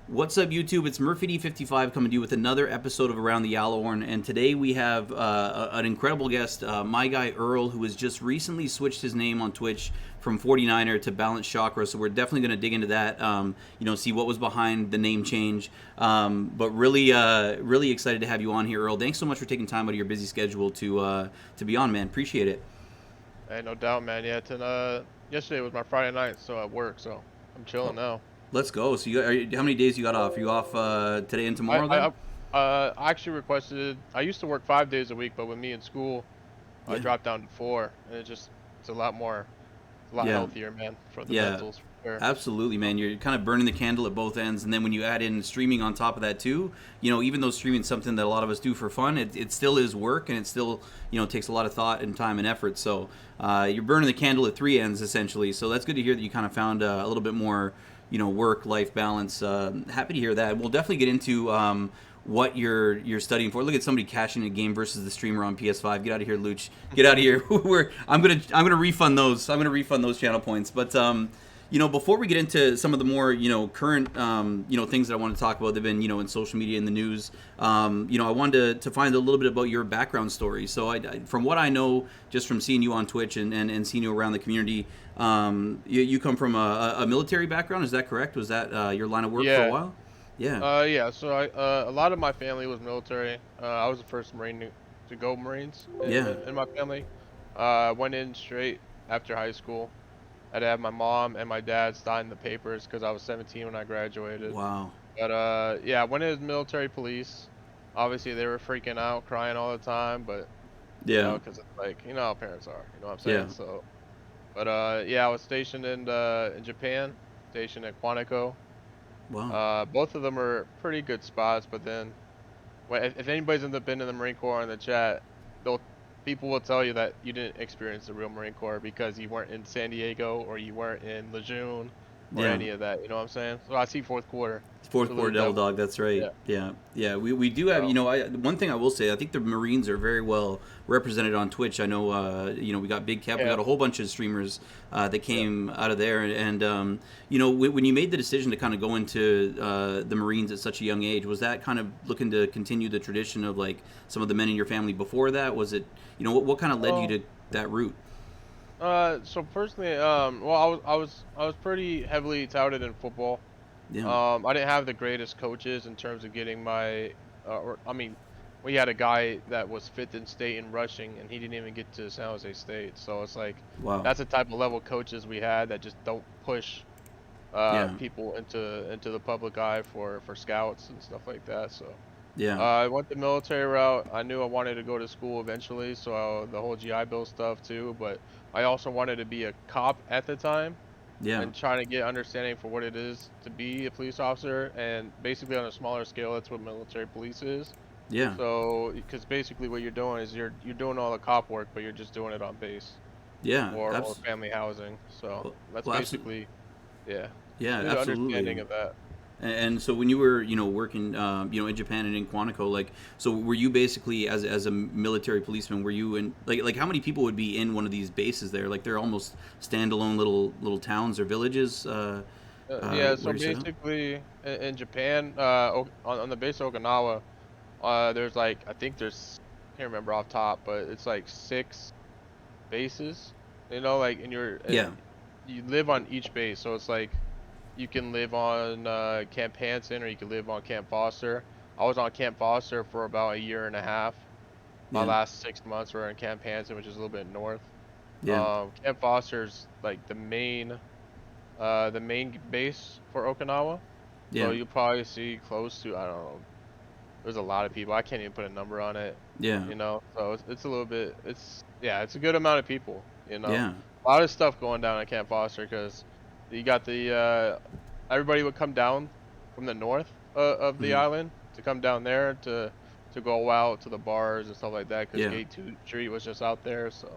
What's up, YouTube? It's Murphy55 coming to you with another episode of Around the Gjallarhorn, and today we have an incredible guest, my guy Earl, who has just recently switched his name on Twitch from 49er to BalancedChakra. So we're definitely going to dig into that, see what was behind the name change. But really excited to have you on here, Earl. Thanks so much for taking time out of your busy schedule to be on, man. Appreciate it. Hey, no doubt, man. Yeah, yesterday was my Friday night, so at work, so I'm chilling now. Let's go. So how many days you got off? Are you off today and I tomorrow then? I I actually requested. I used to work 5 days a week, but with me in school, I Yeah. dropped down to 4, and it's a lot more, a lot Yeah. healthier, man, for the Yeah. mentals. For sure. Absolutely, man. You're kind of burning the candle at both ends, and then when you add in streaming on top of that too, even though streaming's something that a lot of us do for fun, it still is work, and it still, takes a lot of thought and time and effort. So you're burning the candle at three ends essentially. So that's good to hear that you kind of found a little bit more, work-life balance. Happy to hear that. We'll definitely get into what you're studying for. Look at somebody cashing a game versus the streamer on PS5. Get out of here, Luch. Get out of here. I'm gonna refund those. I'm gonna refund those channel points. But before we get into some of the more, current, things that I want to talk about, they've been, in social media and the news. I wanted to find a little bit about your background story. So from what I know, just from seeing you on Twitch and seeing you around the community, you come from a military background. Is that correct? Was that your line of work for a Yeah. while? Yeah. Yeah. So a lot of my family was military. I was the first Marine to go Marines Yeah. in my family. Went in straight after high school. I'd have my mom and my dad sign the papers because I was 17 when I graduated. Wow. But yeah, when it was military police, obviously they were freaking out, crying all the time. But Yeah. because it's like how parents are. You know what I'm Yeah. saying? So, but yeah, I was stationed in Japan, stationed at Quantico. Wow. Both of them are pretty good spots. But then, if anybody's been in the Marine Corps in the chat, they'll people will tell you that you didn't experience the real Marine Corps because you weren't in San Diego or you weren't in Lejeune or Yeah. any of that. You know what I'm saying? So I see fourth quarter. Fourth quarter Salute Devil Devil. Dog. That's right. Yeah. Yeah, yeah. We do have. So One thing I will say. I think the Marines are very well represented on Twitch. I know. We got Big Kev. We yeah, got a whole bunch of streamers that yeah. came out of there. And when you made the decision to kind of go into the Marines at such a young age, was that kind of looking to continue the tradition of like some of the men in your family before that? Was it? What kind of led you Well, to that route? so personally, well, I was pretty heavily touted in football. Yeah. I didn't have the greatest coaches in terms of getting my, we had a guy that was fifth in state in rushing, and he didn't even get to San Jose State. So it's like Wow. that's the type of level coaches we had that just don't push Yeah. people into the public eye for scouts and stuff like that. So Yeah. I went the military route. I knew I wanted to go to school eventually, so the whole GI Bill stuff too. But I also wanted to be a cop at the time Yeah. and trying to get understanding for what it is to be a police officer, and basically on a smaller scale, that's what military police is. Yeah. So, because basically what you're doing is you're doing all the cop work, but you're just doing it on base Yeah. or family housing. So Well, that's well, basically, yeah, yeah, good understanding absolutely. of that. And so when you were, working, in Japan and in Quantico, like, so were you basically as a military policeman, were you in like how many people would be in one of these bases there? Like they're almost standalone little towns or villages Yeah, so where you set up. basically in Japan, on the base of Okinawa, there's like I think there's can't remember off top, but it's like 6 bases. Like Yeah, you live on each base, so it's like you can live on Camp Hansen or you can live on Camp Foster. I was on Camp Foster for about a year and a half. My yeah, last 6 months were in Camp Hansen, which is a little bit north. yeah, Camp Foster's like the main base for Okinawa. So yeah, you'll probably see close to, I don't know, there's a lot of people. I can't even put a number on it, yeah, So it's a little bit, yeah, it's a good amount of people. yeah, A lot of stuff going down at Camp Foster because you got everybody would come down from the north of the hmm, island to come down there to go out to the bars and stuff like that because yeah, Gate 2 Street was just out there. So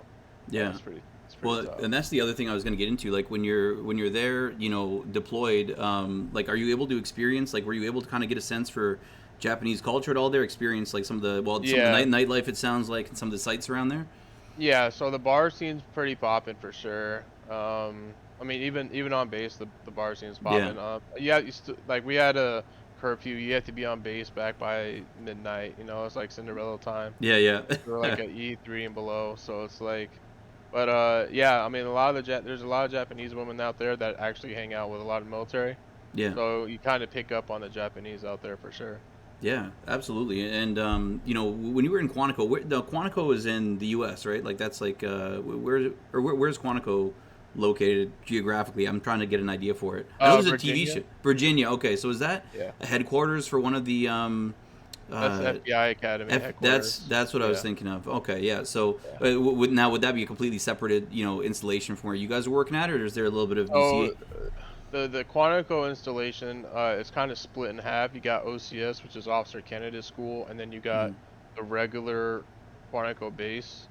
yeah, yeah. it's pretty Well, tough. and that's the other thing I was going to get into. Like when you're there, deployed. Like, are you able to experience? Like, were you able to kind of get a sense for Japanese culture at all? There, experience like some of the Yeah. nightlife. It sounds like, and some of the sights around there. Yeah, so the bar scene's pretty popping for sure. I mean, even on base, the bar scene's Yeah. popping. Yeah, like we had a curfew. You had to be on base back by midnight. You know, it's like Cinderella time. Yeah, yeah. We're like at E3 and below, so it's like, but yeah, I mean, there's a lot of Japanese women out there that actually hang out with a lot of military, Yeah. so you kind of pick up on the Japanese out there for sure. Yeah, absolutely. And when you were in Quantico, Quantico is in the U.S., right? Like that's like where's Quantico located geographically? I'm trying to get an idea for it. I know there's a TV Virginia. show, Virginia. Okay, so is that Yeah, a headquarters for one of the that's the uh, FBI Academy headquarters. that's what I was Yeah, thinking of. Okay, yeah. So yeah. would that be a completely separated installation from where you guys are working at, or is there a little bit of So UCA? the Quantico installation, it's kind of split in half. You got OCS, which is Officer Candidate School, and then you got Mhm. the regular Quantico base.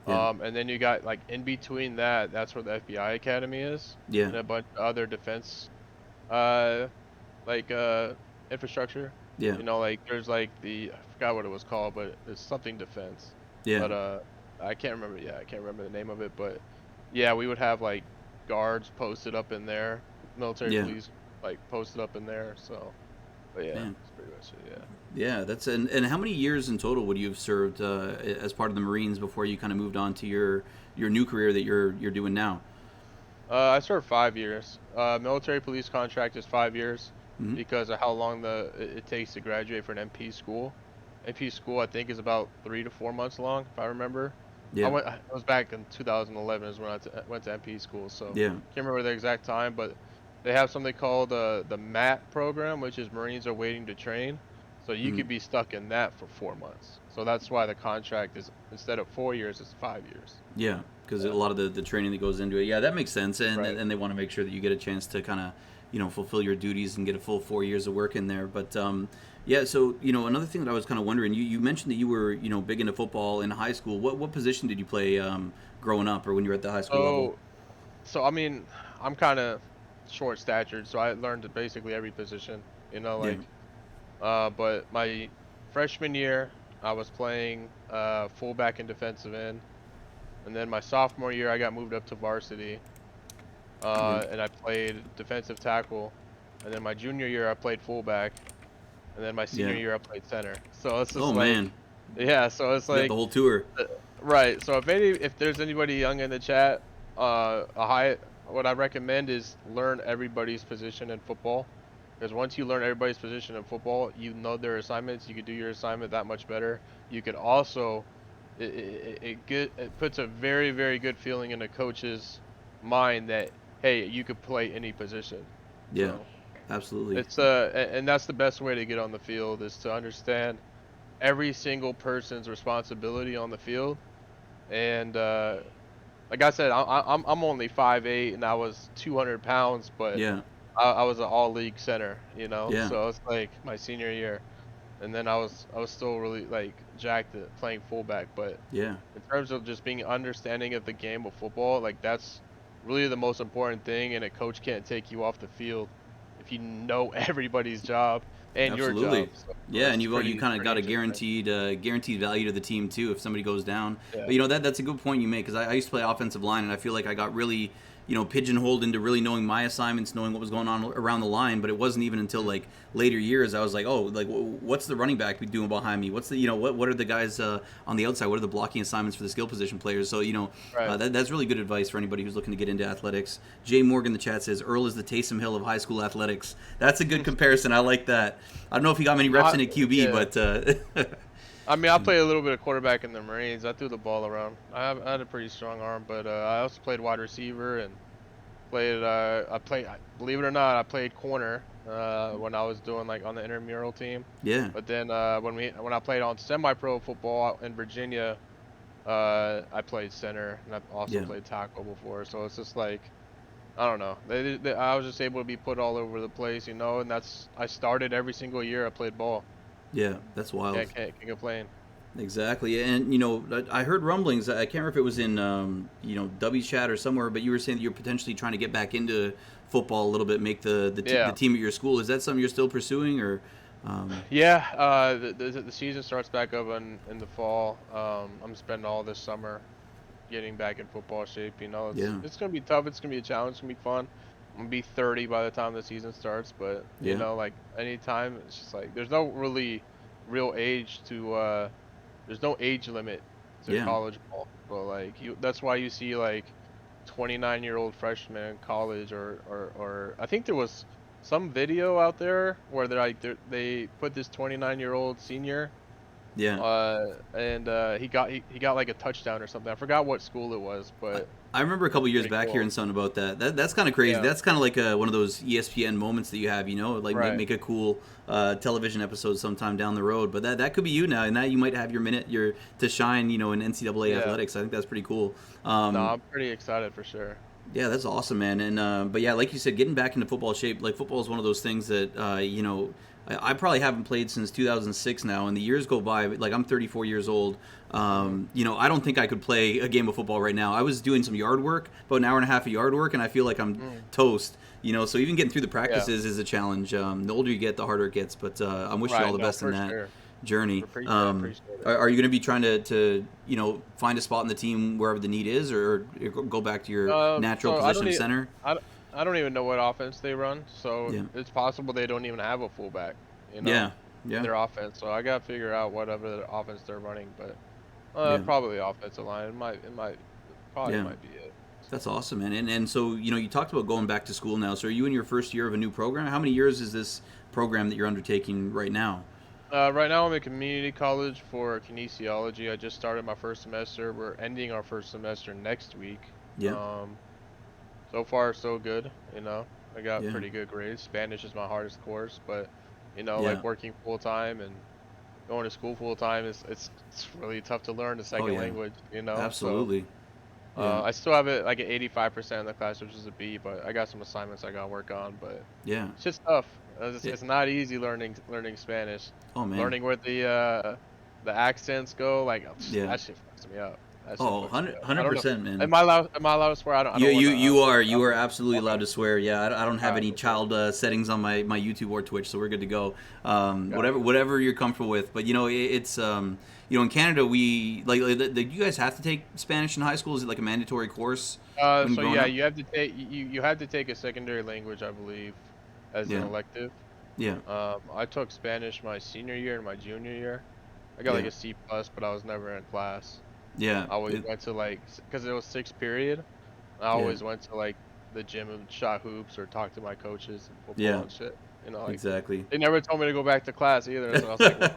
Yeah, And then you got like in between that, that's where the FBI Academy is, yeah, and a bunch of other defense, uh, like infrastructure. yeah, You know, like there's like I forgot what it was called, but it's something defense. yeah. But I can't remember. Yeah, I can't remember the name of it. But yeah, we would have like guards posted up in there, military Yeah. police like posted up in there. So, but yeah, Man. that's pretty much it. Yeah. Yeah, that's and how many years in total would you have served as part of the Marines before you kind of moved on to your new career that you're doing now? I served 5 years. Military police contract is 5 years Hmm. because of how long it takes to graduate for an MP school. MP school, I think, is about 3 to 4 months long, if I remember. Yeah, I was back in 2011 is when went to MP school, so yeah, can't remember the exact time, but they have something called the MAT program, which is Marines are waiting to train. So you hmm, could be stuck in that for 4 months. So that's why the contract is instead of 4 years, it's 5 years. yeah. Because a Yeah. lot of the training that goes into it, yeah, that makes sense, Right. and they want to make sure that you get a chance to kind of fulfill your duties and get a full 4 years of work in there. But yeah, so another thing that I was kind of wondering, you mentioned that you were big into football in high school. What position did you play growing up or when you were at the high school level? So So I mean, I'm kind of short statured, so I learned basically every position, you know, Yeah. like but my freshman year I was playing fullback and defensive end, and then my sophomore year I got moved up to varsity, Yeah. and I played defensive tackle, and then my junior year I played fullback, and then my senior Yeah. year I played center. So it's Oh just like, man, yeah, so it's you got the like whole tour. uh, right. So if there's anybody young in the chat, what I recommend is learn everybody's position in football. Because once you learn everybody's position in football, you know their assignments. You could do your assignment that much better. You could also it puts a very very good feeling in a coach's mind that hey, you could play any position. Yeah, So absolutely. it's and that's the best way to get on the field is to understand every single person's responsibility on the field and like I said, I'm only 5'8" and I was 200 pounds, but Yeah, I was an all league center, you know. yeah, So it's like my senior year, and then I was still really like jacked at playing fullback. But yeah. in terms of just being understanding of the game of football, like that's really the most important thing. And a coach can't take you off the field if you know everybody's job and your job. Absolutely. So Yeah, and it's you kind of pretty got a interesting. guaranteed value to the team too if somebody goes down. Yeah. But that's a good point you make because I used to play offensive line and I feel like I got really pigeonholed into really knowing my assignments, knowing what was going on around the line. But it wasn't even until like later years I was like, oh, like what's the running back doing behind me? What's the what are the guys on the outside? What are the blocking assignments for the skill position players? So Right. that's really good advice for anybody who's looking to get into athletics. Jay Morgan in the chat says Earl is the Taysom Hill of high school athletics. That's a good comparison. I like that. I don't know if he got many reps Not, in at QB, yeah. but I mean, I played a little bit of quarterback in the Marines. I threw the ball around. I had a pretty strong arm, but I also played wide receiver and believe it or not, I played corner when I was doing like on the intramural team. yeah, But then when I played on semi-pro football in Virginia, I played center and I've also yeah, played tackle before. So it's just like I don't know. I was just able to be put all over the place, you know. And I started every single year I played ball. yeah. That's wild. Can't complain. Exactly, and I heard rumblings. I can't remember if it was in W's chat or somewhere, but you were saying that you're potentially trying to get back into football a little bit, make the Yeah. team at your school. Is that something you're still pursuing, or? Yeah, the season starts back up in the fall. I'm spending all this summer getting back in football shape. You know, Yeah. it's gonna be tough. It's gonna be a challenge. It's gonna be fun. I'm gonna be 30 by the time the season starts, but you Yeah. know, like anytime, it's just like there's no really real age to there's no age limit to Yeah. college ball. So like that's why you see like 29-year-old freshmen in college, or I think there was some video out there where they put this 29-year-old senior Yeah. and he got like a touchdown or something. I forgot what school it was, but I remember a it couple was years pretty back cool. hearing something about that. That's kind of crazy. Yeah, That's kind of like one of those ESPN moments that you have, like right. make a cool television episode sometime down the road. But that could be you now, and that you might have your minute to shine, in NCAA Yeah. athletics. I think that's pretty cool. No, I'm pretty excited for sure. Yeah, that's awesome, man. And but yeah, like you said, getting back into football shape, like football is one of those things that I probably haven't played since 2006 now, and the years go by. Like I'm 34 years old. Hmm. I don't think I could play a game of football right now. I was doing some yard work, about an hour and a half of yard work, and I feel like I'm Mm. toast. So even getting through the Yeah. practices is a challenge. The older you get, the harder it gets. But I'm wishing you all Right. the No, best in for that sure. journey. Appreciate it. Are you going to be trying to find a spot in the team wherever the need is, or go back to your natural So position of center? I don't even know what offense they run, so Yeah. it's possible they don't even have a fullback, you know, Yeah. in Yeah. their offense. So I gotta figure out whatever the offense they're running, but Yeah. probably offensive line. Probably Yeah. might be it. That's awesome, man. And so, you talked about going back to school now. So are you in your first year of a new program? How many years is this program that you're undertaking right now? Right now I'm in community college for kinesiology. I just started my first semester. We're ending our first semester next week. Yeah. Um, so far so good, you know. I got Yeah. pretty good grades. Spanish is my hardest course, but Yeah. like working full time and going to school full time is it's really tough to learn the Oh second yeah. language, you know. So Absolutely. Yeah. I still have it like at 85% in the class, which is a B, but I got some assignments I got to work on, but Yeah. it's just tough. Yeah. It's not easy learning Spanish. Oh man. Learning where the accents go, like Yeah. that shit fucks me up. That shit Oh, fucks me 100 up. I don't know. 100%, man. Am I allowed to swear? I You don't you wanna. you are you I'm, are absolutely allowed okay. to swear. Yeah, I don't All have right. any Cool. child settings on my YouTube or Twitch, so we're good to go. Got it. Whatever you're comfortable with. But it's in Canada we you guys have to take Spanish in high school. Is it like a mandatory course when So growing yeah, up? you had to take a secondary language, I believe, as an Yeah, elective. yeah, I took Spanish my senior year and my junior year. I got like yeah, a C plus, but I was never in class. yeah, I always went to like, because it was sixth period. I yeah, always went to like the gym and shot hoops or talked to my coaches and football yeah. and shit. Like Exactly. they never told me to go back to class either. So I was like, well,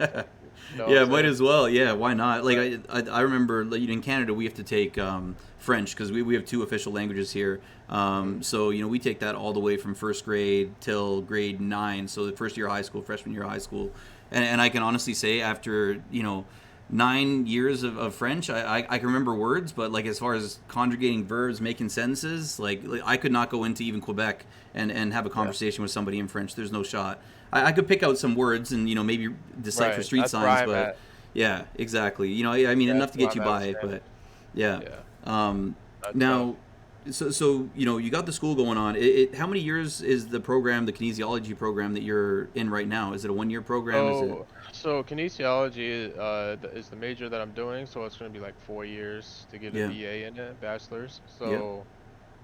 you know what I'm Yeah, might saying? as well. Yeah, why not? Like Right. I remember like, in Canada we have to take French because we have two official languages here. Mm. So we take that all the way from first grade till grade 9. So the first year of high school, freshman year of high school, and I can honestly say after 9 years of French, I can remember words, but like as far as conjugating verbs, making sentences, like I could not go into even Quebec and have a Yeah. conversation with somebody in French. There's no shot. I could pick out some words and maybe decipher Right. street That's where signs, I'm but at. yeah, exactly. I mean Yeah, enough that's to where get I'm you at with by, Spanish. but yeah. Yeah. Um, That's tough. Now, so you got the school going on. How many years is the program, the kinesiology program that you're in right now? Is it a 1 year program? Is it? So kinesiology is the major that I'm doing. So it's going to be like 4 years to get a Yeah, BA in it, bachelor's. yeah, So,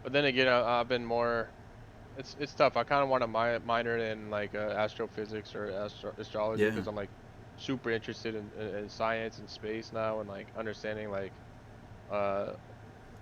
but then again, I've been more. It's tough. I kind of want to minor in like astrophysics or astrology yeah, because I'm like super interested in science and space now and like understanding like uh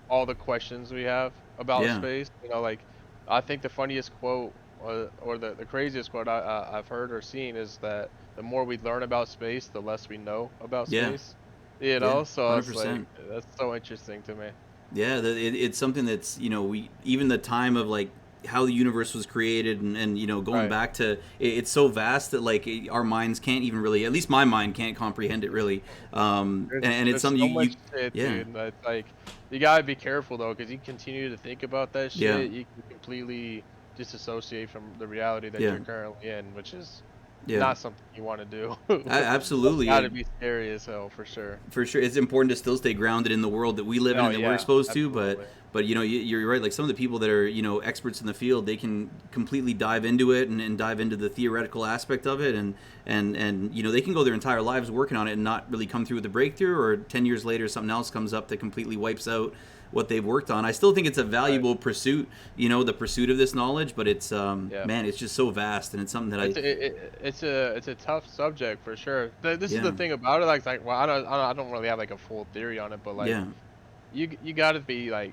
all the questions we have about yeah, space. Like I think the funniest quote or the craziest quote I've heard or seen is that the more we learn about space, the less we know about yeah, space. yeah. So Hundred it's like percent. that's so interesting to me. Yeah, it's something that's we even the time of like how the universe was created and going Right. back to it's so vast that like our minds can't even really, at least my mind can't comprehend it really. And it's There's something so you much shit, yeah, dude. That's like you gotta be careful though, because you continue to think about that yeah, shit, you can completely disassociate from the reality that yeah, you're currently in, which is yeah. not something you want to do. That's Absolutely. gotta be scary as hell for sure. For sure, it's important to still stay grounded in the world that we live in Oh and that we're yeah, exposed to. But absolutely. But you're right. Like some of the people that are experts in the field, they can completely dive into it and dive into the theoretical aspect of it, and they can go their entire lives working on it and not really come through with a breakthrough. Or 10 years later, something else comes up that completely wipes out what they've worked on. I still think it's a valuable pursuit, the pursuit of this knowledge. But it's man, it's just so vast, and it's something that it's a tough subject for sure. This is yeah the thing about it. Like well, I don't really have like a full theory on it, but like yeah you got to be like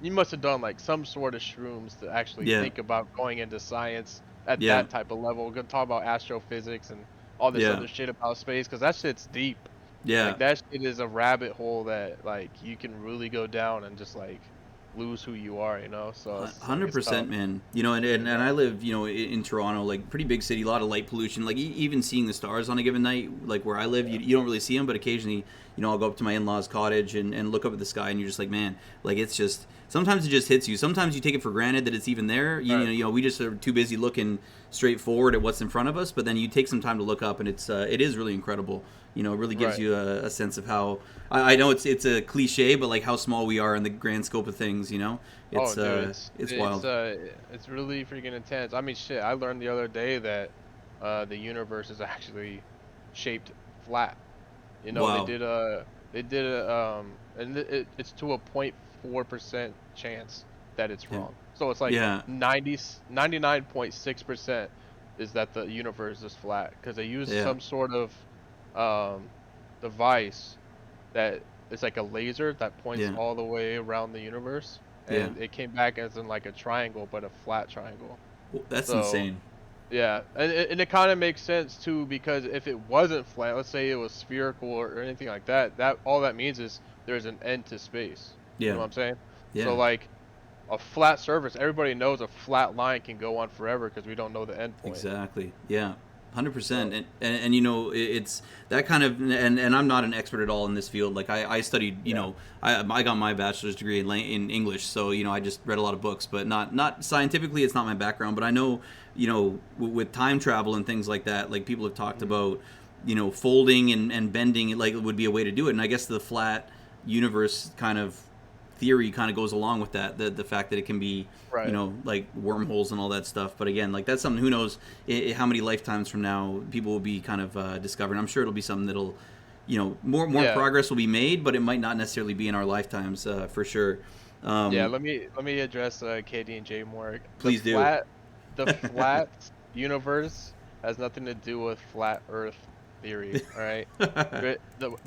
you must have done like some sort of shrooms to actually yeah think about going into science at yeah that type of level. We're gonna talk about astrophysics and all this yeah other shit about space because that shit's deep. yeah. Like that shit is a rabbit hole that like you can really go down and just like lose who you are, So it's like it's tough. 100%, man. And I live, in Toronto, like pretty big city, a lot of light pollution. Like even seeing the stars on a given night, like where I live, you don't really see them, but occasionally, I'll go up to my in-laws' cottage and look up at the sky, and you're just like, man, like it's just sometimes it just hits you. Sometimes you take it for granted that it's even there. We just are too busy looking straight forward at what's in front of us, but then you take some time to look up, and it is really incredible. It really gives you a sense of how I know it's a cliche, but like how small we are in the grand scope of things. It's Dude, it's wild. it's really freaking intense. I mean, shit, I learned the other day that the universe is actually shaped flat. Wow. They did a and it's to a 0.4% chance that it's Yeah. wrong. So it's like Yeah. 99.6% is that the universe is flat because they use Yeah. some sort of device that it's like a laser that points Yeah. all the way around the universe, Yeah. and it came back as in like a triangle, but a flat triangle. Well, that's So insane. yeah, and it kind of makes sense too because if it wasn't flat, let's say it was spherical or anything like that, that all that means is there's an end to space. You know Yeah. what I'm saying? So Yeah. like a flat surface, everybody knows a flat line can go on forever because we don't know the end point. Exactly. Yeah. 100%. So And it's that kind of, and I'm not an expert at all in this field. Like I studied, yeah, I got my bachelor's degree in English, so I just read a lot of books, but not scientifically. It's not my background, but I know, with time travel and things like that, like people have talked about, folding and bending, like it would be a way to do it. And I guess the flat universe kind of theory kind of goes along with that, the fact that it can be right. like wormholes and all that stuff. But again, like that's something, who knows how many lifetimes from now people will be kind of discovering. I'm sure it'll be something that'll more Yeah. progress will be made, but it might not necessarily be in our lifetimes, for sure. Yeah, um, let me address KD and J more. Please do. The flat universe has nothing to do with flat Earth theory. All right, the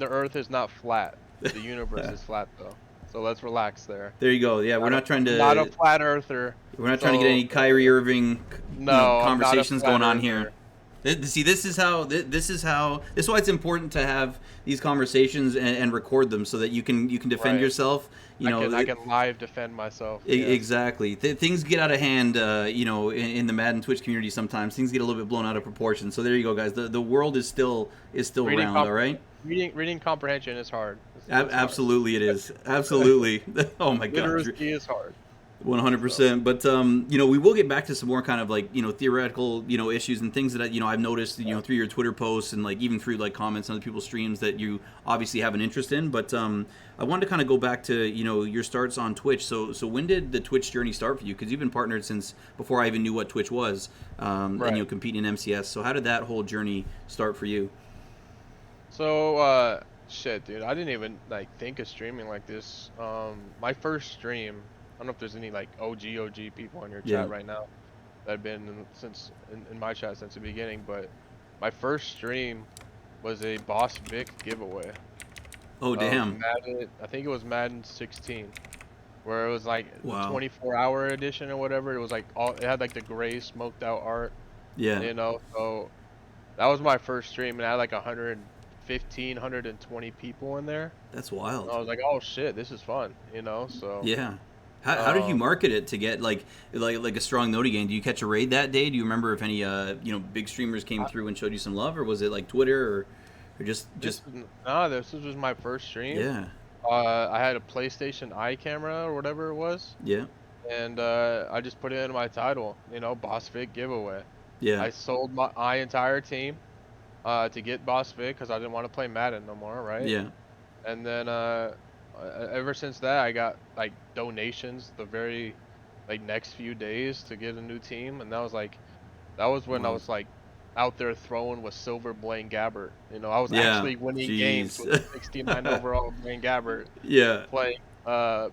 Earth is not flat. The universe is flat though. So let's relax there. There you go. Yeah, I'm not a flat earther. we're not trying to get So any Kyrie Irving no, I'm not a conversations flat going on here. earther. See, this is why it's important to have these conversations and record them so that you can defend Right. yourself. I can live defend myself. Yes. Exactly. Things get out of hand, in the Madden Twitch community. Sometimes things get a little bit blown out of proportion. So there you go, guys. The world is still Reading round. All right. reading comprehension is hard. It's hard. Absolutely, it is. Absolutely. Oh my gosh. Literacy is hard. So 100%. But we will get back to some more kind of like theoretical issues and things that I've noticed through your Twitter posts and like even through like comments on other people's streams that you obviously have an interest in. But I wanted to kind of go back to your starts on Twitch. So when did the Twitch journey start for you? Because you've been partnered since before I even knew what Twitch was, right. and competing in MCS. So how did that whole journey start for you? So shit, dude, I didn't even like think of streaming like this. My first stream, I don't know if there's any like OG people in your Yeah. chat right now that have been in my chat since the beginning, but my first stream was a Boss Vic giveaway. Oh damn. Madden, I think it was Madden 16, where it was like the Wow. 24-hour edition or whatever. It was like it had like the gray smoked out art, Yeah. So that was my first stream, and I had like 120 people in there. That's And wild. I was like, oh shit, this is fun, So Yeah. How did you um, market it to get like a strong note again? Do you catch a raid that day? Do you remember if any big streamers came I, through and showed you some love, or was it like Twitter or just this was my first stream. yeah I had a PlayStation Eye camera or whatever it was, yeah and I just put it in my title, Boss Vic giveaway. yeah I sold my entire team to get Boss Vic because I didn't want to play Madden no more, right? yeah And then ever since that, I got like donations the very like next few days to get a new team, and that was when I Wild. was like out there throwing with Silver Blaine Gabbert. You know, I was Yeah. actually winning games Jeez. with 69 overall Blaine Gabbert Yeah. playing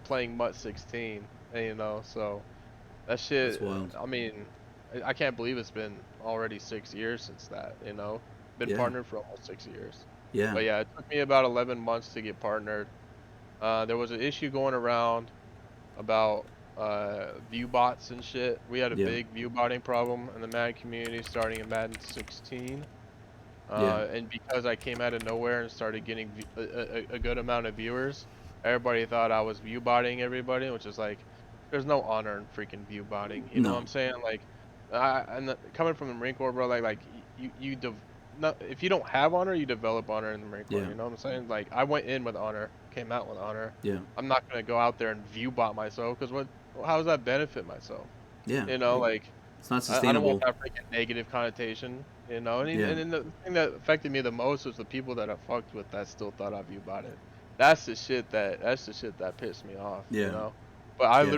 playing Mutt 16. And, you know, so that That's shit. wild. I mean, I can't believe it's been already 6 years since that. You know, been Yeah. partnered for almost 6 years. Yeah. But yeah, it took me about 11 months to get partnered. There was an issue going around about view bots and shit. We had a Yeah. big view botting problem in the Madden community starting in Madden 16. Yeah. And because I came out of nowhere and started getting a good amount of viewers, everybody thought I was view botting everybody, which is like, there's no honor in freaking view botting. You know what No. I'm saying? Like, coming from the Marine Corps, bro, no, if you don't have honor, you develop honor in the Marine Corps. Yeah. You know what I'm saying? Like, I went in with honor, came out with honor. Yeah. I'm not gonna go out there and view bot myself because how does that benefit myself? Yeah. You know, like. It's not I don't want sustainable. that freaking negative connotation, you know. Yeah. And then the thing that affected me the most was the people that I fucked with that still thought of you about it. That's the shit that pissed me off, you Yeah. know. But Yeah. I've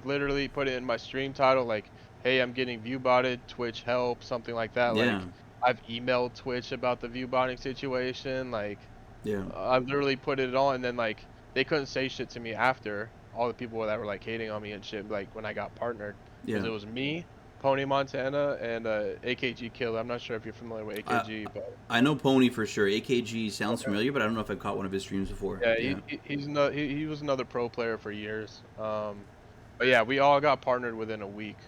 literally put it in my stream title like, hey, I'm getting view botted, Twitch help, something like that. Yeah. Like, I've emailed Twitch about the view botting situation. Like, Yeah. I literally put it on, and then like they couldn't say shit to me after all the people that were like hating on me and shit. Like when I got partnered, because Yeah. it was me, Pony Montana, and a.k.a. Killer. I'm not sure if you're familiar with I a.k.a., but I know Pony for sure. AKG sounds okay. familiar, but I don't know if I've caught one of his streams before. Yeah, Yeah. he was another pro player for years. But yeah, we all got partnered within a week.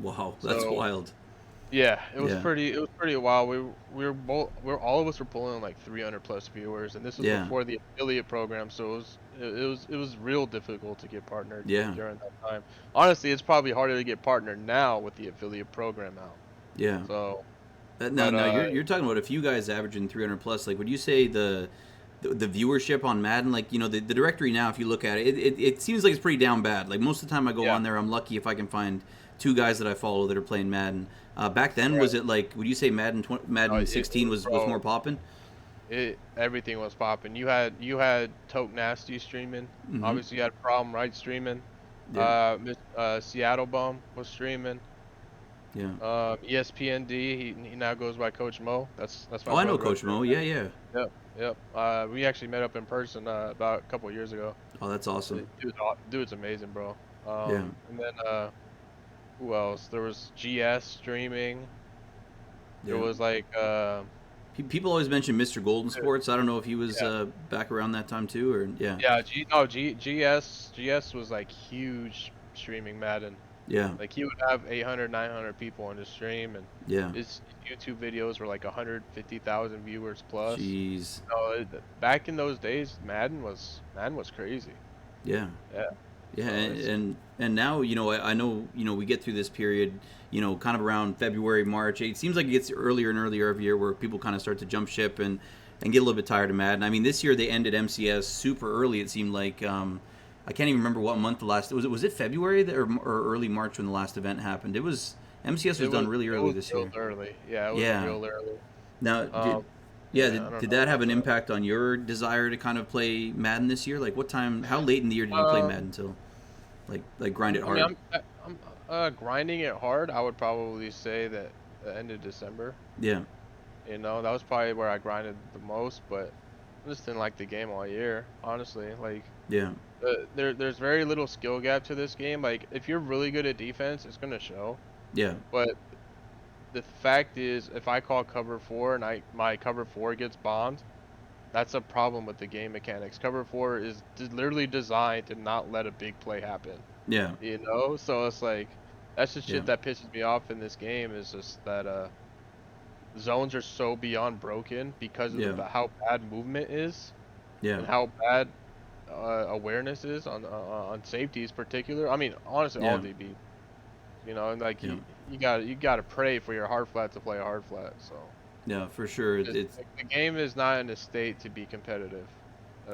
Wow, that's So wild. yeah, Yeah. it was pretty wild. We were all of us were pulling like 300 plus viewers, and this was Yeah. before the affiliate program, so it was real difficult to get partnered Yeah. during that time. Honestly, it's probably harder to get partnered now with the affiliate program out. Yeah. So, Now, but you're talking about a few guys averaging 300 plus. Like, would you say the viewership on Madden, like the directory now, if you look at it, it seems like it's pretty down bad. Like most of the time I go yeah, on there, I'm lucky if I can find two guys that I follow that are playing Madden. Back then, was right. it like? Would you say Madden 16 was more Bro, popping? it everything was popping. You had Toke Nasty streaming. Mm-hmm. Obviously, you had Problem Right streaming. Yeah. Seattle Bum was streaming. Yeah. ESPND. He now goes by Coach Mo. That's my Oh, I know brother up Coach there. Mo. Yeah, yeah. Yep, yep. We actually met up in person about a couple years ago. Oh, that's awesome. Dude's amazing, bro. Yeah. And then who else? There was GS streaming. There Yeah. was like People always mention Mr. Golden dude, Sports. I don't know if he was yeah, back around that time too, or yeah. yeah. GS was like huge streaming Madden. Yeah. Like he would have 800, 900 people on his stream, and Yeah. his YouTube videos were like 150,000 viewers plus. Jeez. No, back in those days, Madden was crazy. Yeah. Yeah. Yeah, So and it's and now I know we get through this period, kind of around February, March. It seems like it gets earlier and earlier every year where people kind of start to jump ship and get a little bit tired of Madden. I mean, this year they ended MCS super early. It seemed like I can't even remember what month the last was it February or early March when the last event happened. It was MCS was done really it early was this real year. early. Yeah, it was Yeah. real early. Now, Um, yeah, I don't did know that have about an that. impact on your desire to kind of play Madden this year? Like, what time? How late in the year did you play Um, Madden till? Like grind it I mean, hard. I'm grinding it hard. I would probably say that the end of December. Yeah. You know, that was probably where I grinded the most. But I just didn't like the game all year, honestly. Like, Yeah. there's very little skill gap to this game. Like, if you're really good at defense, it's gonna show. Yeah. But the fact is, if I call cover four and my cover four gets bombed, that's a problem with the game mechanics. Cover four is literally designed to not let a big play happen. Yeah. You know, so it's like that's the Yeah. shit that pisses me off in this game is just that zones are so beyond broken because of Yeah. how bad movement is Yeah. and how bad awareness is on safeties particular. I mean, honestly, all Yeah. DB. You know, and like Yeah. you gotta pray for your hard flat to play a hard flat. So Yeah. For sure. It's like, the game is not in a state to be competitive.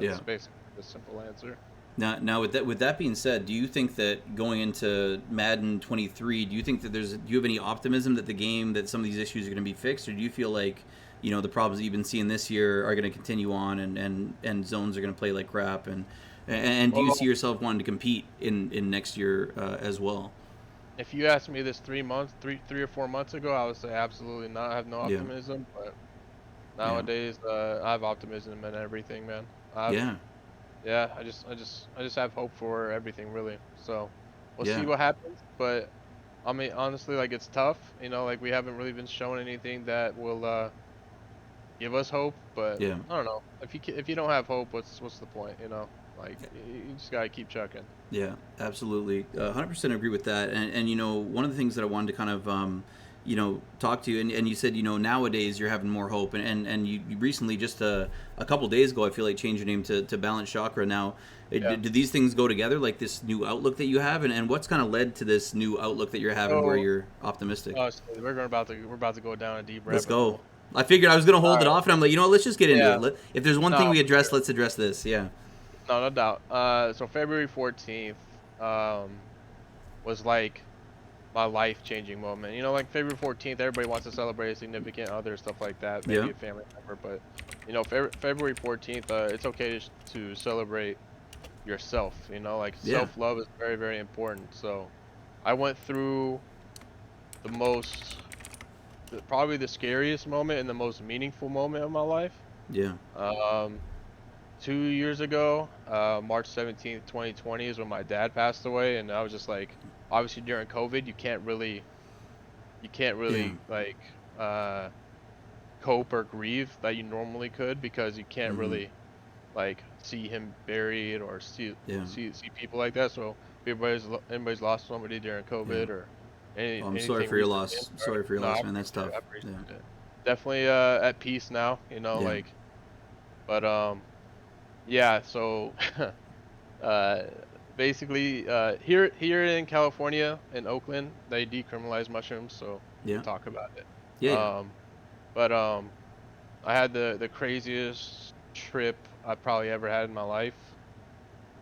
yeah. That's basically the simple answer. Now with that being said, do you think that going into Madden 23, do you think that do you have any optimism that some of these issues are going to be fixed, or do you feel like the problems that you've been seeing this year are going to continue on, and zones are going to play like crap, and do you see Well, yourself wanting to compete in next year as well? if you asked me this 3 months, 3 or 4 months ago, I would say absolutely not. I have no Yeah, optimism, but yeah, nowadays, I have optimism in everything, man. I've yeah, Yeah, I just have hope for everything really. So we'll see yeah, what happens. But I mean, honestly, like it's tough. Like we haven't really been shown anything that will give us hope. But yeah. I don't know. If you don't have hope, what's the point? Like you just gotta keep chucking. Yeah, absolutely. 100% agree with that. And one of the things that I wanted to kind of, talk to you, and you said, nowadays you're having more hope. And you recently, just a couple days ago, I feel like changed your name to Balance Chakra. Now, Yeah. do these things go together, like this new outlook that you have? And what's kind of led to this new outlook that you're having where So, you're optimistic? so we're about to go down a deep Let's rabbit go. hole. I figured I was going to All hold it right. off, and I'm like, let's just get into it. Yeah. If there's one thing No, we for address, sure. let's address this. Yeah. No, no doubt. So February 14th, was like my life-changing moment. Like February 14th, everybody wants to celebrate a significant other, stuff like that, Yeah. maybe a family member, but February 14th, it's okay to celebrate yourself. Like Yeah. self-love is very, very important. So I went through the most, probably the scariest moment and the most meaningful moment of my life. Yeah. Um, 2 years ago, March 17th, 2020 is when my dad passed away, and I was just like, obviously during COVID, you can't really Yeah. like uh cope or grieve that you normally could because you can't Mm-hmm. really like see him buried or see Yeah. see see people like that. So if anybody's lost somebody during Yeah. COVID or Well, I'm sorry anything for your recently. I'm loss. sorry. Sorry for your No, I loss, man. That's appreciate it. I tough. Yeah. appreciate it. Definitely at peace now, Yeah. like, but yeah, so uh basically here in California in Oakland, they decriminalize mushrooms, so we Yeah. can talk about it. Yeah. Yeah. Um but I had the craziest trip I probably ever had in my life.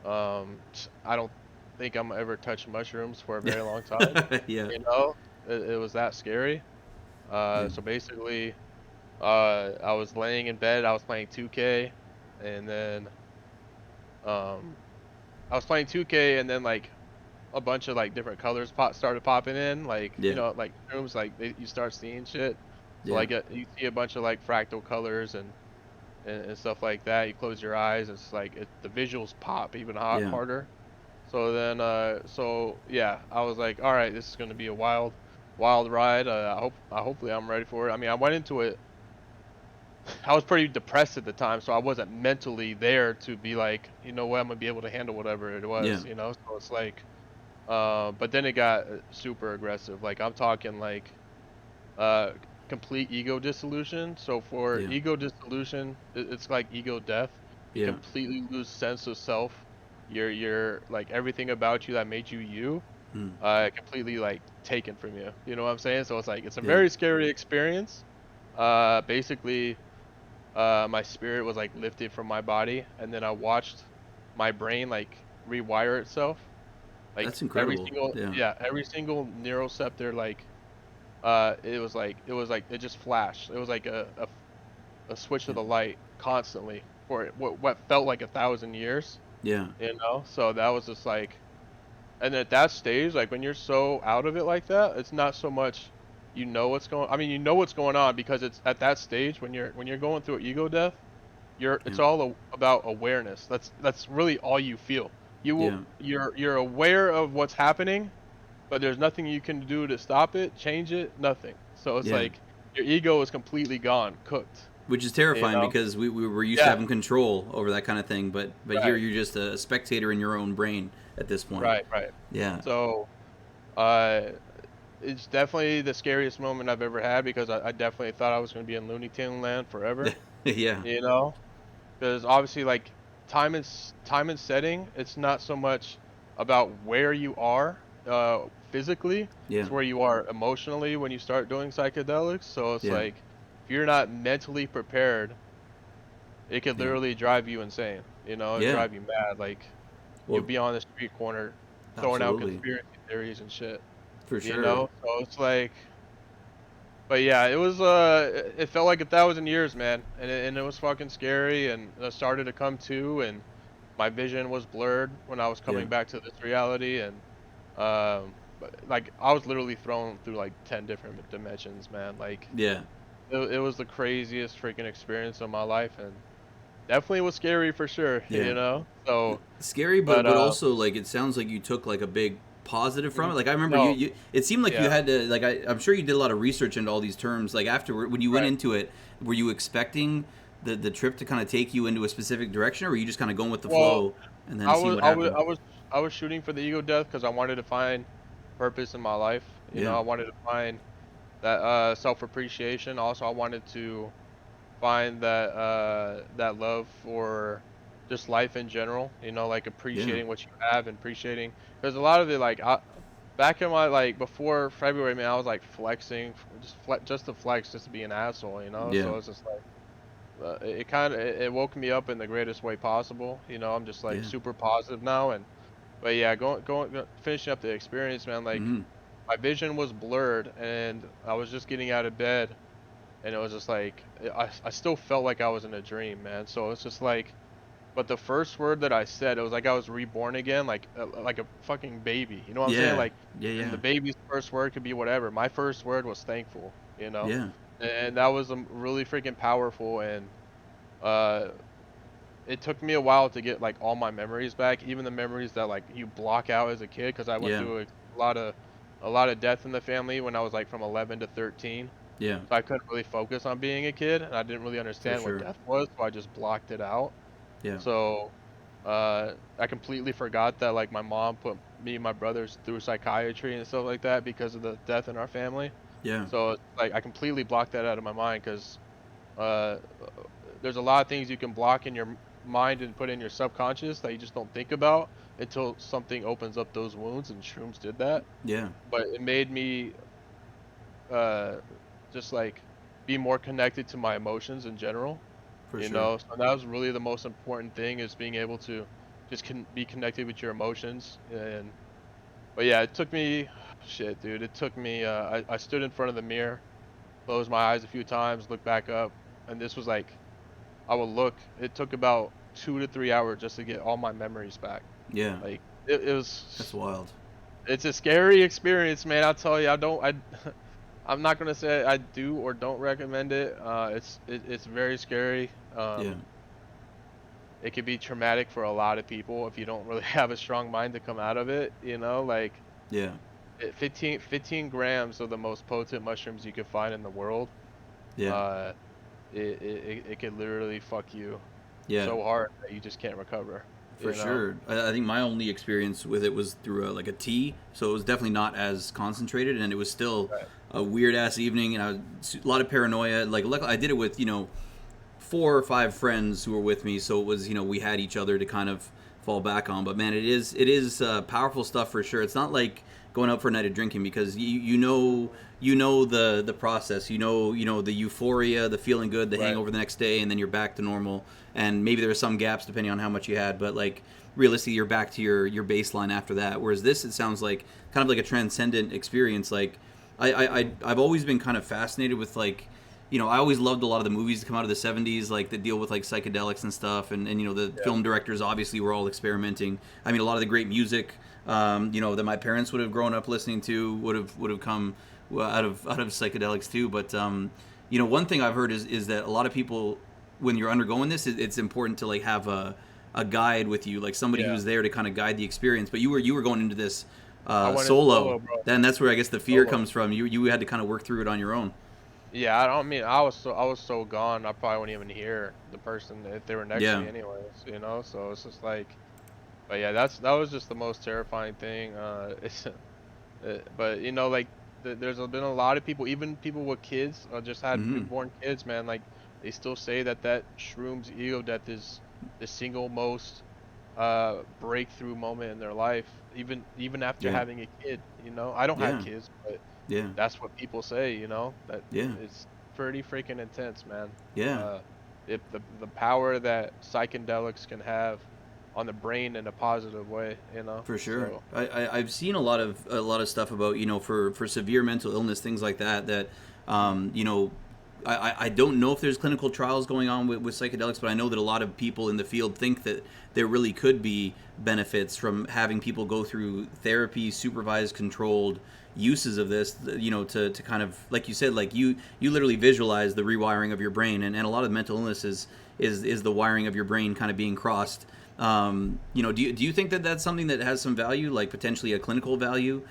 I don't think I'm ever touched mushrooms for a very long time. Yeah. You know, it was that scary. Yeah. So basically, I was laying in bed. I was playing 2K, and then um, I was playing 2K, and then like a bunch of like different colors started popping in, like Yeah. like rooms, like you start seeing shit. So Yeah. like you see a bunch of like fractal colors and stuff like that. You close your eyes, it's like the visuals pop even Yeah. harder. So then, so yeah, I was like, all right, this is gonna be a wild, wild ride. Hopefully I'm ready for it. I mean, I went into it. I was pretty depressed at the time, so I wasn't mentally there to be like, you know what, I'm gonna be able to handle whatever it Yeah. was. So it's like, but then it got super aggressive. Like I'm talking like, uh, complete ego dissolution. So for Yeah. ego dissolution, it's like ego death. You Yeah. completely lose sense of self. You're like everything about you that made you you, Mm. completely like taken from you. You know what I'm saying? So it's like it's a Yeah. very scary experience. Basically, my spirit was like lifted from my body, and then I watched my brain like rewire itself. Like That's incredible. Yeah. every single neuroceptor, like it was like it just flashed. It was like a switch Yeah. of the light constantly for what felt like 1,000 years. Yeah. So that was just like, and at that stage, like when you're so out of it like that, it's not so much what's going. I mean, you know what's going on because it's at that stage when you're going through ego death. It's Yeah. all about awareness. That's really all you feel. Yeah. You're aware of what's happening, but there's nothing you can do to stop it, change it, nothing. So it's Yeah. like your ego is completely gone, cooked. Which is You terrifying know? because we were used to Yeah. having control over that kind of thing, but here Right. you're just a spectator in your own brain at this point. Right. Right. Yeah. So, uh, it's definitely the scariest moment I've ever had because I definitely thought I was going to be in Looney Tune land forever. Yeah. You know, because obviously, like time and setting, it's not so much about where you are, physically. Yeah. It's where you are emotionally when you start doing psychedelics. So it's Yeah. like if you're not mentally prepared, it could Yeah. literally drive you insane. And Yeah. drive you mad. Like you'll Well, be on the street corner throwing out absolutely. conspiracy theories and shit. For sure. So it's like But yeah, it was it felt like 1,000 years, man, and it was fucking scary, and I started to come to, and my vision was blurred when I was Yeah. coming back to this reality, and like I was literally thrown through like 10 different dimensions, man. Like Yeah. it was the craziest freaking experience of my life, and definitely was scary for sure, Yeah. So, Scary, but but also like it sounds like you took like a big positive from it. Like I remember no, you it seemed like you yeah. had to like I'm sure you did a lot of research into all these terms. Like after when you went Right. into it, were you expecting the trip to kind of take you into a specific direction, or were you just kind of going with the Well, flow and then I seeing was what I was happened? I was I was shooting for the ego death because I wanted to find purpose in my life. Yeah. I wanted to find that self appreciation. Also, I wanted to find that that love for just life in general. Like Yeah. appreciating what you have and appreciating because a lot of it back in my like before February, man, I was like flexing, just to flex, just to be an asshole. Yeah. So it's just like. It kind of it woke me up in the greatest way possible. I'm just like Yeah. super positive now, and but yeah, finishing up the experience, man. Like Mhm. my vision was blurred, and I was just getting out of bed, and it was just like I still felt like I was in a dream, man. So it's just like, but the first word that I said, it was like I was reborn again, like a fucking baby. You know what I'm saying? Yeah. Like, Yeah. and Yeah. the baby's first word could be whatever. My first word was thankful. Yeah. And that was really freaking powerful, and uh it took me a while to get like all my memories back, even the memories that like you block out as a kid, because I went Yeah. through a lot of death in the family when I was like from 11 to 13. Yeah. So I couldn't really focus on being a kid, and I didn't really For understand what sure. death was, so I just blocked it out. Yeah. So I completely forgot that like my mom put me and my brothers through psychiatry and stuff like that because of the death in our family. Yeah. So it's like I completely blocked that out of my mind because uh, there's a lot of things you can block in your mind and put in your subconscious that you just don't think about until something opens up those wounds, and shrooms did that. Yeah. But it made me uh, just like be more connected to my emotions in general. For sure. So that was really the most important thing, is being able to just be connected with your emotions. And but yeah, it took me, shit, dude. It took me. I stood in front of the mirror, closed my eyes a few times, looked back up, and this was like I would look. It took about 2 to 3 hours just to get all my memories back. Yeah. Like it That's was. wild. It's a scary experience, man. I'll tell you. I don't. I'm not gonna say I do or don't recommend it. It's very scary. Yeah. It could be traumatic for a lot of people if you don't really have a strong mind to come out of it. Like Yeah. 15 grams of the most potent mushrooms you could find in the world. Yeah. Uh, it could literally fuck you Yeah. so hard that you just can't recover. For sure. I think my only experience with it was through like a tea, so it was definitely not as concentrated, and it was still Right. a weird ass evening, and a lot of paranoia. Like, luckily, I did it with 4 or 5 friends who were with me, so it was we had each other to kind of fall back on. But man, it is powerful stuff for sure. It's not like going out for a night of drinking because you know the process. You know the euphoria, the feeling good, the Right. hangover the next day, and then you're back to normal. And maybe there are some gaps depending on how much you had, but like realistically, you're back to your baseline after that. Whereas this, it sounds like kind of like a transcendent experience. Like I've always been kind of fascinated with like I always loved a lot of the movies that come out of the 70s, like that deal with like psychedelics and stuff. And the Yeah. film directors obviously were all experimenting. I mean, a lot of the great music, that my parents would have grown up listening to would have come out of psychedelics too. But, one thing I've heard is that a lot of people, when you're undergoing this, it's important to like have a guide with you, like somebody Yeah. who's there to kind of guide the experience. But you were going into this I went in solo. solo, bro. Then that's where I guess the fear Solo. comes from. You had to kind of work through it on your own. Yeah, I don't mean I was so gone. I probably wouldn't even hear the person if they were next to Yeah. me, anyways. So it's just like, but yeah, that was just the most terrifying thing. But like been a lot of people, even people with kids, just had Hmm. newborn kids, man. Like they still say that shrooms ego death is the single most breakthrough moment in their life, even after Yeah. having a kid. I don't have Yeah. kids, but Yeah. that's what people say. That Yeah. it's pretty freaking intense, man. Yeah. Uh, the power that psychedelics can have. on the brain in a positive way, you know. For sure. So I've seen a lot of stuff about, for severe mental illness, things like that, I don't know if there's clinical trials going on with psychedelics, but I know that a lot of people in the field think that there really could be benefits from having people go through therapy, supervised, controlled uses of this, to kind of, like you said, like you literally visualize the rewiring of your brain, and a lot of mental illness is the wiring of your brain kind of being crossed. Do you think that that's something that has some value, like potentially a clinical value,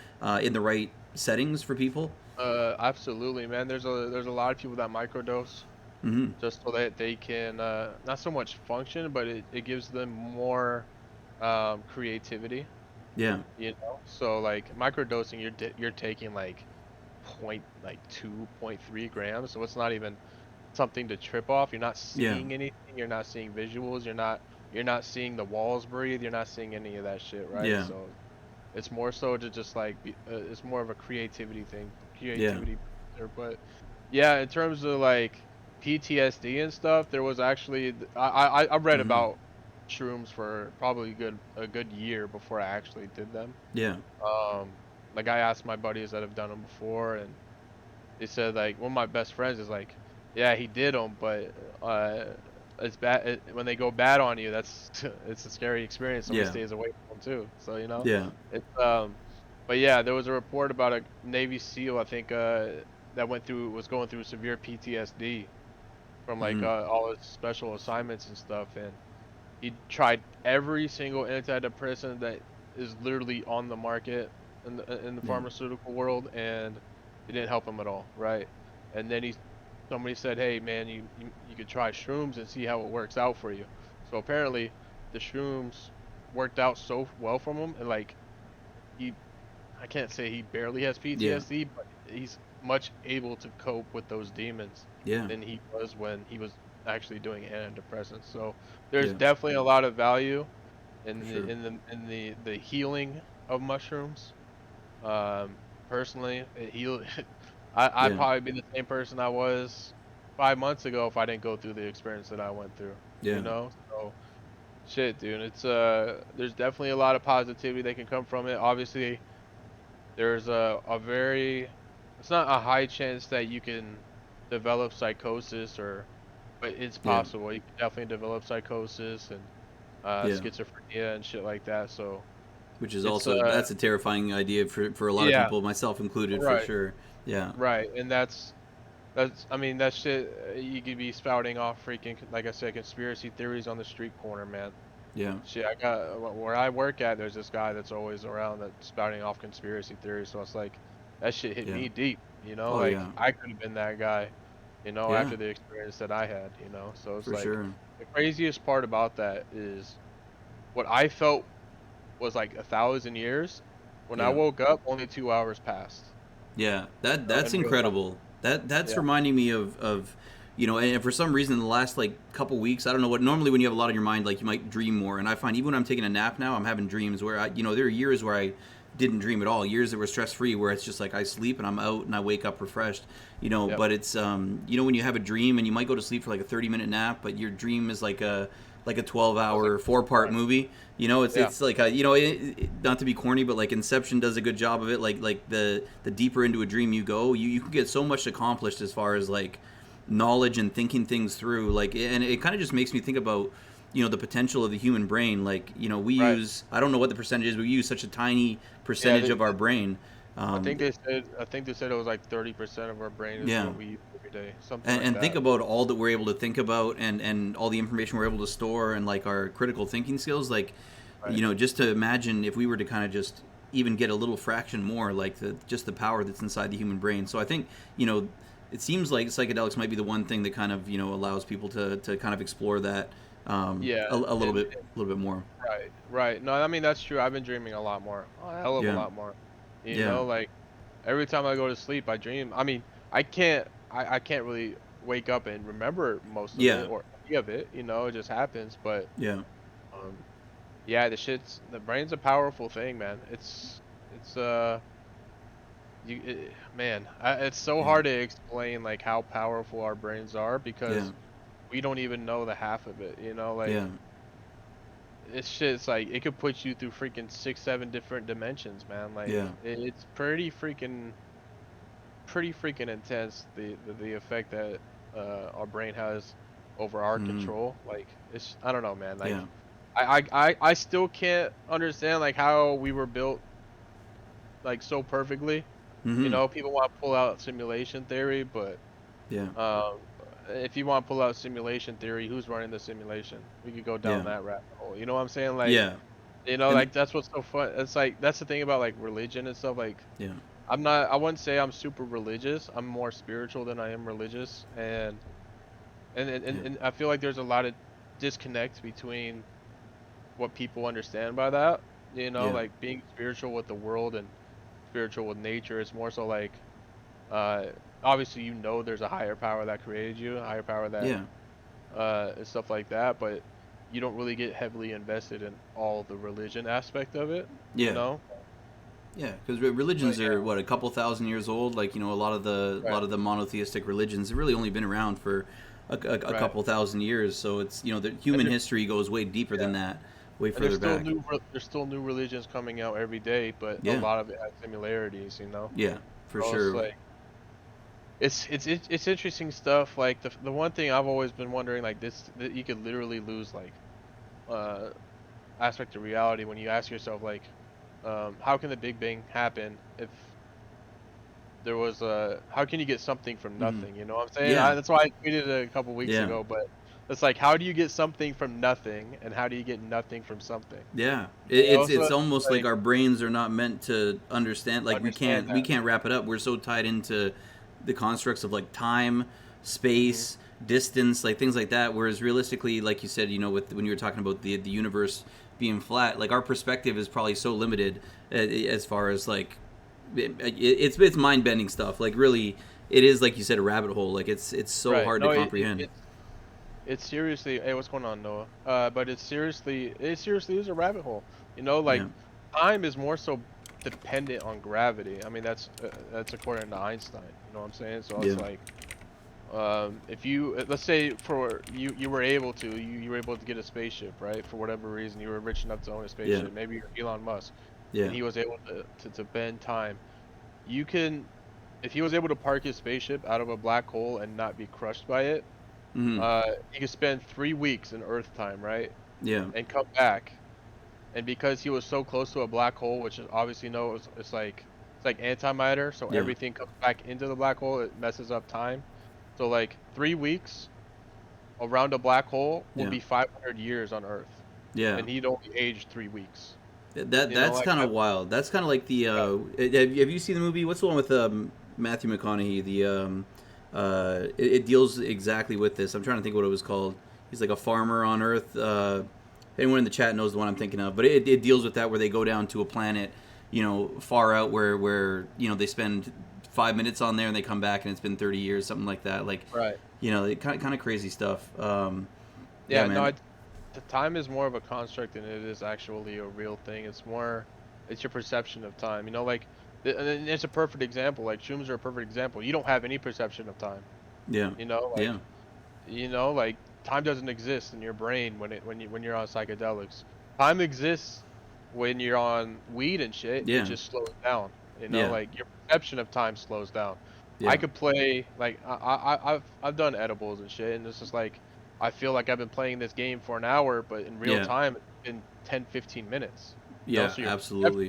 in the right settings for people? absolutely, man. There's a lot of people that microdose Hmm. just so that they can not so much function, but it gives them more creativity, Yeah. you know. So like microdosing, you're taking like 2.3 grams, so it's not even something to trip off. You're not Yeah. seeing anything. You're not seeing visuals. You're not seeing the walls breathe. You're not seeing any of that shit, right? Yeah. So it's more so to just like it's more of a creativity thing, Yeah. creativity booster. But yeah, in terms of like PTSD and stuff, there was actually I read Hmm. about shrooms for probably a good year before I actually did them. Yeah. Um, like I asked my buddies that have done them before, and they said like one of my best friends is like, yeah, he did them, but it's bad when they go bad on you. That's it's a scary experience. So he Yeah. stays away from them too. So Yeah. it's but yeah, there was a report about a Navy SEAL, I think, that was going through severe PTSD from like Hmm. all his special assignments and stuff, and he tried every single antidepressant that is literally on the market in the Yeah. pharmaceutical world, and it didn't help him at all, right? And then somebody said, "Hey, man, you could try shrooms and see how it works out for you." So apparently, the shrooms worked out so well from him, and like he, I can't say he barely has Yeah. PTSD, but he's much able to cope with those demons Yeah. than he was when he was actually doing antidepressants. So there's Yeah. definitely a lot of value For in the sure. in the in the healing of mushrooms. Personally, it heal. I'd Yeah. probably be the same person I was 5 months ago if I didn't go through the experience that I went through. You Yeah. know, so shit, dude. It's there's definitely a lot of positivity that can come from it. Obviously, there's a very, it's not a high chance that you can develop psychosis but it's Yeah. possible. You can definitely develop psychosis and Yeah. schizophrenia and shit like that. So Which is it's also, that's a terrifying idea for a lot of yeah, people, myself included, for right, sure. Yeah. right, and that's I mean that shit you could be spouting off freaking, like I said, conspiracy theories on the street corner, man. Yeah. Shit, I got where I work at. There's this guy that's always around that's spouting off conspiracy theories. So it's like that shit hit Yeah. me deep. Oh Like yeah. I could have been that guy. Yeah. After the experience that I had. So it's For like sure. the craziest part about that is what I felt was like 1,000 years. When I Yeah. woke up, only 2 hours passed. Yeah, that's In real life. incredible. That's Yeah. reminding me of and for some reason in the last like couple weeks, I don't know what. Normally, when you have a lot on your mind, like you might dream more, and I find even when I'm taking a nap now, I'm having dreams where there are years where I didn't dream at all, years that were stress free, where it's just like I sleep and I'm out and I wake up refreshed, Yep. But it's when you have a dream and you might go to sleep for like a 30-minute nap, but your dream is like a 12 I was like, hour 4-part right. movie. Yeah. It's like not to be corny, but like Inception does a good job of it. Like the deeper into a dream you go, you can get so much accomplished as far as like knowledge and thinking things through. Like, and it kind of just makes me think about the potential of the human brain. Like, we Right. use, I don't know what the percentage is, but we use such a tiny Yeah. percentage of our brain. Um, I think they said it was like 30% of our brain is yeah. what we use every day, something and, like and think that. about all that we're able to think about, and all the information we're able to store, and like our critical thinking skills, like Right. just to imagine if we were to kind of just even get a little fraction more, like just the power that's inside the human brain. So I think it seems like psychedelics might be the one thing that kind of allows people to kind of explore that, Yeah. a little And bit, more. right. Right. No, I mean that's true. I've been dreaming a lot more. A hell of a Yeah. lot more. Yeah. Like every time I go to sleep, I dream. I mean, I can't really wake up and remember most of it Yeah. or any of it. It just happens. But Yeah. um, yeah, the brain's a powerful thing, man. It's man, it's so Yeah. hard to explain like how powerful our brains are Yeah. because we don't even know the half of it. Yeah. it's shit's like it could put you through freaking 6, 7 different dimensions, man. Like Yeah. it's pretty freaking intense the effect that our brain has over our Mm-hmm. control. Like it's I don't know, man. Like Yeah. I still can't understand like how we were built like so perfectly. You Mm-hmm. know, people want to pull out simulation theory, but Yeah. um, if you want to pull out simulation theory, who's running the simulation? We could go down Yeah. that rabbit hole. You know what I'm saying? Like, Yeah. you know, And like that's what's so fun. It's like that's the thing about like religion and stuff. Like, yeah. I wouldn't say I'm super religious. I'm more spiritual than I am religious, Yeah. and I feel like there's a lot of disconnect between what people understand by that. You know, Yeah. like being spiritual with the world and spiritual with nature. It's more so like, uh, obviously you know there's a higher power that created you, a higher power that Yeah. and stuff like that, but you don't really get heavily invested in all the religion aspect of it, you Yeah. know? Yeah, because religions But are what, a couple thousand years old. Like, a lot of the yeah, monotheistic religions have really only been around for a right. couple thousand years. So it's, the And human there's history goes way deeper yeah, than that, way and there's further still back. there's still new religions coming out every day, but a Yeah. lot of it has similarities, you know? Yeah, for So it's sure. like it's interesting stuff. Like the one thing I've always been wondering, like this, that you could literally lose like uh aspect of reality when you ask yourself like, how can the Big Bang happen if there was a how can you get something from Hmm. nothing? You know what I'm saying? Yeah. That's why I tweeted it a couple weeks Yeah. ago. But it's like, how do you get something from nothing, and how do you get nothing from something? Yeah, You know, so it's it's almost like like our brains are not meant to understand. Like understand we that. can't wrap it up. We're so tied into the constructs of like time, Hmm. space, distance, like things like that. Whereas realistically, like you said, with when you were talking about the universe being flat, like our perspective is probably so limited as far as like it's mind bending stuff. Like really, it is like you said a rabbit hole. Like it's so Right. hard to No, comprehend. it's seriously. Hey, what's going on, Noah? But it seriously is a rabbit hole. You know, like Yeah, time is more so dependent on gravity. I mean, that's according to Einstein. You know what I'm saying? So it's yeah, like. If you let's say for you were able to you were able to get a spaceship, right? For whatever reason, you were rich enough to own a yeah, spaceship. Maybe you're Elon Musk, and yeah, he was able to bend time. You can, if he was able to park his spaceship out of a black hole and not be crushed by it, hmm, he could spend 3 weeks in Earth time, right? yeah, And come back. And because he was so close to a black hole, which is obviously no, it's like antimatter, so yeah, everything comes back into the black hole. It messes up time. So like 3 weeks around a black hole would yeah. be 500 years on Earth, Yeah, and he'd only aged 3 weeks. You know, that's like kind of wild. That's kind of like the. yeah, Have you seen the movie? What's the one with Matthew McConaughey? It deals exactly with this. I'm trying to think what it was called. He's like a farmer on Earth. Anyone in the chat knows the one I'm thinking of, but it deals with that where they go down to a planet, far out where they spend 5 minutes on there and they come back and it's been 30 years, something like that. Like, right. kind of crazy stuff. Yeah, Yeah, no, man. the time is more of a construct than it is actually a real thing. It's your perception of time. You know, like, and it's a perfect example. Like, shrooms are a perfect example. You don't have any perception of time. Yeah, You know, yeah, like time doesn't exist in your brain when you're on psychedelics. Time exists when you're on weed and shit. It yeah, just slows down. You know, yeah, like your perception of time slows down. I yeah, could play like I've done edibles and shit, and it's just like I feel like I've been playing this game for an hour, but in real yeah, time it's been 10, 15 minutes. You know, yeah. so Absolutely.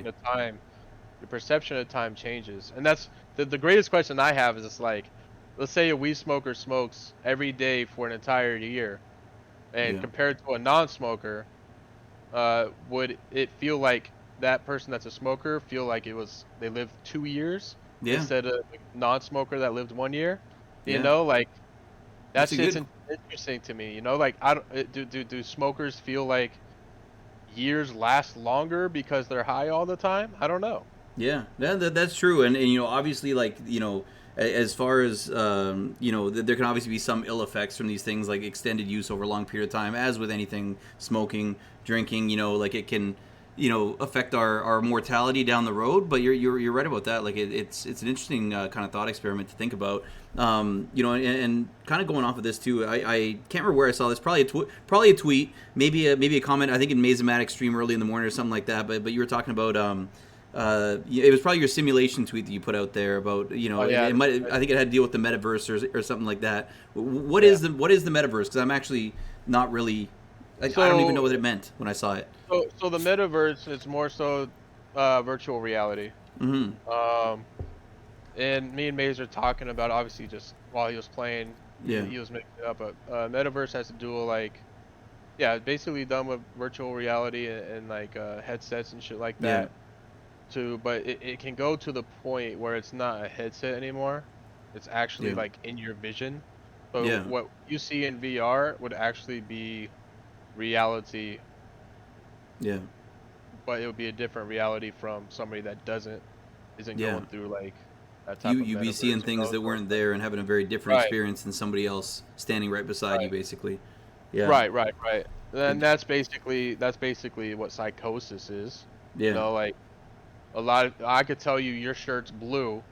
your perception of time changes, and that's the greatest question I have is it's like, let's say a weed smoker smokes every day for an entire year, and Yeah, compared to a non-smoker, would it feel like that person that's a smoker feel like they lived 2 years yeah, instead of a non-smoker that lived 1 year? You yeah. know, like that That's a shit's good. interesting to me. You know, like I don't do smokers feel like years last longer because they're high all the time? I don't know. Yeah, that's true, and obviously, like as far as there can obviously be some ill effects from these things, like extended use over a long period of time, as with anything, smoking, drinking. Like it can, affect our mortality down the road. But you're right about that. Like it's an interesting kind of thought experiment to think about. And kind of going off of this too. I can't remember where I saw this. Probably a tweet, maybe a comment. I think in Masomatic stream early in the morning or something like that. But you were talking about it was probably your simulation tweet that you put out there about Oh yeah, it might, I think it had to deal with the metaverse or something like that. What yeah. is the metaverse? Because I'm actually not really I don't even know So what it meant when I saw it. so the metaverse is more so virtual reality. Mm-hmm. Um, and me and Maze are talking about obviously just while he was playing, Yeah. he was making it up. But metaverse has to do with like yeah, basically done with virtual reality and like headsets and shit like Yeah. that. But it can go to the point where it's not a headset anymore. It's actually Yeah. like in your vision. So Yeah. what you see in VR would actually be reality, Yeah. but it would be a different reality from somebody that isn't Yeah. going through like that You type of you be seeing metaverse, things that So weren't there and having a very different right, experience than somebody else standing right beside you, right, basically. Yeah. right. And And that's basically what psychosis is. You yeah. know, like I could tell you your shirt's blue.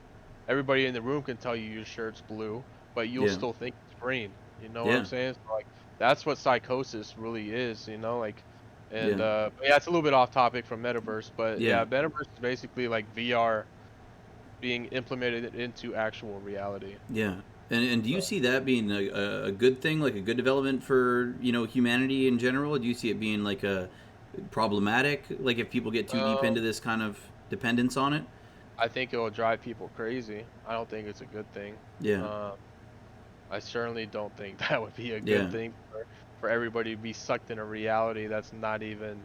Everybody in the room can tell you your shirt's blue, but you'll Yeah. still think it's green. You know what I'm Yeah. saying? So, like that's what psychosis really is, like and Yeah. but yeah, it's a little bit off topic from metaverse, but Yeah. yeah, metaverse is basically like VR being implemented into actual reality. Yeah. And do you So, see that being a good thing, like a good development for humanity in general? Do you see it being like a problematic, like if people get too deep um, into this kind of dependence on it? I think it will drive people crazy. I don't think it's a good thing. Yeah. Uh, I certainly don't think that would be a good Yeah. thing for everybody to be sucked in a reality that's not even.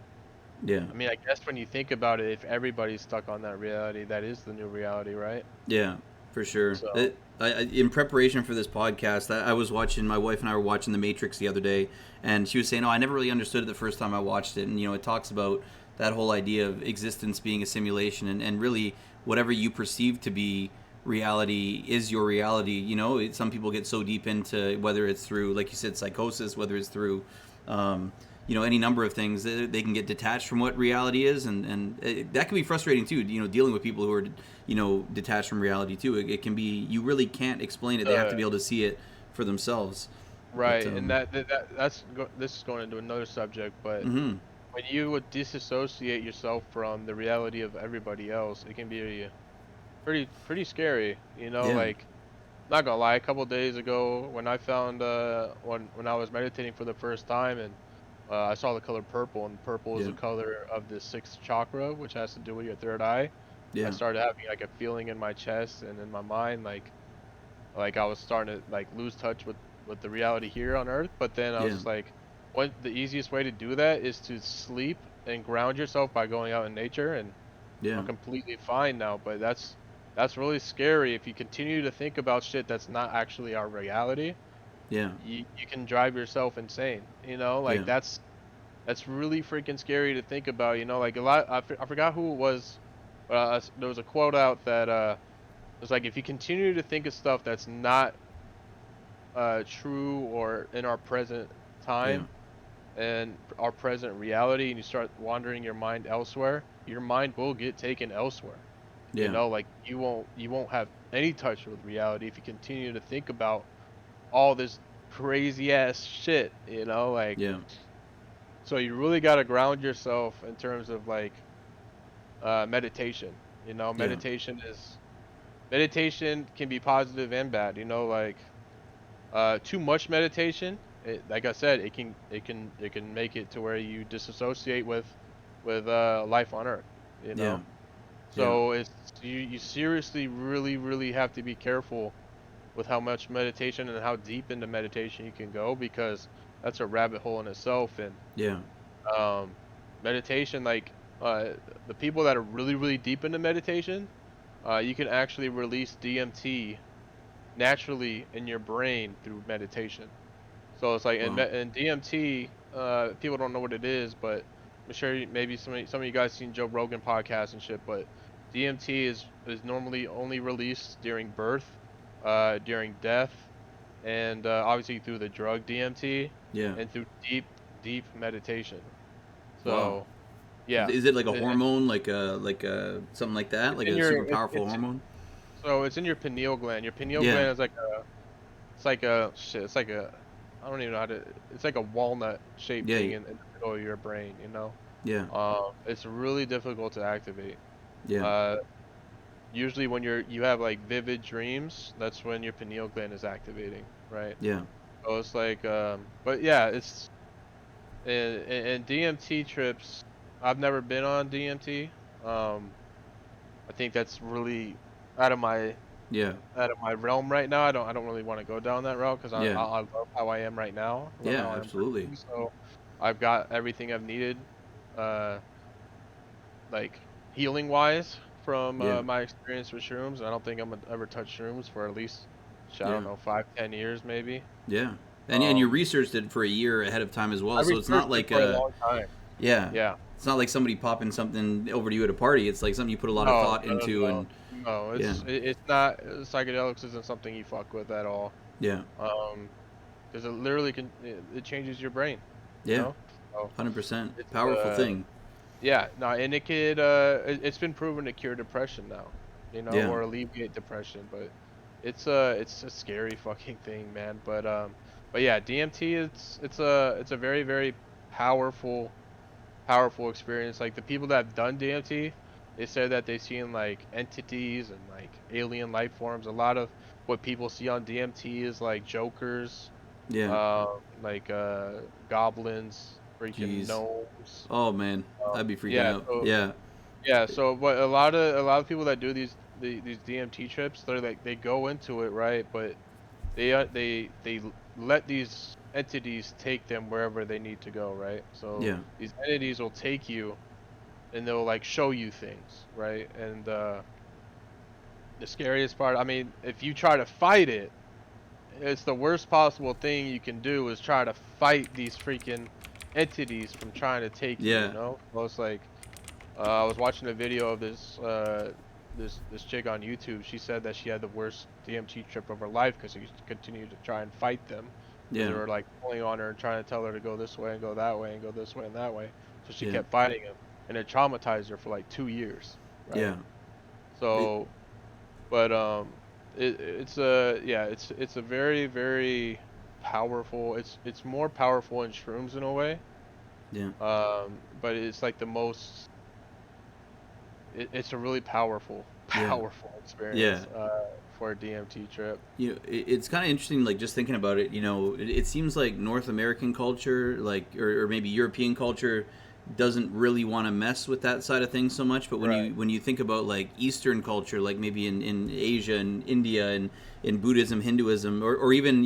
Yeah. I mean, I guess when you think about it, if everybody's stuck on that reality, that is the new reality, right? Yeah, for sure. So, In preparation for this podcast, I was watching. My wife and I were watching The Matrix the other day, and she was saying, "Oh, I never really understood it the first time I watched it." And it talks about that whole idea of existence being a simulation, and really whatever you perceive to be reality is your reality. Some people get so deep into whether it's through, like you said, psychosis, whether it's through um, any number of things. They can get detached from what reality is, and that can be frustrating too. Dealing with people who are detached from reality too. It can be, you really can't explain it. They have to uh, be able to see it for themselves. But right, and this is going into another subject, but mm-hmm. when you would disassociate yourself from the reality of everybody else, it can be pretty scary. Yeah, Like not gonna lie, a couple days ago when I found when I was meditating for the first time and I saw the color purple, and purple is yeah, the color of the sixth chakra, which has to do with your third eye. I yeah, started having like a feeling in my chest and in my mind, like I was starting to like lose touch with the reality here on Earth. But then I was yeah, just like, what the easiest way to do that is to sleep and ground yourself by going out in nature, and yeah, I'm completely fine now. But that's really scary if you continue to think about shit that's not actually our reality. yeah, You can drive yourself insane. Like yeah, that's really freaking scary to think about. Like a lot. I forgot who it was. There was a quote out that it was like if you continue to think of stuff that's not true or in our present yeah, time and our present reality, and you start wandering your mind elsewhere, your mind will get taken elsewhere. yeah, Like you won't have any touch with reality if you continue to think about all this crazy ass shit. Like yeah, so you really got to ground yourself in terms of like meditation. yeah, Meditation can be positive and bad. Like too much meditation, like I said, it can make it to where you disassociate with life on Earth. You yeah, know, yeah, so you seriously really have to be careful with how much meditation and how deep into meditation you can go, because that's a rabbit hole in itself. And yeah, um, meditation, like the people that are really deep into meditation, you can actually release DMT naturally in your brain through meditation. So it's like wow, in DMT, people don't know what it is, but I'm sure maybe some of you guys seen Joe Rogan podcast and shit. But DMT is normally only released during birth, during death, and obviously through the drug DMT yeah, and through deep meditation. wow, So Yeah. Is it like a It, hormone, like a something like that, it's like in a your super powerful it's hormone? so it's in your pineal gland. Your pineal Yeah, gland is like a it's like a shit. It's like a I don't even know how to. It's like a walnut shaped yeah, thing in the middle of your brain. yeah, It's really difficult to activate. yeah, Uh, Usually when you have like vivid dreams, that's when your pineal gland is activating, right? yeah, So it's like, but yeah, it's and DMT trips. I've never been on DMT. Um, I think that's really out of my yeah, out of my realm right now. I don't really want to go down that route because yeah, I love how I am right now. I love yeah, how I am absolutely. personally. So I've got everything I've needed, uh, like healing wise from Yeah, my experience with shrooms. I don't think I'm gonna ever touch shrooms for at least, I yeah, don't know, 5, 10 years maybe. yeah. And you Um, researched it for a year ahead of time as I well, so it's not researched it like for a a long time. yeah, Yeah. it's not like somebody popping something over to you at a party. It's like something you put a lot of No, thought no, no, into, no. and No, yeah, it's not psychedelics isn't something you fuck with at all. yeah, Um, because it literally it changes your brain, you yeah, know? So 100% it's powerful thing. yeah, no, and it's been proven to cure depression now, Yeah, or alleviate depression, but it's a scary fucking thing, man. But yeah, DMT it's a very very powerful powerful experience. Like the people that have done DMT, they said that they've seen like entities and like alien life forms. A lot of what people see on DMT is like jokers, yeah. like goblins, freaking Jeez. gnomes. Oh man, I'd be freaking Yeah, out. so Yeah, yeah, so but a lot of people that do these DMT trips, they're like they go into it right, but they let these entities take them wherever they need to go, right? So yeah, these entities will take you and they'll like show you things, right? And the scariest part, I mean, if you try to fight it, it's the worst possible thing you can do is try to fight these freaking entities from trying to take you, yeah, So it's like I was watching a video of this chick on YouTube. She said that she had the worst DMT trip of her life because she continued to try and fight them because they yeah, were like pulling on her and trying to tell her to go this way and go that way and go this way and that way. So she yeah, kept fighting them, and it traumatized her for like 2 years, right? yeah. It, So, but it's a yeah, it's a very very powerful. It's more powerful in shrooms in a way. yeah, But it's like the most it's a really powerful, yeah, powerful yeah. experience for a DMT trip. It's kind of interesting, like just thinking about it. It seems like North American culture, like or maybe European culture, doesn't really want to mess with that side of things so much. But Right. when you think about like Eastern culture, like maybe in Asia and India and in Buddhism, Hinduism, or even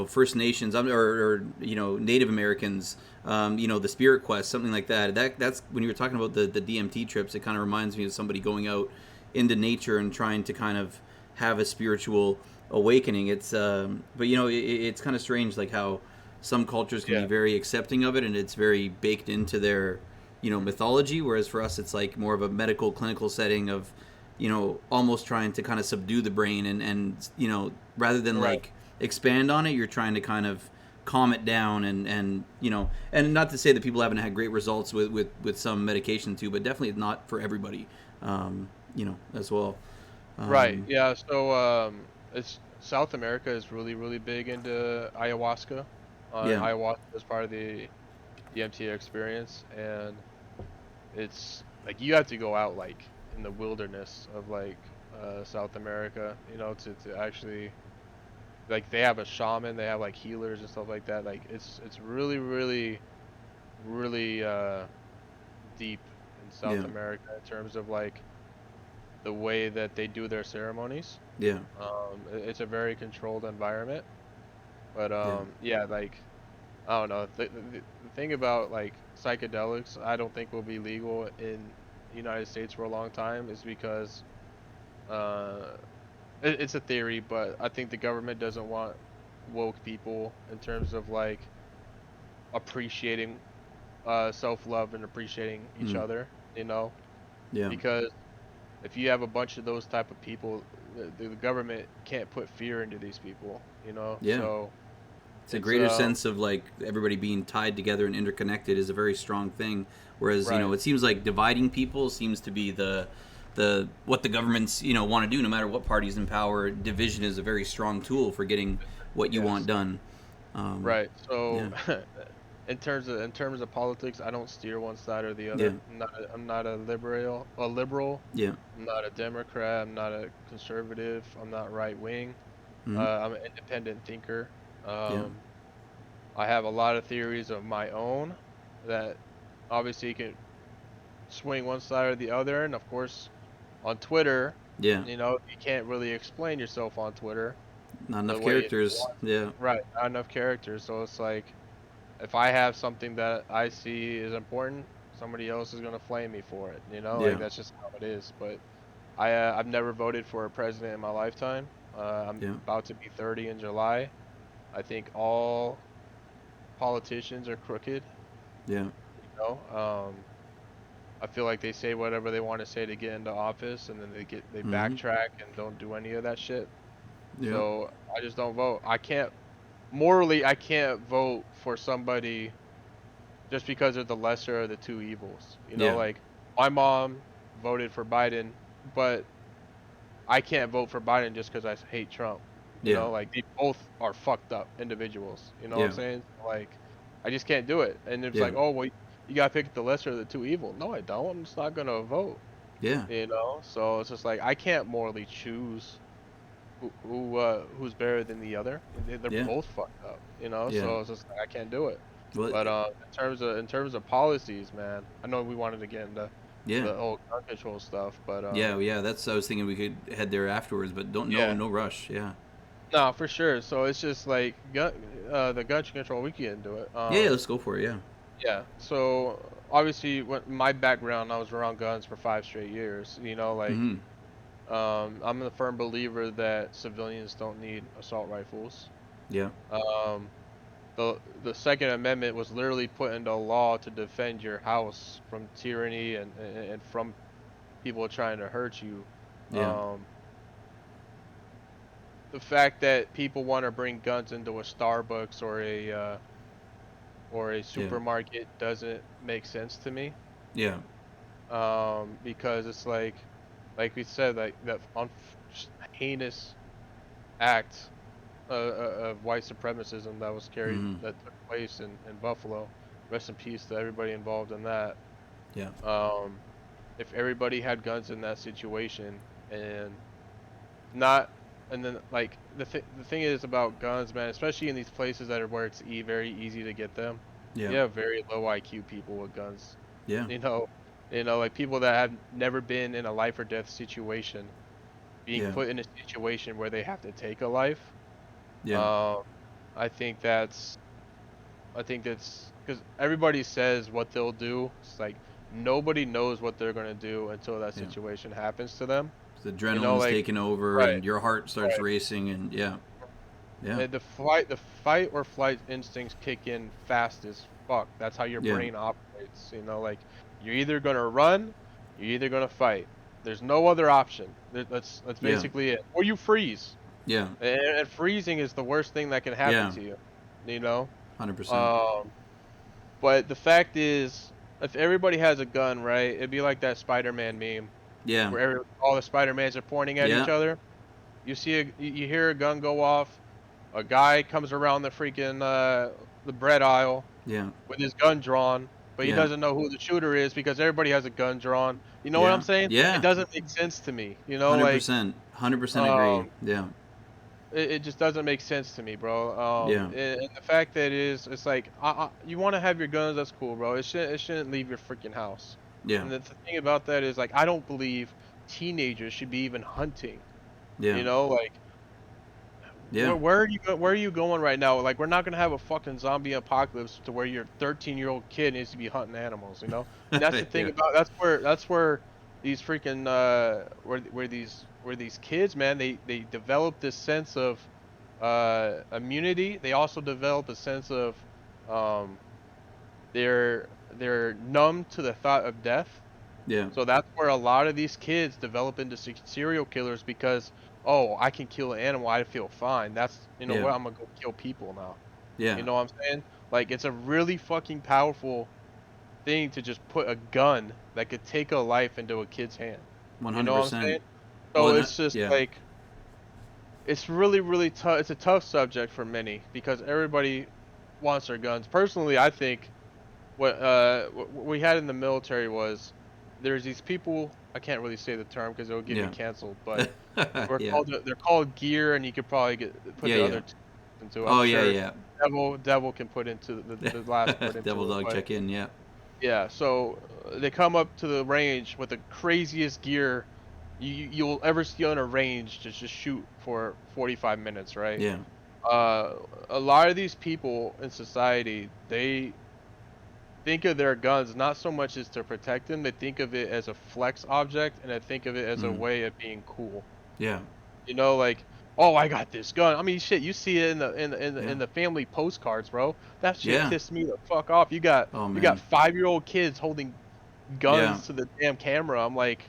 First Nations or Native Americans, the Spirit Quest, something like that. That's when you were talking about the DMT trips. It kind of reminds me of somebody going out into nature and trying to kind of have a spiritual awakening. But it's kind of strange, like how some cultures can be Yeah. very accepting of it, and it's very baked into their mythology. Whereas for us, it's like more of a medical clinical setting of almost trying to kind of subdue the brain and rather than Right. like expand on it, you're trying to kind of calm it down and not to say that people haven't had great results with some medication too, but definitely not for everybody, as well. Right. um, Yeah. So it's South America is really really big into ayahuasca. yeah, Ayahuasca is part of the DMT experience, and it's like you have to go out like in the wilderness of like South America, to actually like they have a shaman, they have like healers and stuff like that. Like it's really really really deep in South yeah, America in terms of like the way that they do their ceremonies. yeah, It's a very controlled environment, but yeah, yeah, like I don't know. The thing about like psychedelics, I don't think will be legal in the United States for a long time, is because uh, it's a theory, but I think the government doesn't want woke people in terms of like appreciating self-love and appreciating each mm, other, yeah, because if you have a bunch of those type of people, the government can't put fear into these people, yeah. So It's a greater sense of like everybody being tied together and interconnected is a very strong thing. Whereas right. it seems like dividing people seems to be the what the governments want to do. No matter what party's in power, division is a very strong tool for getting what you want Yes. done. Right. Yeah, So in terms of politics, I don't steer one side or the yeah, other. I'm not a liberal. yeah, I'm not a Democrat. I'm not a conservative. I'm not right wing. mm-hmm. I'm an independent thinker. Yeah, Um, I have a lot of theories of my own that obviously can swing one side or the other. And of course, on Twitter, yeah. you can't really explain yourself on Twitter Not the enough way you characters. want. Yeah, Right, not enough characters. So it's like if I have something that I see is important, somebody else is gonna flame me for it. Like yeah, that's just how it is. But I've never voted for a president in my lifetime. I'm yeah, about to be 30 in July. I think all politicians are crooked. yeah, You know, I feel like they say whatever they want to say to get into office, and then they mm-hmm. backtrack and don't do any of that shit. Yeah, So I just don't vote. I can't morally I can't vote for somebody just because they're the lesser of the two evils. yeah, Like my mom voted for Biden, but I can't vote for Biden just because I hate Trump. yeah, Like they both are fucked up individuals. You know what I'm yeah, saying? Like I just can't do it. And it's yeah, like, oh well, you gotta pick the lesser of the two evil. No, I don't. I'm just not gonna vote. yeah, So it's just like I can't morally choose who's better than the other. They're yeah, both fucked up. yeah. So it's just like I can't do it. Well, But in terms of policies, man, I know we wanted to get into yeah, the whole gun control stuff, but yeah. That's I was thinking we could head there afterwards, but don't yeah, no rush. Yeah, no, for sure. So it's just like the gun control. We can get into it. yeah. Let's go for it. Yeah. Yeah. So obviously, my background, I was around guns for 5 straight years. Like Mm-hmm. I'm a firm believer that civilians don't need assault rifles. Yeah. Um, the Second Amendment was literally put into law to defend your house from tyranny and from people trying to hurt you. Yeah. Um, the fact that people want to bring guns into a Starbucks or a Yeah. supermarket doesn't make sense to me. Yeah. Because it's like we said, like that heinous act of white supremacism Mm-hmm. that took place in Buffalo. Rest in peace to everybody involved in that. Yeah. Um, if everybody had guns in that situation and not, and then like the thing is about guns, man, especially in these places that are where it's very easy to get them. Yeah. You have very low IQ people with guns. Yeah. You know, like people that have never been in a life or death situation, being Yeah. put in a situation where they have to take a life. Yeah. Um, I think that's because everybody says what they'll do. It's like nobody knows what they're gonna do until that Yeah. situation happens to them. The adrenaline's Like taking over, right, and your heart starts right. racing, and yeah. Yeah. The fight or flight instincts kick in fast as fuck. That's how your Yeah. brain operates. Like you're either gonna run, you're either gonna fight. There's no other option. That's Yeah. basically it. Or you freeze. Yeah. And freezing is the worst thing that can happen Yeah. to you. You know. 100%. Um, but the fact is, if everybody has a gun, right, it'd be like that Spider-Man meme Yeah. where all the Spider-Mans are pointing at each Yeah. other. You hear a gun go off. A guy comes around the bread aisle Yeah. with his gun drawn, but he Yeah. doesn't know who the shooter is because everybody has a gun drawn. You know what I'm Yeah. saying? It Yeah. doesn't make sense to me. 100%. 100% agree. Um, Yeah. it just doesn't make sense to me, bro. Yeah. And the fact that it's like you want to have your guns, that's cool, bro. It shouldn't leave your freaking house. Yeah. And the thing about that is like I don't believe teenagers should be even hunting. Yeah. Like Yeah. where are you going right now? Like we're not gonna have a fucking zombie apocalypse to where your 13-year-old kid needs to be hunting animals. And that's the thing Yeah. about that's where these freaking where these kids, man, they develop this sense of immunity. They also develop a sense of um they're numb to the thought of death. Yeah. So that's where a lot of these kids develop into serial killers because, oh, I can kill an animal, I feel fine. That's Yeah. what I'm gonna go kill people now. Yeah. You know what I'm saying? Like, it's a really fucking powerful thing to just put a gun that could take a life into a kid's hand. You know what I'm 100%. saying? Well, So and it's just yeah. like it's really, really tough. It's a tough subject for many because everybody wants their guns. Personally, I think what we had in the military was there's these people. I can't really say the term because it'll get me Yeah. canceled, but Yeah. they're called gear, and you could probably put Yeah, the yeah. other into. I'm Oh, yeah, sure yeah. devil can put into the last word Devil into it, dog but check in, yeah. yeah. So they come up to the range with the craziest gear you'll ever see on a range to just shoot for 45 minutes, right? Yeah. Uh, a lot of these people in society, they think of their guns not so much as to protect them, they think of it as a flex object and they think of it as a Mm. way of being cool. Yeah. You know, like, oh, I got this gun. I mean, shit, you see it in Yeah. the family postcards, bro. That shit Yeah. pissed me the fuck off. Oh, You got man. 5-year-old kids holding Yeah. guns to the damn camera. I'm like,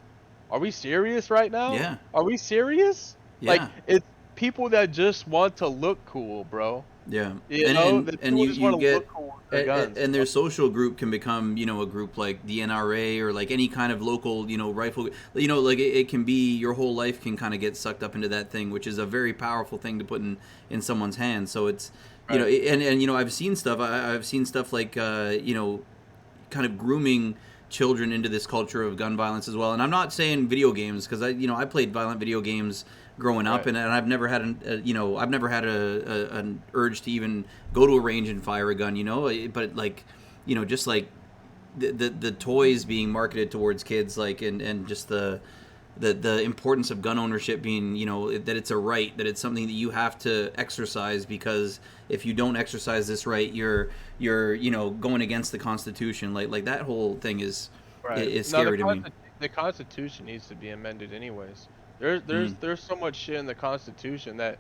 are we serious right now? Yeah. Are we serious? Like, Yeah. it's people that just want to look cool, bro. Yeah, You and know, and the and people just want you to look get cool with their guns. and their social group can become a group like the NRA or like any kind of local rifle, like it can be your whole life can kind of get sucked up into that thing, which is a very powerful thing to put in someone's hands. So it's Right. and I've seen stuff. I've seen stuff like kind of grooming children into this culture of gun violence as well. And I'm not saying video games because I played violent video games growing up, Right. and I've never had I've never had an urge to even go to a range and fire a gun, but like just like the toys being marketed towards kids, like and just the importance of gun ownership being, that it's a right, that it's something that you have to exercise, because if you don't exercise this right, you're going against the Constitution. Like that whole thing is Right. Now scary to me. The Constitution needs to be amended anyways. Mm. There's so much shit in the Constitution that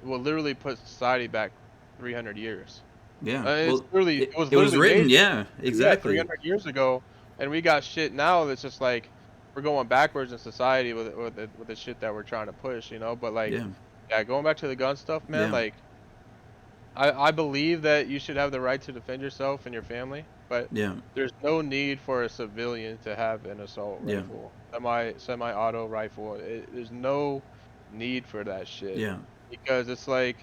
will literally put society back 300 years. Yeah. It's Well, literally it, it was it was literally written. made Yeah. yeah Exactly. 300 years ago, and we got shit now that's just like we're going backwards in society with the shit that we're trying to push, you know. But like, Yeah. yeah, going back to the gun stuff, man. Yeah. Like, I believe that you should have the right to defend yourself and your family, but Yeah. there's no need for a civilian to have an assault Yeah. rifle, semi-auto rifle. There's no need for that shit Yeah. because it's like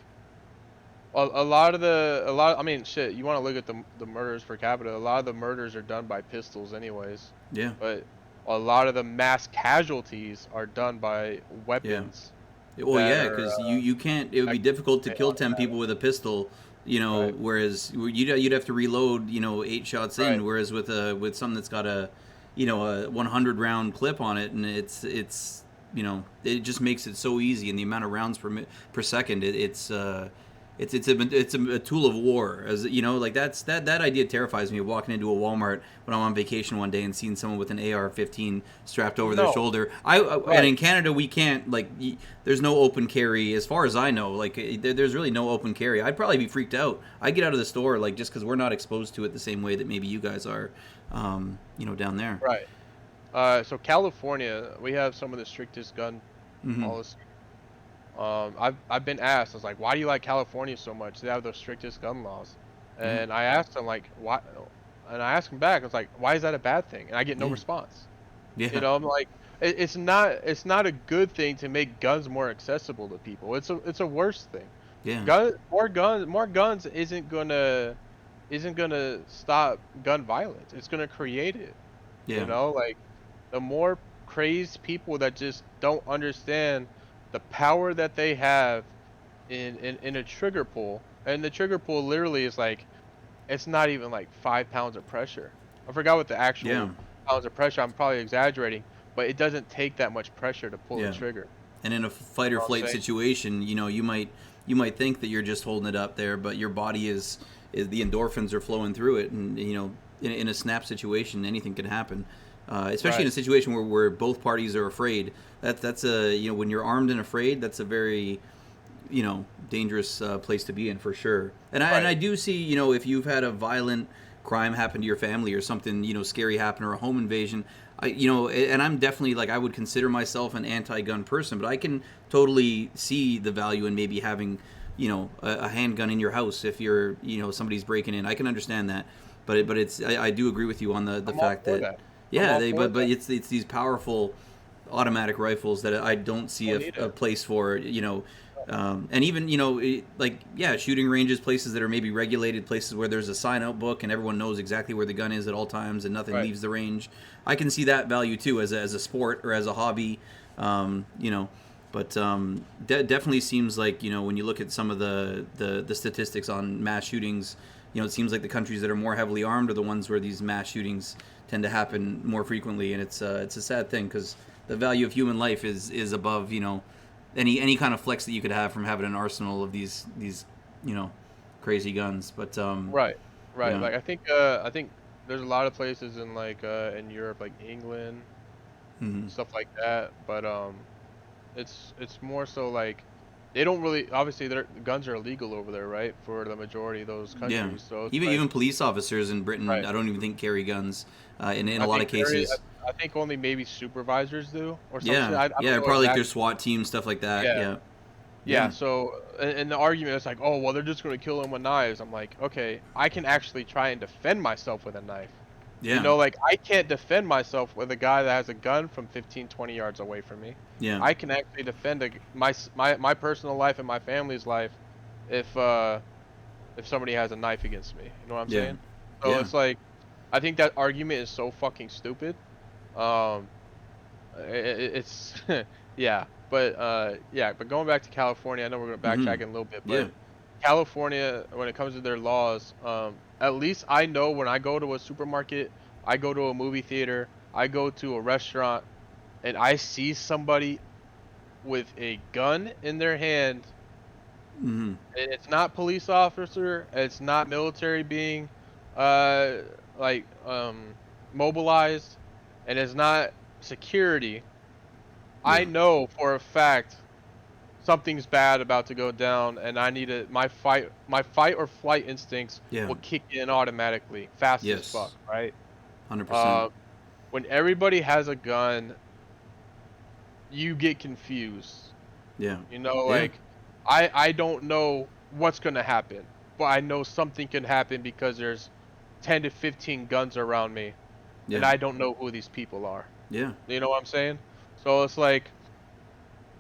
I mean, shit. You want to look at the murders per capita? A lot of the murders are done by pistols, anyways. Yeah. But a lot of the mass casualties are done by Yeah. weapons Well, that yeah, are because you can't. It would be difficult to kill 10 automatic. people with a pistol, Right. whereas you'd have to reload, 8 shots in. Right. Whereas with something that's got a 100 round clip on it, and it's it just makes it so easy, and the amount of rounds per second, it's a tool of war, as like that idea terrifies me, of walking into a Walmart when I'm on vacation one day and seeing someone with an AR-15 strapped over their No. shoulder. And Right. in Canada we can't, like, there's no open carry as far as I know. Like there's really no open carry. I'd probably be freaked out. I'd get out of the store, like, just because we're not exposed to it the same way that maybe you guys are, down there. Right. So California, we have some of the strictest gun Hmm. policy. I've been asked, I was like, why do you like California so much? They have the strictest gun laws. Yeah. And I asked them like, why? And I asked him back, I was like, why is that a bad thing? And I get no Yeah. response. You Yeah. know, I'm like, it's not a good thing to make guns more accessible to people. It's a worse thing. Yeah. More guns isn't gonna stop gun violence. It's gonna create it. You Yeah. know, like the more crazed people that just don't understand the power that they have in a trigger pull, and the trigger pull literally is like it's not even like 5 pounds of pressure. I forgot what the Yeah. actual pounds of pressure. I'm probably exaggerating, but it doesn't take that much pressure to pull the Yeah. trigger. And in a fight You or know what I'm flight saying? situation, you might think that you're just holding it up there, but your body is the endorphins are flowing through it, and in a snap situation, anything can happen. Especially in a Right. situation where both parties are afraid. That's when you're armed and afraid, that's a very dangerous place to be in, for sure. And I Right. do see, if you've had a violent crime happen to your family, or something scary happen, or a home invasion, and I'm definitely, like, I would consider myself an anti-gun person, but I can totally see the value in maybe having a handgun in your house if you're, somebody's breaking in. I can understand that, but it's I do agree with you on the I'm all fact for that that. I'm yeah, all for but that. it's these powerful automatic rifles that I don't see Don't need a it. place for, and even like yeah, shooting ranges, places that are maybe regulated, places where there's a sign out book and everyone knows exactly where the gun is at all times and nothing Right. leaves the range. I can see that value too as a sport or as a hobby, um, you know. But definitely seems like when you look at some of the statistics on mass shootings, it seems like the countries that are more heavily armed are the ones where these mass shootings tend to happen more frequently, and it's a sad thing because the value of human life is above any kind of flex that you could have from having an arsenal of these crazy guns. But Right. Right. yeah, Like I think there's a lot of places in like in Europe, like England, mm-hmm. stuff like that. But it's more so like they don't really obviously their guns are illegal over there, right? For the majority of those Yeah. countries. So it's Even like police officers in Britain, right. I don't even think carry guns. In a I lot think of cases, I think only maybe supervisors do or some shit. yeah, I don't yeah, know probably like their exactly. SWAT team stuff like that. Yeah. Yeah, Yeah, yeah, so and the argument is like, oh well, they're just gonna kill him with knives. I'm like, okay, I can actually try and defend myself with a knife. yeah, Like I can't defend myself with a guy that has a gun from 15, 20 yards away from me. yeah, I can actually defend my personal life and my family's life if somebody has a knife against me. You know what I'm yeah, saying? So yeah. it's like I think that argument is so fucking stupid. Um, it's but going back to California, I know we're gonna Mm-hmm. backtrack in a little bit, Yeah, but California, when it comes to their laws, at least I know when I go to a supermarket, I go to a movie theater, I go to a restaurant, and I see somebody with a gun in their hand, mm-hmm. and it's not police officer, it's not military being, uh, like mobilized, and it's not security. I Yeah, know for a fact something's bad about to go down, and I need to my fight or flight instincts yeah, will kick in automatically, fast as fuck, yes, right? 100%. Uh, when everybody has a gun, you get confused. Yeah, yeah, Like I don't know what's gonna happen, but I know something can happen because there's 10 to 15 guns around me, and yeah, I don't know who these people are. yeah, You know what I'm saying? So it's like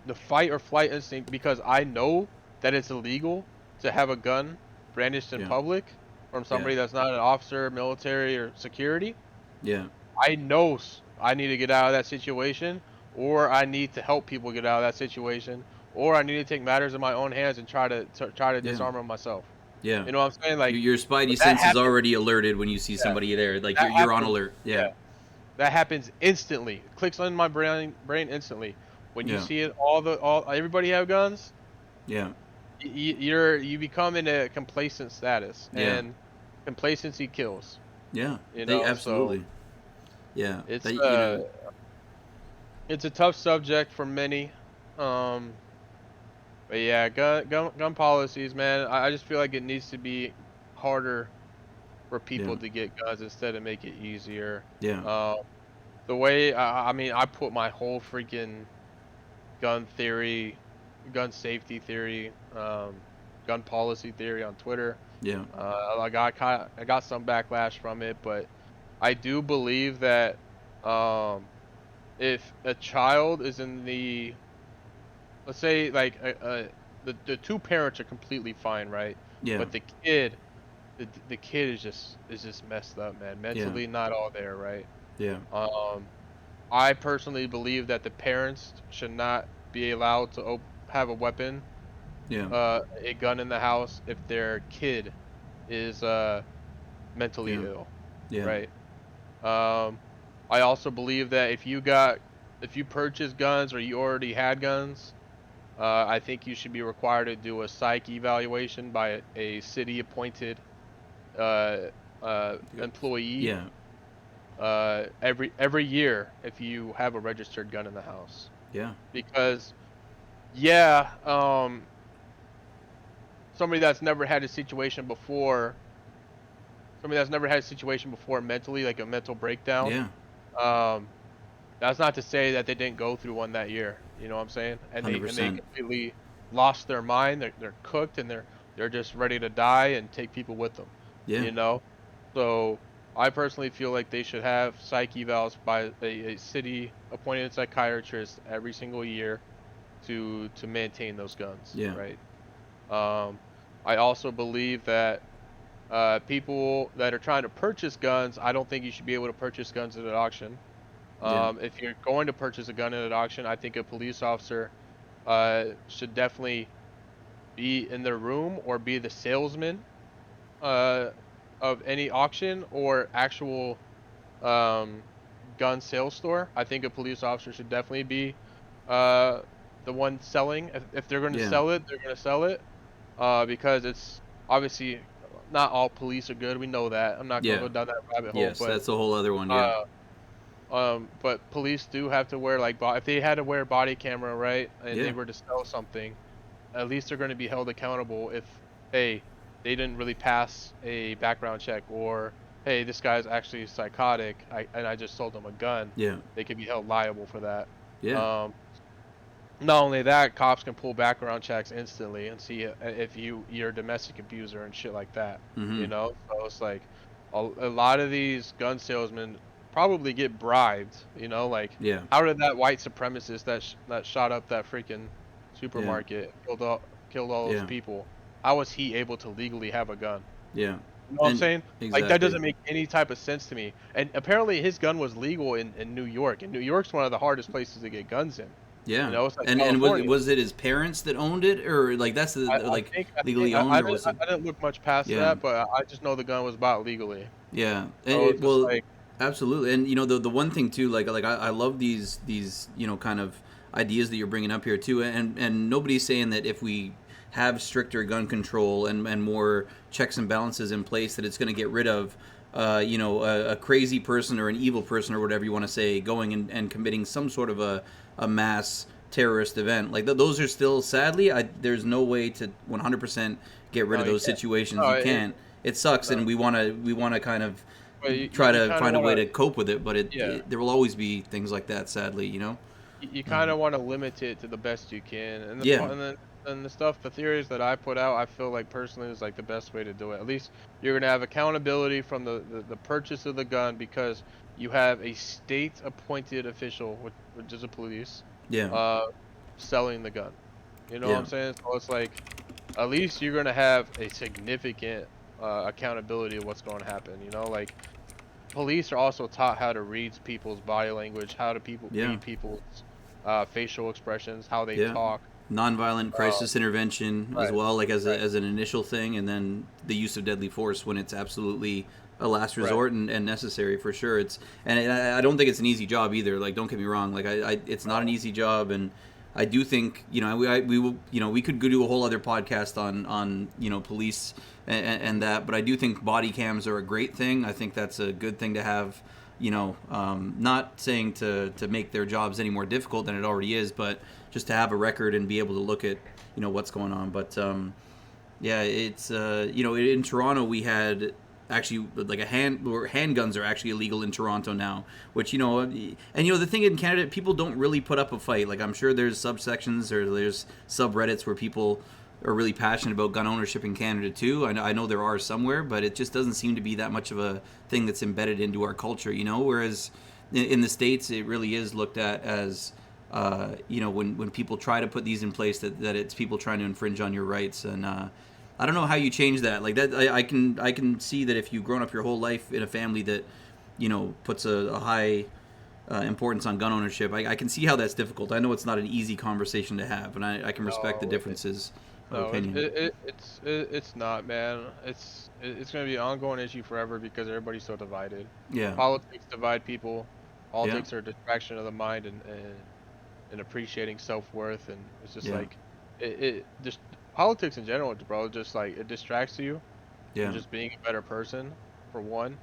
the fight or flight instinct because I know that it's illegal to have a gun brandished in yeah, public from yeah, somebody that's not an officer, military, or security. yeah, I know I need to get out of that situation, or I need to help people get out of that situation, or I need to take matters in my own hands and try to yeah, disarm them myself. yeah. You know what I'm saying? Like, Your but spidey that sense is happens. already alerted when you see Yeah, somebody there. Like that you're on happens. alert. Yeah, Yeah, that happens instantly. It clicks on my brain instantly. When you yeah, see it, all everybody have guns. yeah, You become in a complacent status, yeah, and complacency kills. yeah. They So absolutely. Yeah, it's they it's a tough subject for many. Um, but yeah, gun policies, man. I just feel like it needs to be harder for yeah, people to get guns instead of make it easier. yeah, Um, the way I mean, I put my whole freaking gun theory, gun safety theory, gun policy theory on Twitter. yeah, I got some backlash from it, but I do believe that um, if a child is in the, let's say like the two parents are completely fine, right? yeah, But the kid is just messed up, man. yeah, Mentally not all there, right? yeah, Um, I personally believe that the parents should not be allowed to have a weapon, yeah, a gun in the house if their kid is mentally yeah, ill, yeah, right? Um, I also believe that if you purchase guns or you already had guns, I think you should be required to do a psych evaluation by a city appointed uh, employee yeah, every year if you have a registered gun in the house. yeah, Because yeah, somebody that's never had a situation before, somebody that's never had a situation before mentally, like a mental breakdown, yeah, um, that's not to say that they didn't go through one that year. You know what I'm saying? And hundred they percent. completely lost their mind. They're cooked, and they're just ready to die and take people with them. Yeah. You know, so I personally feel like they should have psych evals by a city appointed psychiatrist every single year to maintain those guns, Yeah. right? Um, I also believe that people that are trying to purchase guns, I don't think you should be able to purchase guns at an auction. Yeah. If you're going to purchase a gun at an auction, I think a police officer should definitely be in their room or be the salesman uh, of any auction or actual um, gun sales store. I think a police officer should definitely be uh, the one selling. If they're going to Yeah. sell it, they're going to sell it because it's obviously not all police are good. We know that. I'm not going to Yeah. go down that rabbit hole, Yes, but that's a whole other one. Yeah. uh, but police do have to wear like if they had to wear a body camera, right, and they Yeah. were to sell something, at least they're going to be held accountable if, hey, they didn't really pass a background check, or hey, this guy's actually psychotic, and I just sold him a gun. Yeah. They could be held liable for that. Yeah. Um, Not only that, cops can pull background checks instantly and see if you're a domestic abuser and shit like that. Mm-hmm. So it's like a lot of these gun salesmen probably get bribed. Like Yeah. how did that white supremacist that shot up that freaking Yeah. supermarket, killed all those Yeah. people? How was he able to legally have a gun? Yeah. You know what I'm And saying? Like that exactly. doesn't make any type of sense to me. And apparently his gun was legal in New York. And New York's one of the hardest places to get guns in. Yeah. It's like And was California. was it his parents that owned it, or like that's the I like think I think legally owned, or was it? I didn't look much past Yeah. that, but I just know the gun was bought legally. Yeah. So it's just Well, like, absolutely. And the one thing too, I love these kind of ideas that you're bringing up here too. And nobody's saying that if we have stricter gun control and more checks and balances in place, that it's going to get rid of a crazy person or an evil person or whatever you want to say going and committing some sort of a mass terrorist event. Like those are still, sadly, there's no way to 100% get rid no, of you those can't. situations. No, You can't. It sucks, no. and we want to kind of But try you to kind of find a want way to, to cope with it, but yeah, there will always be things like that, sadly. you kind Um, of want to limit it to the best you can. And yeah. the theories that I put out, I feel like personally is like the best way to do it. At least you're gonna have accountability from the purchase of the gun because you have a state-appointed official, which is a police, Yeah. uh, selling the gun. You know what Yeah. I'm saying? So it's like at least you're gonna have a significant accountability of what's going to happen. Like police are also taught how to read people's body language, how to people Yeah. read people's facial expressions, how they Yeah. talk. Nonviolent Uh, crisis intervention as right, well, like right, as an initial thing, and then the use of deadly force when it's absolutely a last right. resort and necessary for sure. I don't think it's an easy job either. Like, don't get me wrong. Like, it's not an easy job, and I do think we will we could go do a whole other podcast on police and that, but I do think body cams are a great thing. I think that's a good thing to have. Not saying to make their jobs any more difficult than it already is, but just to have a record and be able to look at what's going on. But yeah, it's in Toronto we had actually like handguns are actually illegal in Toronto now, which and the thing in Canada, people don't really put up a fight. Like, I'm sure there's subsections or there's subreddits where people are really passionate about gun ownership in Canada too. I know there are somewhere, but it just doesn't seem to be that much of a thing that's embedded into our culture, whereas in the States it really is looked at as when people try to put these in place, that it's people trying to infringe on your rights. And I don't know how you change that. Like that, I can see that if you've grown up your whole life in a family that puts a high importance on gun ownership, I can see how that's difficult. I know it's not an easy conversation to have, and I can respect the No, differences of no, opinion. it's not, man. It's gonna be an ongoing issue forever because everybody's so divided. Yeah. Politics divide people. Yeah. Politics are a distraction of the mind and appreciating self-worth, and it's just Yeah. like it just politics in general, bro. Just like it distracts you from Yeah. just being a better person, for one,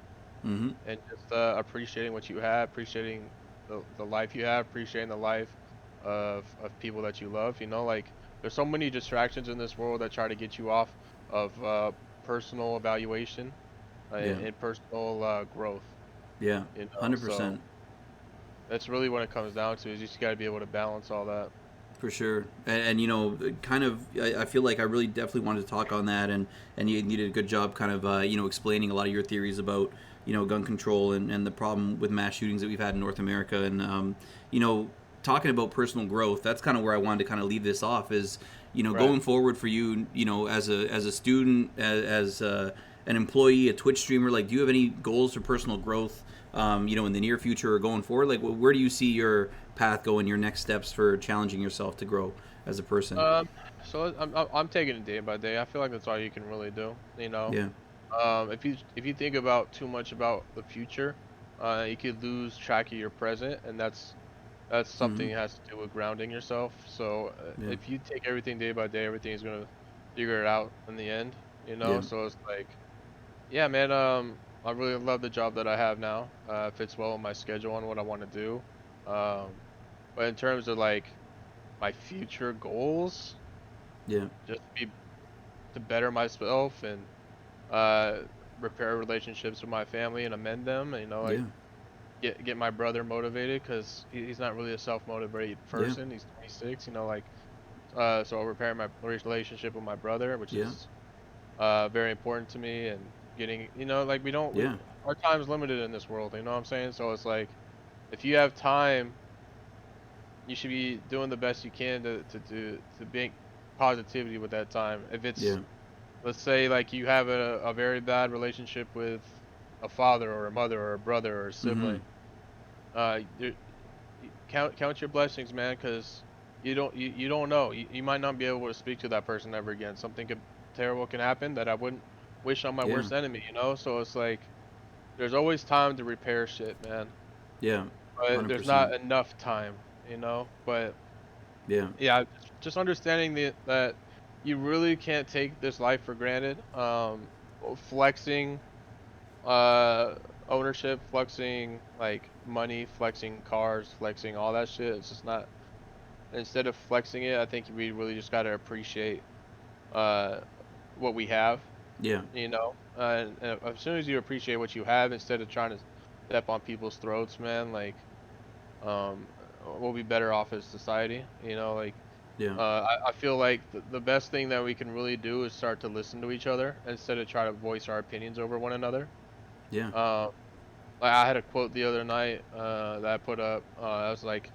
Mm-hmm. and just appreciating what you have, appreciating the life you have, appreciating the life of people that you love. Like there's so many distractions in this world that try to get you off of personal evaluation Yeah. and personal growth. Yeah. 100%. So that's really what it comes down to is you just got to be able to balance all that. For sure, and you know, kind of, I feel like I really definitely wanted to talk on that, and you did a good job, kind of, you know, explaining a lot of your theories about, you know, gun control and the problem with mass shootings that we've had in North America, and you know, talking about personal growth. That's kind of where I wanted to kind of leave this off. Is, you know, Right. going forward for you, you know, as a student, as an employee, a Twitch streamer, like, do you have any goals for personal growth, you know, in the near future or going forward? Like, where do you see your path going, your next steps for challenging yourself to grow as a person? Um, so I'm taking it day by day. I feel like that's all you can really do. You know, Yeah. if you think about too much about the future, you could lose track of your present, and that's Mm-hmm. something that has to do with grounding yourself. So Yeah. if you take everything day by day, everything's gonna figure it out in the end. You know, Yeah. so it's like, yeah, man. I really love the job that I have now. It fits well with my schedule and what I want to do. Um, but in terms of like my future goals, Yeah. just to better myself and uh repair relationships with my family and amend them. And, you know, like Yeah. get my brother motivated because he's not really a self-motivated Yeah. person. He's 26. You know, like so I'll repair my relationship with my brother, which Yeah. is very important to me. And getting, you know, like we Yeah. our time's limited in this world. You know what I'm saying? So it's like if you have time, you should be doing the best you can to bring positivity with that time. If it's, Yeah. let's say, like you have a very bad relationship with a father or a mother or a brother or a Mm-hmm. sibling, you count your blessings, man, because you don't know. You might not be able to speak to that person ever again. Something terrible can happen that I wouldn't wish on my Yeah. worst enemy, you know? So it's like there's always time to repair shit, man. Yeah. But there's 100%. not enough time, you know? But Yeah. yeah, just understanding that you really can't take this life for granted. Flexing uh ownership, flexing like money, flexing cars, flexing all that shit. It's just not. Instead of flexing it, I think we really just gotta appreciate uh what we have, Yeah. you know. And as soon as you appreciate what you have, instead of trying to step on people's throats, man, like we'll be better off as society, you know. Like Yeah. I feel like the best thing that we can really do is start to listen to each other instead of try to voice our opinions over one another. Yeah. Um, like I had a quote the other night that I put up. I was like,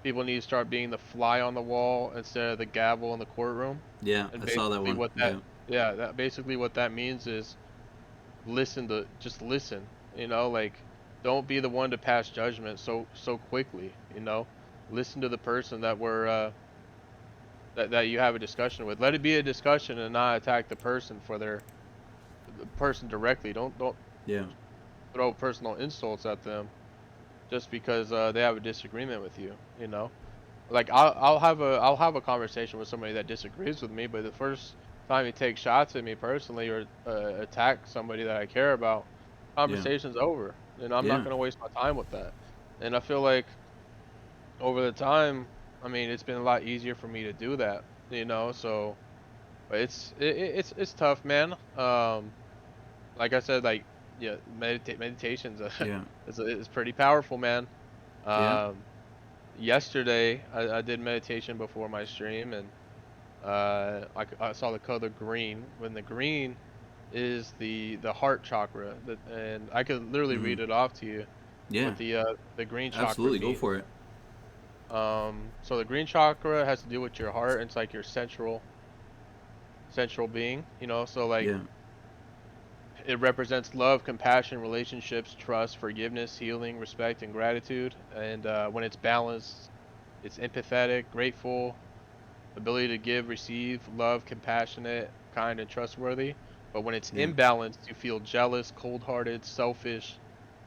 people need to start being the fly on the wall instead of the gavel in the courtroom. Yeah. And I saw that basically one. what that, Yeah. yeah, that basically what that means is just listen. You know, like don't be the one to pass judgment so quickly. You know, listen to the person that you have a discussion with. Let it be a discussion and not attack the person directly. Don't Yeah. throw personal insults at them just because they have a disagreement with you. You know, like I'll have a conversation with somebody that disagrees with me, but the first time you take shots at me personally or attack somebody that I care about, Yeah. conversation's over. And I'm not Yeah. gonna waste my time with that. And I feel like over the time, I mean, it's been a lot easier for me to do that. You know, so. But it's tough, man. Like I said, like yeah, meditation's Yeah. is pretty powerful, man. Yeah. Um, Yesterday I did meditation before my stream, and I saw the color green. When the green is the heart chakra, and I could literally Mm-hmm. read it off to you. Yeah. What the green chakra Absolutely. Go means. for it. So the green chakra has to do with your heart. And it's like your central being, you know. So like Yeah. it represents love, compassion, relationships, trust, forgiveness, healing, respect, and gratitude. And when it's balanced, it's empathetic, grateful, ability to give, receive, love, compassionate, kind, and trustworthy. But when it's Yeah. imbalanced, you feel jealous, cold-hearted, selfish,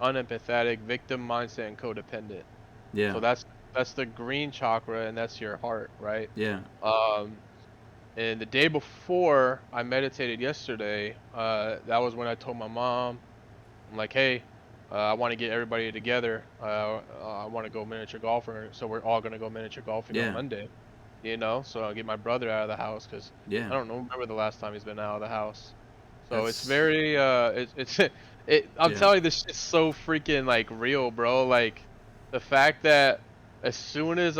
unempathetic, victim mindset, and codependent. Yeah. So that's the green chakra, and that's your heart, right? Yeah. Um, And the day before I meditated yesterday, that was when I told my mom, I'm like, hey, I want to get everybody together. I want to go miniature golfer, so we're all gonna go miniature golfing on Yeah. Monday. You know, so I'll get my brother out of the house because Yeah. I don't know, remember the last time he's been out of the house. So it's That's. very, it's I'm Yeah. telling you, this shit's so freaking like real, bro. Like the fact that as soon as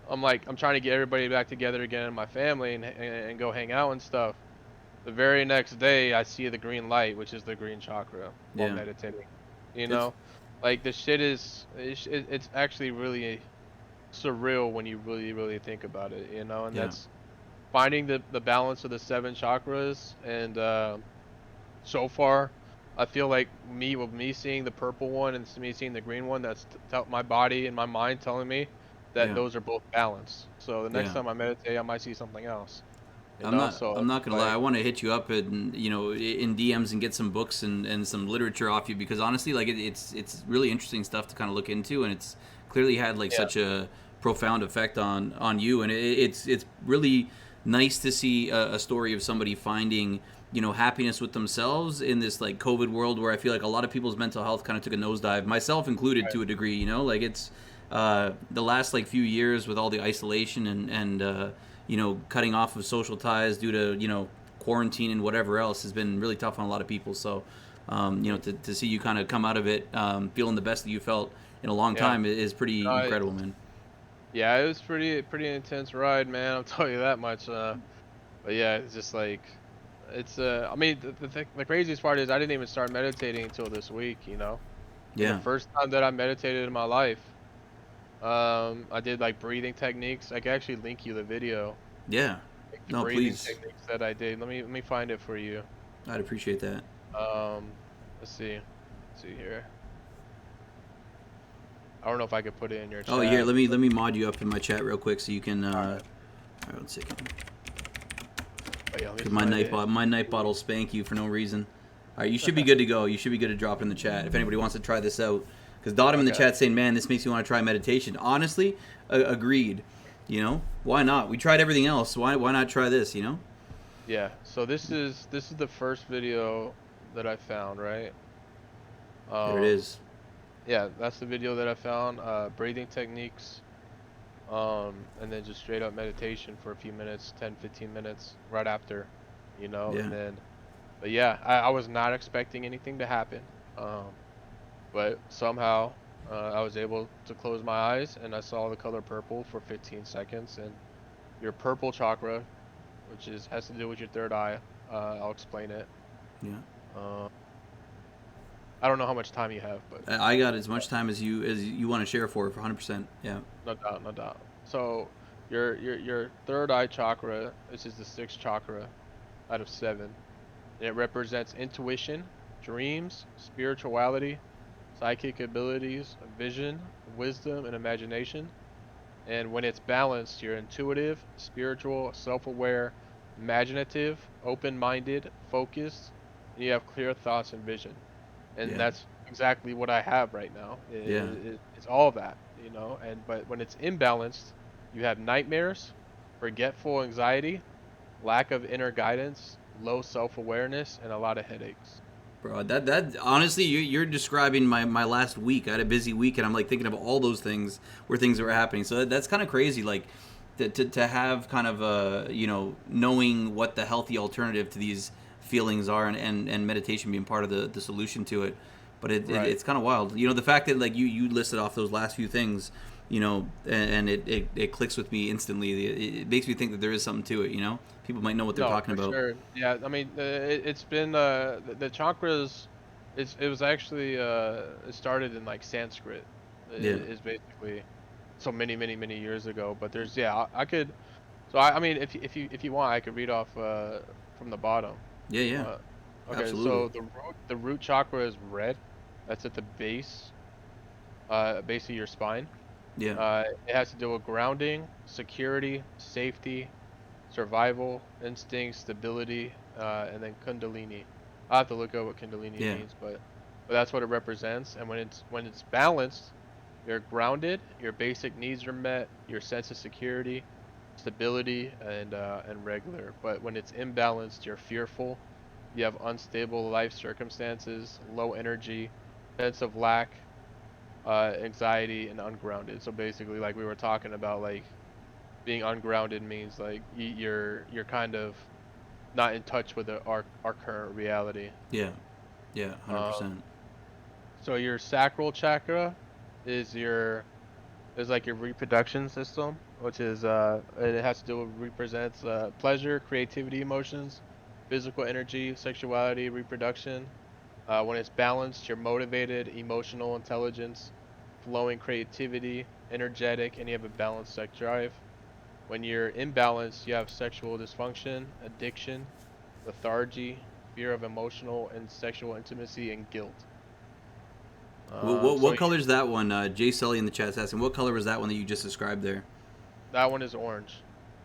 I'm like, I'm trying to get everybody back together again in my family and go hang out and stuff. The very next day, I see the green light, which is the green chakra, while Yeah. meditating. You It's know, like the shit is, it's actually really surreal when you really think about it. You know, and yeah. that's finding the balance of the seven chakras. And so far, I feel like me seeing the purple one and me seeing the green one, that's my body and my mind telling me that Yeah. those are both balanced. So the next Yeah. time I meditate, I might see something else. You I'm know, not. so I'm not gonna lie. I like, want to hit you up and in DMs and get some books and some literature off you because honestly, like it's really interesting stuff to kind of look into, and it's clearly had like yeah, such a profound effect on you, and it's really nice to see a story of somebody finding happiness with themselves in this like COVID world where I feel like a lot of people's mental health kind of took a nosedive, myself included right, to a degree. Like it's the last like few years with all the isolation and cutting off of social ties due to quarantine and whatever else has been really tough on a lot of people. So mhm, to see you kind of come out of it feeling the best that you felt in a long yeah. time is pretty No, incredible, man. yeah, it was pretty intense ride, man. I'll tell you that much. But yeah, it's just like it's I mean the craziest part is I didn't even start meditating until this week, you know. And the Yeah. first time that I meditated in my life, I did like breathing techniques. I can actually link you the video, Yeah. like the No, breathing please. techniques that I did. Let me find it for you. I'd appreciate that. Um, let's see. Let's see here. I don't know if I could put it in your Oh, here, chat. let me mod you up in my chat real quick so you can. All right. All right, 1 second. But yeah, let me Because find it. my night bot will spank you for no reason. All right, you should be good to go. You should be good to drop it in the chat if anybody wants to try this out. Because Dottim in the Okay. chat saying, "Man, this makes me want to try meditation." Honestly, agreed. Why not? We tried everything else. Why not try this? Yeah. So this is the first video that I found, right? There it Um, is. yeah, that's the video that I found. Breathing techniques. And then just straight up meditation for a few minutes, 10, 15 minutes right after, Yeah, and then, but yeah, I was not expecting anything to happen. Um, but somehow, I was able to close my eyes and I saw the color purple for 15 seconds, and your purple chakra, which has to do with your third eye. I'll explain it. yeah. Uh, I don't know how much time you have, but I got as much time as you want to share for 100%. Yeah, no doubt, no doubt. So your third eye chakra, this is the sixth chakra out of seven. And it represents intuition, dreams, spirituality, psychic abilities, vision, wisdom, and imagination. And when it's balanced, you're intuitive, spiritual, self-aware, imaginative, open-minded, focused, and you have clear thoughts and vision. And yeah, that's exactly what I have right now. yeah. It's all of that, And but when it's imbalanced, you have nightmares, forgetful anxiety, lack of inner guidance, low self-awareness, and a lot of headaches. Bro, that honestly, you're describing my last week. I had a busy week, and I'm like thinking of all those things where things were happening. So that's kind of crazy. Like to have kind of knowing what the healthy alternative to these feelings are, and meditation being part of the solution to it. But Right. it's kind of wild. The fact that like you listed off those last few things, and it clicks with me instantly. It makes me think that there is something to it. People might know what they're No, talking for about. sure. Yeah, I mean, it's been the chakras. It was actually it started in like Sanskrit. Yeah, Is basically so many years ago. But there's yeah, I could. So I mean, if you want, I could read off from the bottom. yeah, If you yeah. want. Okay, Absolutely. so the root chakra is red. That's at the base of your spine. Yeah, It has to do with grounding, security, safety, survival, instinct, stability, and then Kundalini. I have to look up what Kundalini yeah. means, but that's what it represents. And when it's balanced, you're grounded, your basic needs are met, your sense of security, stability, and regular. But when it's imbalanced, you're fearful, you have unstable life circumstances, low energy, sense of lack, anxiety, and ungrounded. So basically, like we were talking about, like being ungrounded means like you're kind of not in touch with our current reality. Yeah, yeah, Um, 100%. so your sacral chakra is like your reproduction system. which is it has to do with represents pleasure, creativity, emotions, physical energy, sexuality, reproduction. When it's balanced, you're motivated, emotional intelligence, flowing creativity, energetic, and you have a balanced sex drive. When you're imbalanced, you have sexual dysfunction, addiction, lethargy, fear of emotional and sexual intimacy, and guilt. So What color is that one? Jay Sully in the chat's asking, what color was that one that you just described there? that one is orange.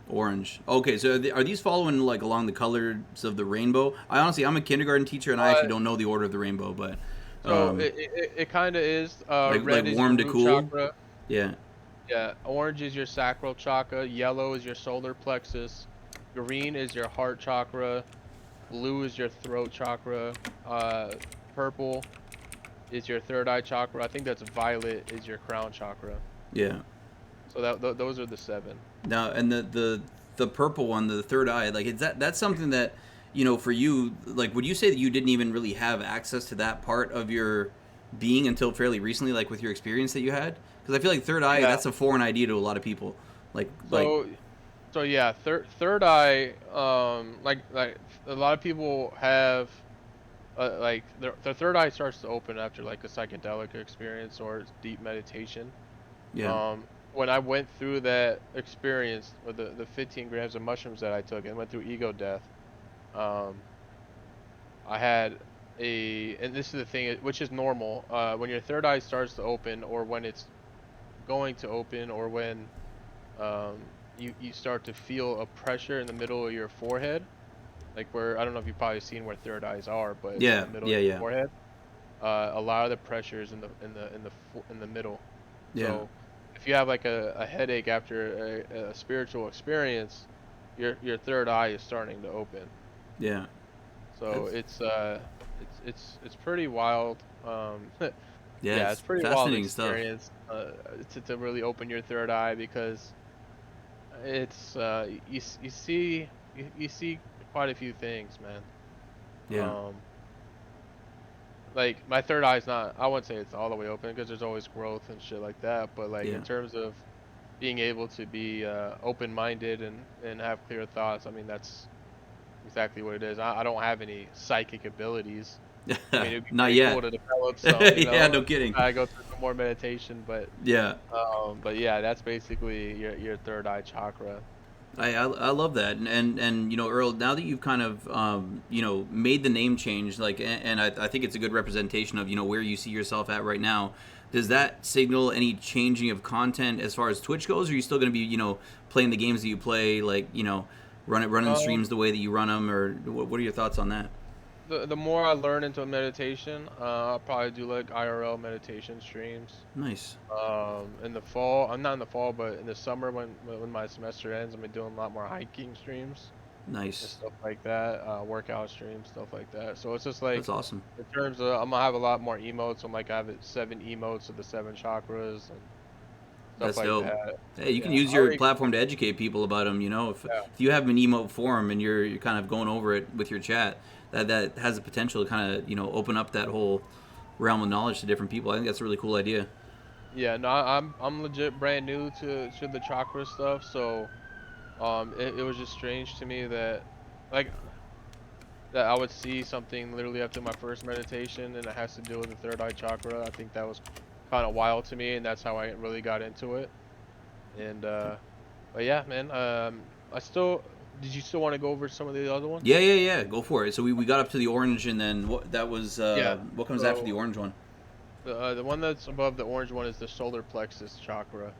Orange. Okay, so are these following like along the colors of the rainbow? I'm a kindergarten teacher and I actually Uh, don't know the order of the rainbow, but so um, it kind of is. like Red is your warm to root cool. chakra. Yeah. Yeah, orange is your sacral chakra. Yellow is your solar plexus. Green is your heart chakra. Blue is your throat chakra. Purple is your third eye chakra. I think that's violet is your crown chakra. Yeah. So those are the seven. Now, and the purple one, the third eye, like is that's something that for you, like would you say that you didn't even really have access to that part of your being until fairly recently, like with your experience that you had? Because I feel like third eye, Yeah. that's a foreign idea to a lot of people. Like So yeah, third eye, like a lot of people have like their third eye starts to open after like a psychedelic experience or deep meditation. yeah, When I went through that experience with the 15 grams of mushrooms that I took and went through ego death, um, I had and this is the thing, which is normal, when your third eye starts to open, or when it's going to open, or when you start to feel a pressure in the middle of your forehead, like where I don't know if you've probably seen where third eyes are, but it's in yeah, the middle of yeah, your yeah, forehead. A lot of the pressure is in the middle. yeah. So if you have like a headache after a spiritual experience, your third eye is starting to open. Yeah. So That's it's pretty wild. yeah, Yeah, it's it's pretty wild fascinating stuff. experience to really open your third eye, because it's you see quite a few things, man. Yeah, Um, like my third eye's not, I wouldn't say it's all the way open because there's always growth and shit like that, but like yeah. in terms of being able to be open-minded and have clear thoughts, I mean that's exactly what it is. I don't have any psychic abilities. I mean, it'd be Not pretty cool yet. to develop some, you Yeah, know. no kidding. I go through some more meditation, Yeah. but yeah, that's basically your third eye chakra. I love that, and Earl, now that you've kind of made the name change, like, and I think it's a good representation of where you see yourself at right now. Does that signal any changing of content as far as Twitch goes, or are you still going to be playing the games that you play, like running Um, streams the way that you run them, or what are your thoughts on that? the more I learn into meditation, I'll probably do like IRL meditation streams. Nice, In the fall, I'm not in the fall, but in the summer when my semester ends, I'm gonna be doing a lot more hiking streams and nice, stuff like that, workout streams, stuff like that. So it's just like that's awesome. in terms of, I'm gonna have a lot more emotes. I'm like, I have 7 emotes of the 7 chakras and stuff That's like dope. that. Hey, you can Yeah, use I your already, platform to educate people about them. yeah, If you have an emote forum and you're kind of going over it with your chat, that has the potential to kind of open up that whole realm of knowledge to different people. I think that's a really cool idea. yeah. No, I'm legit brand new to the chakra stuff, so it was just strange to me that like that I would see something literally after my first meditation and it has to do with the third eye chakra. I think that was kind of wild to me, and that's how I really got into it. And but yeah, man, I still, did you still want to go over some of the other ones? Yeah, yeah, yeah. Go for it. So we got up to the orange, and then Yeah. what comes after the So orange one? the one that's above the orange one is the solar plexus chakra,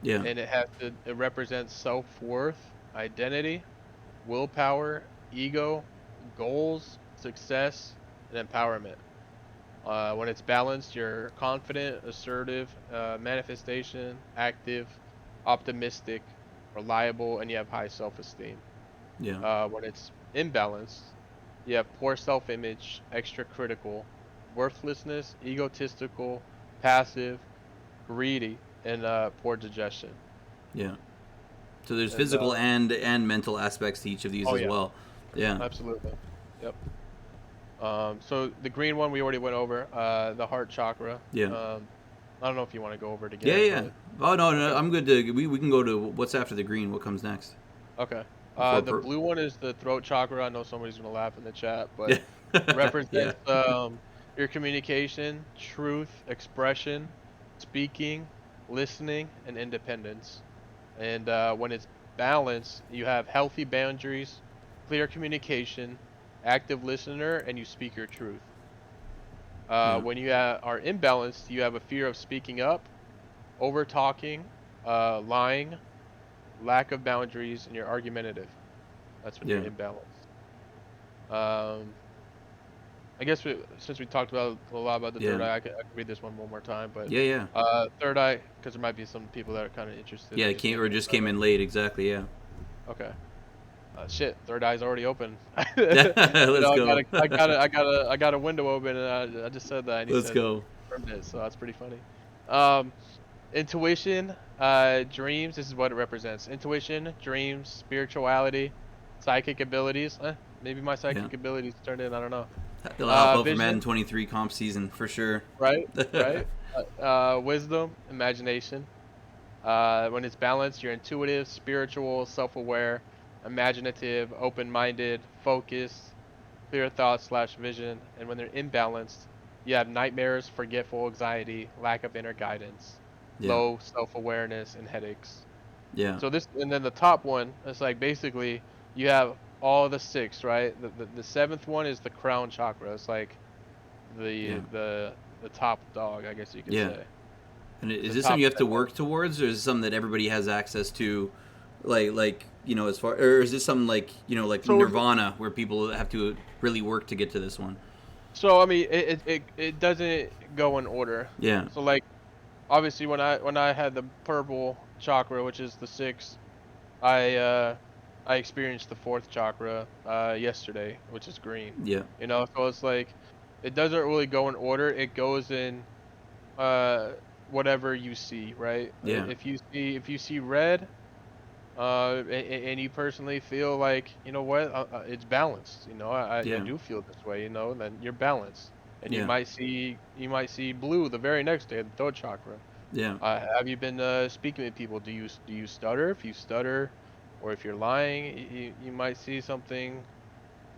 Yeah, and it represents self-worth, identity, willpower, ego, goals, success, and empowerment. When it's balanced, you're confident, assertive, manifestation, active, optimistic, reliable, and you have high self-esteem. yeah, When it's imbalanced, you have poor self-image, extra critical, worthlessness, egotistical, passive, greedy, and poor digestion. yeah. So there's And physical and mental aspects to each of these oh as yeah, well. Yeah, absolutely. Yep. So the green one we already went over, the heart chakra. yeah. I don't know if you want to go over it Yeah, again, yeah. but Oh no, I'm good to. We can go to what's after the green. What comes next? Okay. Before The blue one is the throat chakra. I know somebody's gonna laugh in the chat, but yeah, it yeah, represents your communication, truth, expression, speaking, listening, and independence. And when it's balanced, you have healthy boundaries, clear communication, active listener, and you speak your truth. yeah, When you are imbalanced, you have a fear of speaking up, over talking, lying, lack of boundaries, and you're argumentative. That's when you're yeah, imbalanced. Um, I guess since we talked about a lot about the third yeah, eye, I could read this one more time. But yeah, yeah. third eye, because there might be some people that are kind of interested. Yeah, They it just came came or in. just Third came in late. Exactly. Yeah. eye. Okay. Shit, third eye's already open. Let's go. I got a window open, and I just said that, and he Let's said go. confirmed it. So that's pretty funny. Um, Intuition, dreams. This is what it represents: intuition, dreams, spirituality, psychic abilities. Maybe my Yeah. psychic abilities turned in. I don't know. They'll help out for Madden Vision, 23 comp season for sure. right, right. Wisdom, imagination. When it's balanced, you're intuitive, spiritual, self-aware, imaginative, open-minded, focused, clear thoughts slash vision. And when they're imbalanced, you have nightmares, forgetful, anxiety, lack of inner guidance, Yeah. low self-awareness, and headaches. Yeah. So this, and then the top one, it's like basically you have all the six, right? The seventh one is the crown chakra. It's like Yeah. the top dog, I guess you could Yeah. say. And It's is the this something top you have to center. work towards, or is it something that everybody has access to, like as far, or is this something like like So Nirvana, where people have to really work to get to this one? So I mean, it doesn't go in order. Yeah. So like obviously when I had the purple chakra, which is the sixth, I uh I experienced the fourth chakra yesterday, which is green. Yeah. So it's like it doesn't really go in order. It goes in uh whatever you see, right? Yeah. If you see red, and you personally feel like, you know what, it's balanced. I Yeah. do feel this way. Then you're balanced, and Yeah. you might see blue the very next day, the throat chakra. Yeah. Have you been speaking with people? Do you stutter? If you stutter, or if you're lying, you might see something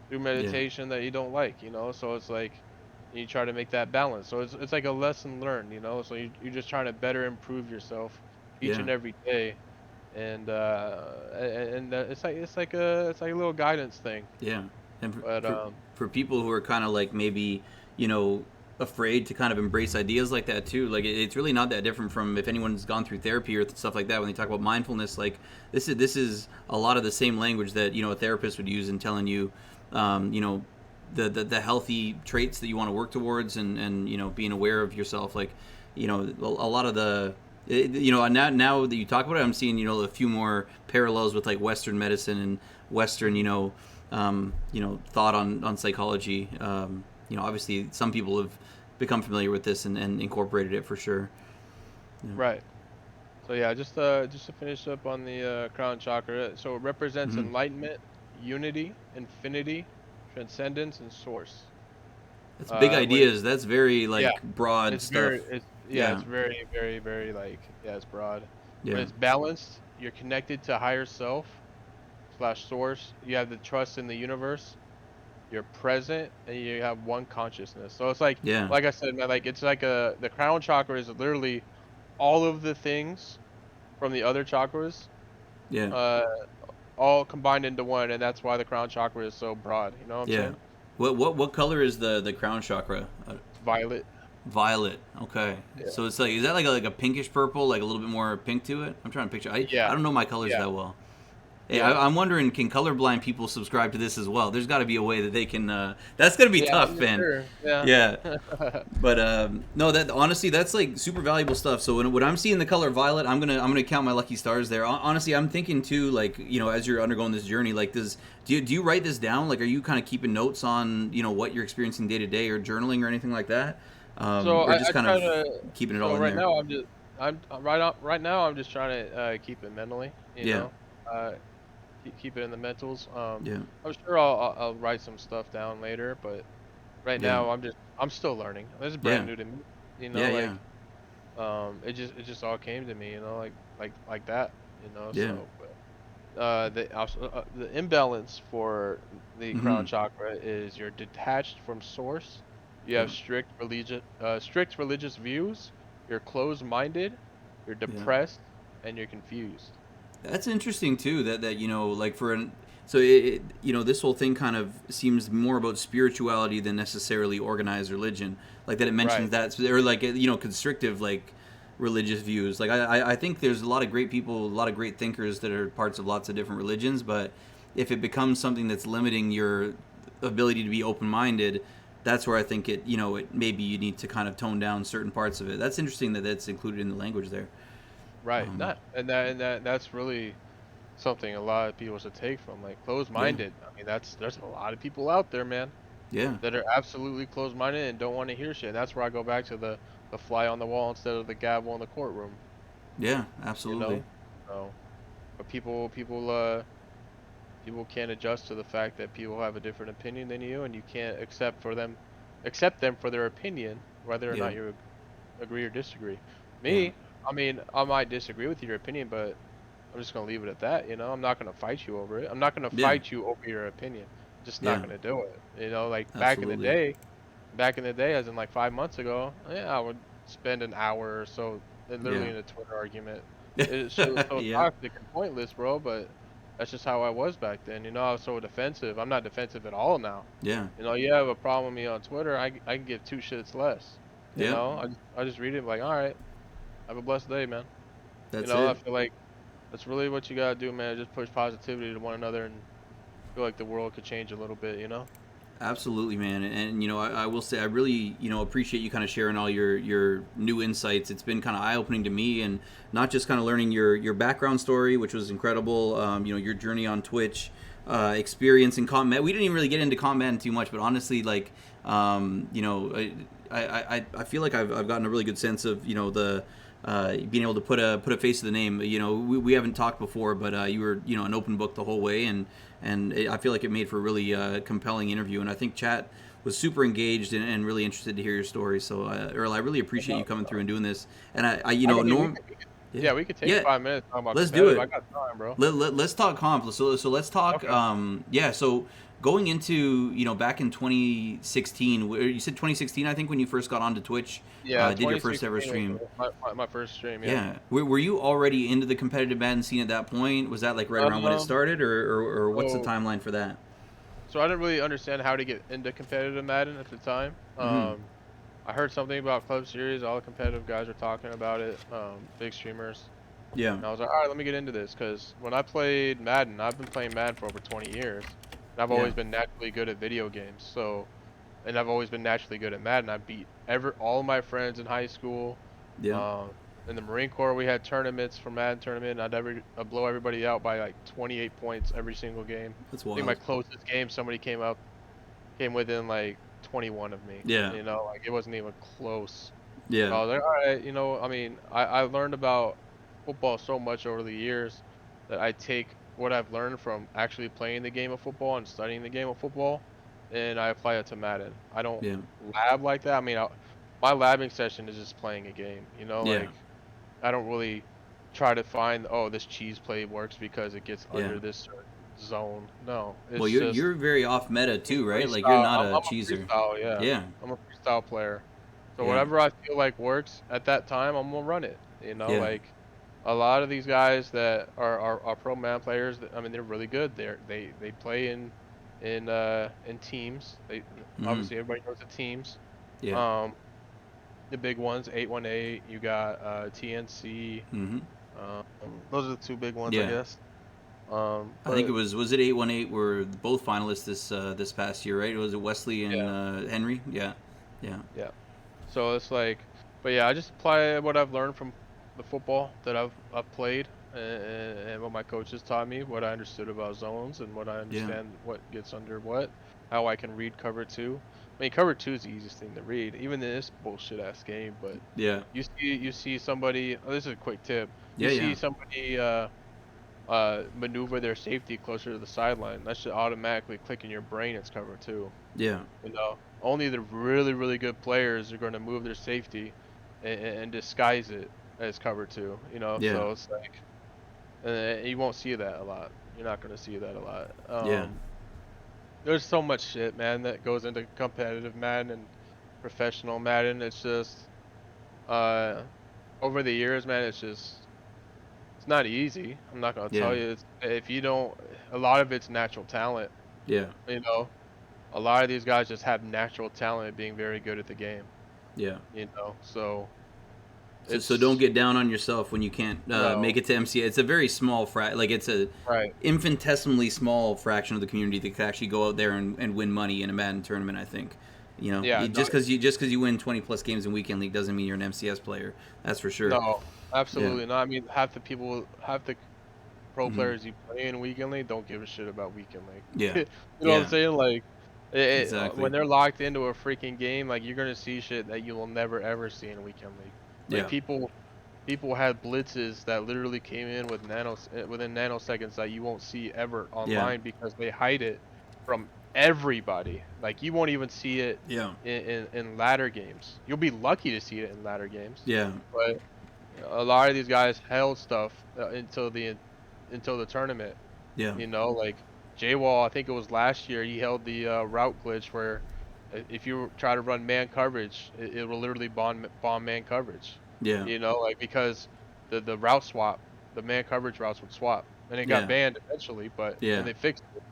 through Yeah. meditation that you don't like. So it's like you try to make that balance. So it's like a lesson learned. So you're just trying to better improve yourself each Yeah. and every day, and it's like a little guidance thing. Yeah, and But for people who are kind of like maybe you know afraid to kind of embrace ideas like that too, like it's really not that different from if anyone's gone through therapy or stuff like that. When they talk about mindfulness, like this is a lot of the same language that a therapist would use in telling you, you know, the healthy traits that you want to work towards, and being aware of yourself, like a lot of the now that you talk about it, I'm seeing a few more parallels with like Western medicine and Western thought on psychology. Obviously some people have become familiar with this and incorporated it for sure. Yeah. right. So yeah, just to finish up on the crown chakra. So it represents Hmm. enlightenment, unity, infinity, transcendence, and source. That's big When it ideas. That's very Yeah, like broad stuff. it's Yeah. very, very, very, like, yeah, it's broad. When Yeah. it's balanced, you're connected to higher self slash source. You have the trust in the universe. You're present, and you have one consciousness. So it's Yeah. like I said, man, like it's like the crown chakra is literally all of the things from the other chakras, Yeah. uh, all combined into one, and that's why the crown chakra is so broad. You know what I'm Yeah. saying? What color is the crown chakra? Violet. Violet. Okay. Yeah. So it's like, is that like a pinkish purple, like a little bit more pink to it? I'm trying to picture. I Yeah. don't know my colors Yeah. that well. Hey, Yeah. I'm wondering, can colorblind people subscribe to this as well? There's got to be a way that they can. That's gonna be Yeah. tough, Yeah. man. Sure. Yeah. Yeah. But no, that honestly, that's like super valuable stuff. So when I'm seeing the color violet, I'm gonna count my lucky stars there. Honestly, I'm thinking too, like as you're undergoing this journey, like do you write this down? Like, are you kind of keeping notes on what you're experiencing day to day, or journaling or anything like that, So or just I kind try of to. keeping it all So in right there? now right now I'm just trying to keep it mentally. Yeah. Uh, keep it in the mentals. Yeah. I'm sure I'll write some stuff down later, but right Yeah. now I'm still learning. This is Yeah. brand new to me. Yeah. Like Yeah. It just all came to me, like that, Yeah. So, but the imbalance for the crown Mm-hmm. chakra is you're detached from source. You Yeah. have strict religious views. You're closed-minded. You're Yeah. depressed, and you're confused. That's interesting too. That like for an so this whole thing kind of seems more about spirituality than necessarily organized religion. Like that it mentions Right. that or like constrictive like religious views. Like I think there's a lot of great people, a lot of great thinkers that are parts of lots of different religions. But if it becomes something that's limiting your ability to be open minded, that's where I think it maybe you need to kind of tone down certain parts of it. That's interesting that that's included in the language there. Right. Um, That's really something a lot of people should take from, like, yeah. closed-minded. I mean, there's a lot of people out there, man, Yeah. that are absolutely closed-minded and don't want to hear shit. And that's where I go back to the fly on the wall instead of the gavel in the courtroom, Yeah. you Absolutely. know? So, but people can't adjust to the fact that people have a different opinion than you, and you can't accept them for their opinion, whether or Yeah. not you agree or disagree. Yeah. Me, I mean, I might disagree with your opinion, but I'm just gonna leave it at that, I'm not gonna fight you over it. I'm not gonna Yeah. fight you over your opinion. Just not Yeah. gonna do it. Like Absolutely. back in the day, as in like 5 months ago, yeah, I would spend an hour or so literally Yeah. in a Twitter argument. It's so Yeah. toxic and pointless, bro. But that's just how I was back then. I was so defensive. I'm not defensive at all now. Yeah. You have a problem with me on Twitter, I can give two shits less. Yeah. I just read it like, all right, have a blessed day, man. That's I it. feel like that's really what you gotta do, man. Just push positivity to one another, and feel like the world could change a little bit. Absolutely, man. And I will say I really appreciate you kind of sharing all your new insights. It's been kind of eye opening to me, and not just kind of learning your background story, which was incredible. Your journey on Twitch, experience in combat. We didn't even really get into combat too much, but honestly, like I feel like I've gotten a really good sense of the being able to put a face to the name. We haven't talked before, but you were an open book the whole way, and I feel like it made for a really compelling interview. And I think chat was super engaged and really interested to hear your story. So Earl, I really And, appreciate you coming through and doing this. And I I mean, Norm, yeah, we could take yeah, 5 minutes talking about let's do competitive. I it. got time, bro. Let's talk comp. So let's talk. Okay. Yeah. So going into back in 2016, you said 2016, I think, when you first got onto Twitch, Yeah, did your first ever 2016 was stream. my first stream. Yeah. Yeah. Were you already into the competitive Madden scene at that point? Was that like right around when it Um. started, or what's the So timeline for that? so I didn't really understand how to get into competitive Madden at the time. Mm-hmm. I heard something about Club Series. All the competitive guys were talking about it. Big streamers. Yeah. And I was like, all right, let me get into this, because when I played Madden, I've been playing Madden for over 20 years. And I've Yeah. always been naturally good at video games. And I've always been naturally good at Madden. I beat all of my friends in high school. Yeah. Um, in the Marine Corps, we had tournaments for Madden tournament. I'd blow everybody out by like 28 points every single game. That's I think my wild. closest game, somebody came within like 21 of me. Yeah. Like it wasn't even close. So Yeah. I was like, all right, I mean, I learned about football so much over the years that I take what I've learned from actually playing the game of football and studying the game of football, and I apply it to Madden. I don't Yeah. lab like that. I mean, my labbing session is just playing a game. Yeah. Like I don't really try to find, oh, this cheese play works because it gets Yeah. under this certain zone. No, Well, it's you're just you're very off meta me too, right? Like you're freestyle. not a I'm a cheeser. freestyle, yeah. Yeah. I'm a freestyle player. So Yeah. whatever I feel like works at that time, I'm gonna run it. Yeah. Like a lot of these guys that are pro man players, I mean, they're really good. They play in teams. They Mm-hmm. obviously everybody knows the teams. Yeah. Um, the big ones, 818. You got TNC. Mm-hmm. Um, those are the two big ones, I Yeah. guess. I think it But was it 818 were both finalists this past year, right? Was it Wesley and yeah, Henry? Yeah. Yeah. yeah. So it's like, but yeah, I just apply what I've learned from the football that I've played, and what my coaches taught me, what I understood about zones, and what I Yeah. understand what gets under what, how I can read cover two. I mean, cover two is the easiest thing to read, even in this bullshit ass game. But Yeah. you see somebody. Oh, this is a quick tip. You Yeah. see Yeah. somebody maneuver their safety closer to the sideline. That should automatically click in your brain. It's cover two. Yeah. Only the really, really good players are going to move their safety and disguise it as cover two. Yeah. So it's like you won't see that a lot. You're not gonna see that a lot. Yeah. There's so much shit, man, that goes into competitive Madden and professional Madden. It's just uh over the years, man, it's not easy. I'm not gonna Yeah. tell you. If you don't, a lot of it's natural talent. Yeah. You know, a lot of these guys just have natural talent at being very good at the game. Yeah. So So don't it's get down on yourself when you can't make no, it to MCA. It's a very small like it's a right. infinitesimally small fraction of the community that could actually go out there and win money in a Madden tournament. I think, Yeah, no, just because you win 20 plus games in weekend league doesn't mean you're an MCS player. That's for sure. no, Yeah. absolutely not. I mean, half the pro Hmm. players you play in weekend league don't give a shit about weekend league. Yeah. You know what I'm Yeah. saying? Like, when Exactly. they're locked into a freaking game, like you're gonna see shit that you will never ever see in weekend league. Like Yeah. people had blitzes that literally came in with within nanoseconds that you won't see ever Yeah. online because they hide it from everybody. Like you won't even see it Yeah. in ladder games. You'll be lucky to see it in ladder games, Yeah. but a lot of these guys held stuff until the tournament. Yeah. Like J-Wall, I think it was last year, he held the route glitch where if you try to run man coverage, it will literally bomb man coverage. Yeah. Like because the route swap, the man coverage routes would swap, and it got Yeah. banned eventually, Yeah. and they fixed it.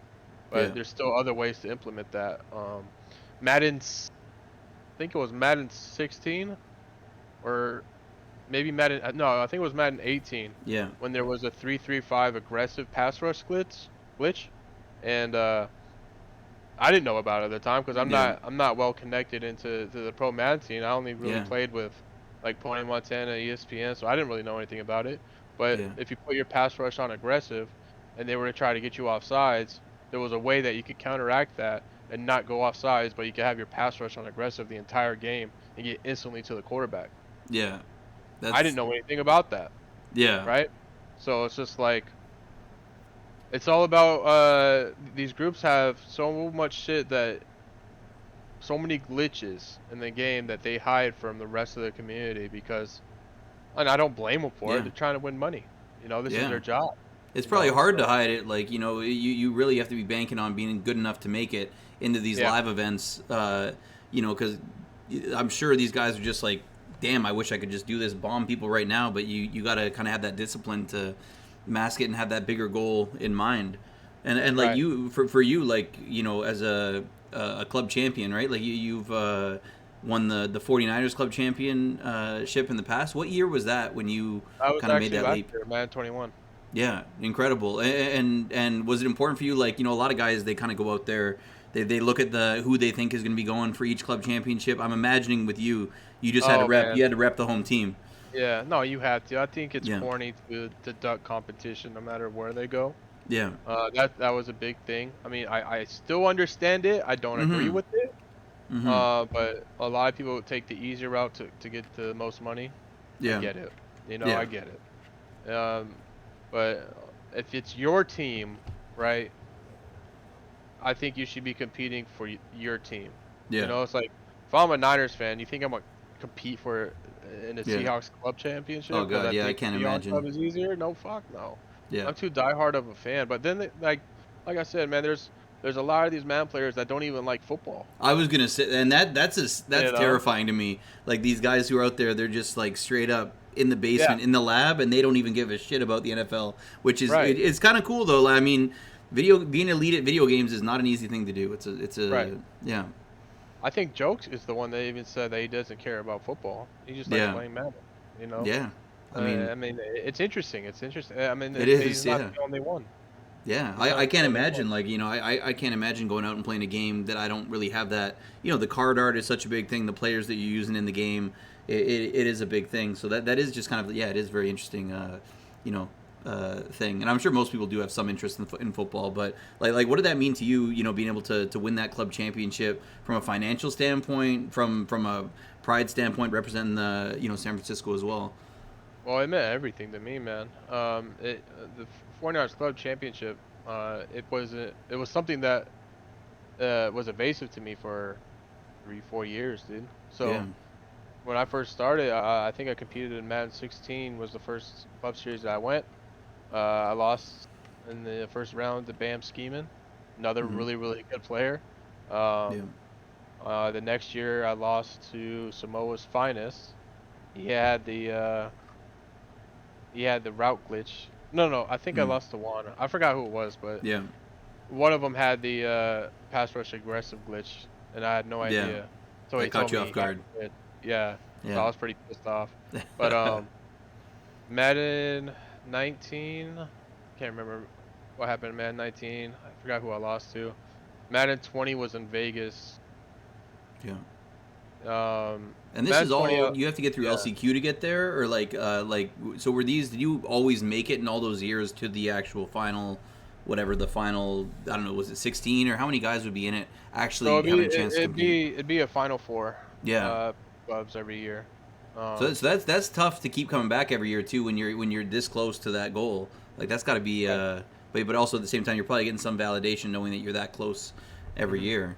Yeah. But there's still other ways to implement that. Madden's, I think it was Madden 16 or maybe Madden. No, I think it was Madden 18 Yeah. when there was a 3-3-5 aggressive pass rush glitch, and I didn't know about it at the time because Yeah. I'm not well connected to the pro Madden scene. I only really Yeah. played with like Pony Montana, ESPN, so I didn't really know anything about it. But Yeah. if you put your pass rush on aggressive, and they were to try to get you off sides, there was a way that you could counteract that and not go off sides, but you could have your pass rush on aggressive the entire game and get instantly to the quarterback. Yeah. I didn't That's know anything about that, yeah. right? So it's just like it's all about these groups have so much shit that so many glitches in the game that they hide from the rest of the community because and I don't blame them for it. Yeah. They're trying to win money. This is Yeah. their job, It's probably hard to so hide it. Like, you really have to be banking on being good enough to make it into these yeah, live events. Because I'm sure these guys are just like, damn, I wish I could just do this, bomb people right now. But you got to kind of have that discipline to mask it and have that bigger goal in mind. And like right. you, for you, like, as a club champion, right? Like you've won the 49ers club championship in the past. What year was that when you I was kind of made actually that last leap? year, man, 21. Yeah, incredible. And was it important for you? Like, a lot of guys, they kind of go out there, they look at who they think is going to be going for each club championship. I'm imagining with you, you just had to Oh rep. man, You had to rep the home team. yeah, no, you have to. I think it's Yeah, corny to duck competition no matter where they go. yeah. That was a big thing. I mean, I still understand it. I don't agree Mm-hmm. with it. Mm-hmm. But a lot of people take the easier route to get the most money. I Yeah, get it. I yeah, get it. But if it's your team, right, I think you should be competing for your team. yeah, It's like if I'm a Niners fan, you think I'm gonna compete for in the yeah. Seahawks club championship Oh because God, I yeah. I think can't the Seahawks club imagine. is easier? No, fuck no. Yeah. I'm too diehard of a fan. But then, like I said, man, there's a lot of these man players that don't even like football. I was gonna say, and that's You know? terrifying to me. Like these guys who are out there, they're just like straight up in the Yeah. basement, in the lab, and they don't even give a shit about the NFL. Which is Right. it's kind of cool though. I mean, being elite at video games is not an easy thing to do. Right. Yeah, I think Jokes is the one that even said that he doesn't care about football. He just likes yeah, playing Madden. You know. yeah. I mean, I mean, it's interesting. It's interesting. I mean, it he's is. not Yeah. the only one. Yeah, He's not I the can't only one. imagine. Like, I can't imagine going out and playing a game that I don't really have that. The card art is such a big thing. The players that you're using in the game, it is a big thing. So that is just kind of, yeah, it is very interesting. Thing, and I'm sure most people do have some interest in football. But like, what did that mean to you? Being able to win that club championship from a financial standpoint, from a pride standpoint, representing the San Francisco as well. Well, it meant everything to me, man. The 49ers Club Championship, it was something that was evasive to me for 3, 4 years, dude. Yeah, So when I first started, I think I competed in Madden 16 was the first club series that I went. I lost in the first round to Bam Scheming, another Hmm. really good player. Yeah. Um, the next year I lost to Samoa's Finest. He had the uh, he had the route glitch. No, I think I Mm. lost to one. I forgot who it was, but Yeah. one of them had the pass rush aggressive glitch, and I had no Yeah. idea. So he That caught told you me off he had guard. it. Yeah. So Yeah. I was pretty pissed off. But Madden 19, can't remember what happened in Madden 19. I forgot who I lost to. Madden 20 was in Vegas. Yeah. Um, And this Madden is 20, all you have to get through yeah. LCQ to get there, or like so were these? Did you always make it in all those years to the actual final, whatever the final? I don't know. Was it 16 or how many guys would be in it So actually having a chance to compete? it'd be a Final Four Yeah. uh clubs every year. So that's tough to keep coming back every year too when you're this close to that goal. Like that's got to be Yeah. but also at the same time you're probably getting some validation knowing that you're that close every hmm year.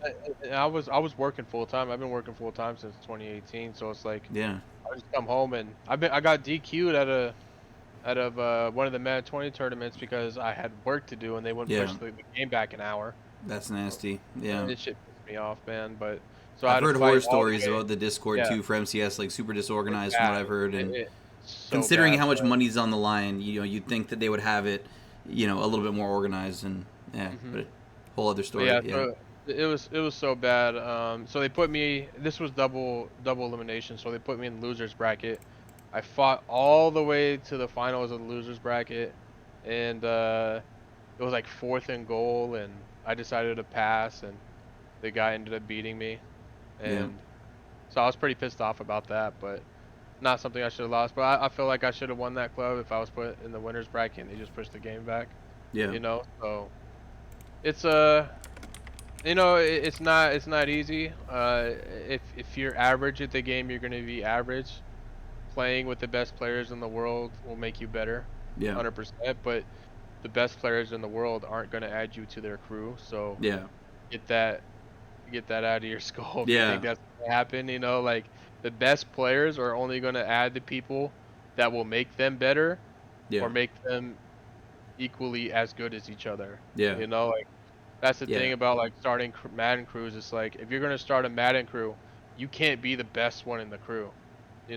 I was working full time. I've been working full time since 2018. So it's like Yeah. I just come home and I got DQ'd out of one of the Madden 20 tournaments because I had work to do and they wouldn't Yeah. push the game back an hour. That's So, nasty. Yeah. this shit pissed me off, man. But so I I've had to heard horror fight all stories the way. about the Discord Yeah, too for MCS, like super it's disorganized from what bad. I've heard, and It's so considering bad. how much But money's on the line, you'd think that they would have it, a little bit more organized, and yeah, hmm but whole other But story. yeah, Yeah, so it was so bad. So they put me. This was double elimination. So they put me in losers bracket. I fought all the way to the finals of the losers bracket, and it was like fourth and goal, and I decided to pass, and the guy ended up beating me, yeah, and so I was pretty pissed off about that. But not something I should have lost. But I feel like I should have won that club if I was put in the winners bracket and they just pushed the game back. yeah, So it's it's not easy. If you're average at the game, you're gonna be average. Playing with the best players in the world will make you better, yeah, 100%. But the best players in the world aren't gonna add you to their crew. So yeah, get that get that out of your skull if you yeah, think that's gonna happen. Like the best players are only gonna add the people that will make them better yeah, or make them equally as good as each other. yeah, Like that's the yeah, thing about like starting Madden crews. It's like if you're gonna start a Madden crew, you can't be the best one in the crew.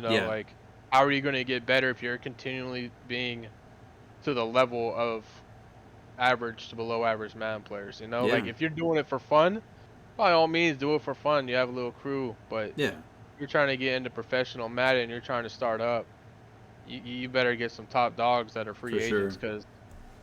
yeah, Like how are you gonna get better if you're continually being to the level of average to below average Madden players? Like yeah, if you're doing it for fun, by all means do it for fun. You have a little crew, but yeah. you're trying to get into professional Madden, you're trying to start up. You better get some top dogs that are For free agents sure. because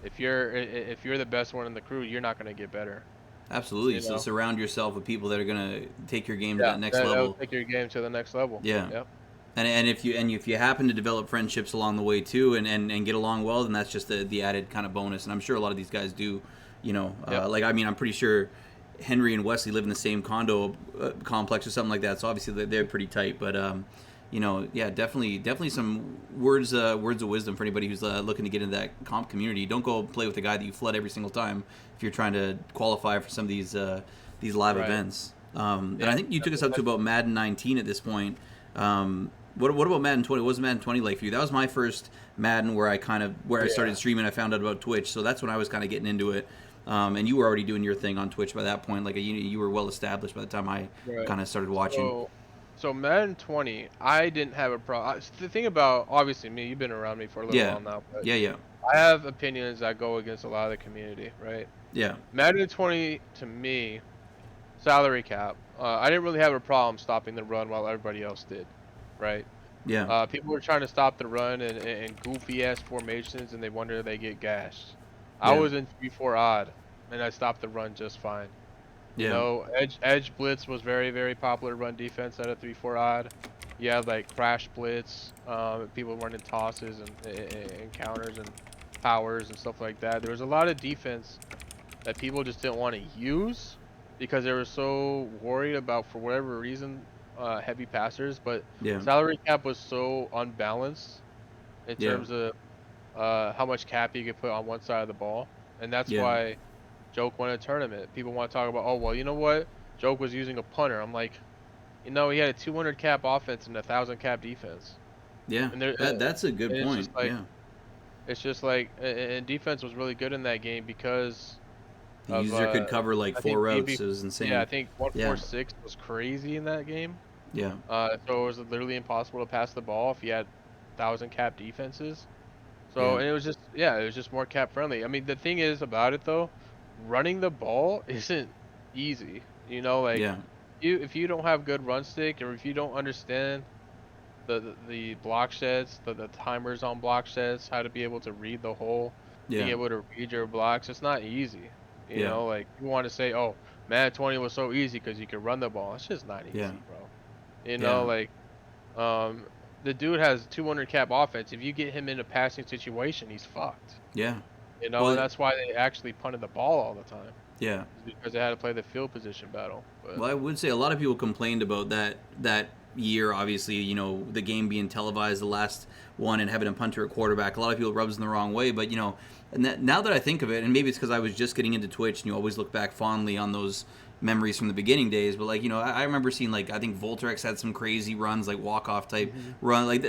if you're the best one in the crew, you're not gonna get better. Absolutely. You So know. surround yourself with people that are gonna take your game to Yeah, that next that'll level. take your game to the next level. Yeah. Yep. And if you happen to develop friendships along the way too, and get along well, then that's just the added kind of bonus. And I'm sure a lot of these guys do. Yep. Like I mean, I'm pretty sure Henry and Wesley live in the same condo complex or something like that. So obviously they're pretty tight. But yeah, definitely some words of wisdom for anybody who's looking to get into that comp community. Don't go play with a guy that you flood every single time if you're trying to qualify for some of these live Right. events. And Yeah. I think you took us up to about Madden 19 at this point. What about Madden 20? What was Madden 20 like for you? That was my first Madden where I started Yeah. streaming. I found out about Twitch, so that's when I was kind of getting into it. And you were already doing your thing on Twitch by that point. Like you were well established by the time I Right. kind of started watching. So, so Madden 20, I didn't have a problem. The thing about obviously me, you've been around me for a little Yeah, while now, but yeah, yeah, I have opinions that go against a lot of the community, right? yeah, Madden 20 to me, salary cap. I didn't really have a problem stopping the run while everybody else did, right? yeah, People were trying to stop the run in goofy ass formations, and they wonder they get gashed. I yeah, was in 3-4 odd, and I stopped the run just fine. yeah, Edge blitz was very popular run defense at a 3-4 odd. You had like crash blitz, people running tosses and counters and powers and stuff like that. There was a lot of defense that people just didn't want to use because they were so worried about, for whatever reason, heavy passers. But yeah, salary cap was so unbalanced in yeah, terms of how much cap you could put on one side of the ball, and that's yeah, why Joke won a tournament. People want to talk about, oh well, you know what? Joke was using a punter. I'm like, You know, he had a 200 cap offense and a 1,000 cap defense. Yeah, And there, that's a good and it's point. just like Yeah, and defense was really good in that game because the of user could cover like I 4 think routes. BB. It was Yeah, I insane. think Yeah, 146 was crazy in that game. yeah, So it was literally impossible to pass the ball if you had 1,000 cap defenses. So yeah, and it was just it was just more cap friendly. I mean, the thing is about it though, running the ball isn't easy. You know, like yeah, you if you don't have good run stick or if you don't understand the block sheds, the timers on block sheds, how to be able to read the hole, being yeah, able to read your blocks, it's not easy. You yeah, know, like you want to say, oh, man, 20 was so easy because you could run the ball. It's just not yeah, easy, bro. You know, yeah, like um, the dude has 200 cap offense. If you get him in a passing situation, he's fucked. yeah. You know, and Well, that's why they actually punted the ball all the time, yeah. is because they had to play the field position battle. But Well, I would say a lot of people complained about that year. Obviously, the game being televised, the last one, and having a punter at quarterback. A lot of people rubs them the wrong way. But and now that I think of it, and maybe it's because I was just getting into Twitch, and you always look back fondly on those memories from the beginning days. But I remember seeing, like, I think Voltrex had some crazy runs, like walk off type run. Like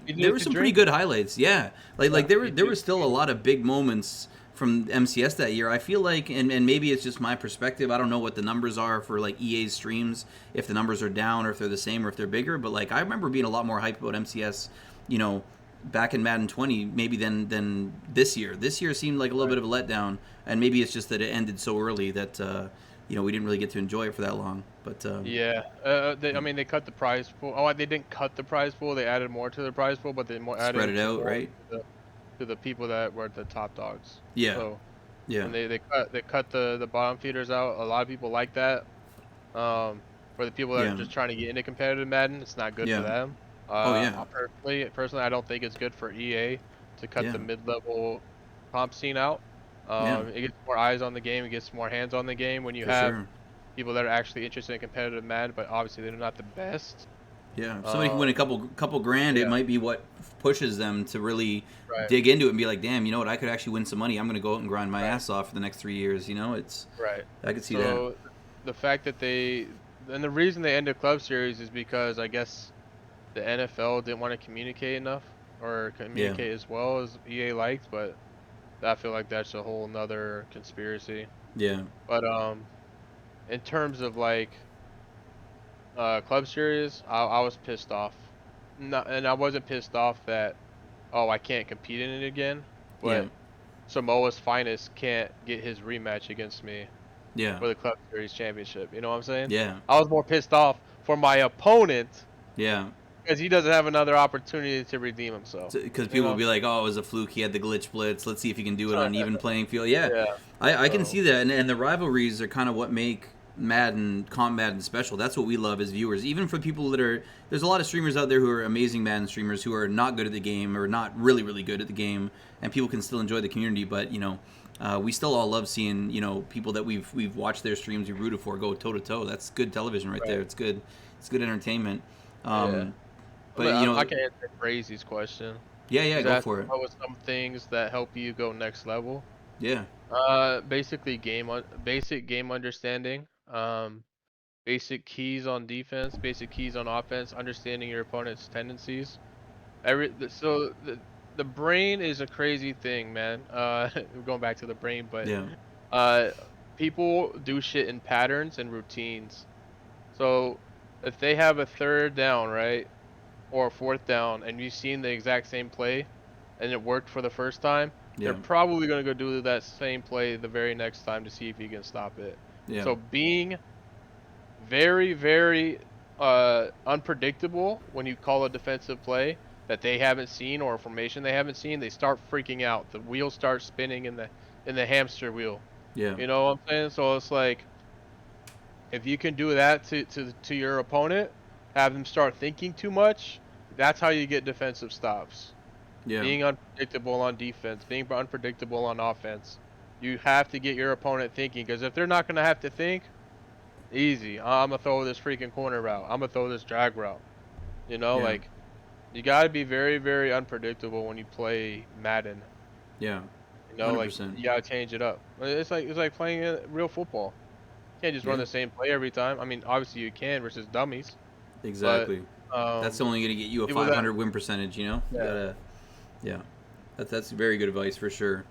he did there it were to some pretty Drake. good highlights. Yeah, like Yeah, there were he there did were it still a to lot of big moments from MCS that year. I feel like, and maybe it's just my perspective. I don't know what the numbers are for like EA's streams, if the numbers are down or if they're the same or if they're bigger. But like I remember being a lot more hyped about MCS, you know, back in Madden 20 maybe than this year. This year seemed like a little Right. bit of a letdown, and maybe it's just that it ended so early that we didn't really get to enjoy it for that long. But Yeah. I mean, they cut the prize pool. Oh, they didn't cut the prize pool. They added more to the prize pool, but they spread added it to out, more right? to the people that were the top dogs. Yeah, So yeah, and they cut the bottom feeders out. A lot of people like that. For the people that are yeah, just trying to get into competitive Madden, it's not good for yeah. them. Oh yeah, Personally, I don't think it's good for EA to cut yeah, the mid-level comp scene out. yeah, It gets more eyes on the game, it gets more hands on the game when you for have sure. people that are actually interested in competitive Madden, but obviously they're not the best. Yeah, if somebody can win a Um, couple grand, it yeah, might be what pushes them to really right, dig into it and be like, damn, you know what? I could actually win some money. I'm going to go out and grind my right, ass off for the next 3 years. It's right. I could see that. So the fact that and the reason they ended Club Series is because I guess the NFL didn't want to communicate enough or Yeah, communicate as well as EA liked, but I feel like that's a whole nother conspiracy. yeah, But in terms of like Club Series, I was pissed off. Not, and I wasn't pissed off that I can't compete in it again, yeah, but Samoa's finest can't get his rematch against me yeah, for the Club Series championship. You know what I'm saying? yeah, I was more pissed off for my opponent yeah. because he doesn't have another opportunity to redeem himself. Because You people will know? be like, "Oh, it was a fluke. He had the glitch blitz. Let's see if he can do it on even playing field." Yeah, Yeah. I can So see that, and the rivalries are kind of what make Comp Madden special. That's what we love as viewers. Even for people that are, there's a lot of streamers out there who are amazing Madden streamers who are not good at the game or not really really good at the game, and people can still enjoy the community. But we still all love seeing people that we've watched their streams, we rooted for, go toe to toe. That's good television right there. right. It's good. It's good entertainment. Yeah. Um, but But I can answer Crazy's question. yeah, yeah, He's go asking for it. what was some things that help you go next level. Yeah. Basically basic game understanding. Basic keys on defense, basic keys on offense, understanding your opponent's tendencies. The brain is a crazy thing, man. We're going back to the brain, but Yeah. uh, people do shit in patterns and routines. So if they have a third down, right, or a fourth down, and you've seen the exact same play, and it worked for the first time, they're Yeah. probably gonna go do that same play the very next time to see if you can stop it. Yeah. So being very, very unpredictable when you call a defensive play that they haven't seen or a formation they haven't seen, they start freaking out. The wheels start spinning in the hamster wheel. Yeah. You know what I'm saying? So it's like if you can do that to your opponent, have them start thinking too much, that's how you get defensive stops. Yeah. Being unpredictable on defense, being unpredictable on offense. You have to get your opponent thinking because if they're not going to have to think, easy. I'm gonna throw this freaking corner route. I'm gonna throw this drag route. You know, Yeah. like you gotta be very, very unpredictable when you play Madden. Yeah. You know, like 100%. you gotta change it up. It's like playing real football. You can't just run Yeah. the same play every time. I mean, obviously you can versus dummies. Exactly. But That's only going to get you a people that 500 win percentage. You know, you yeah gotta. Yeah, that's very good advice for sure.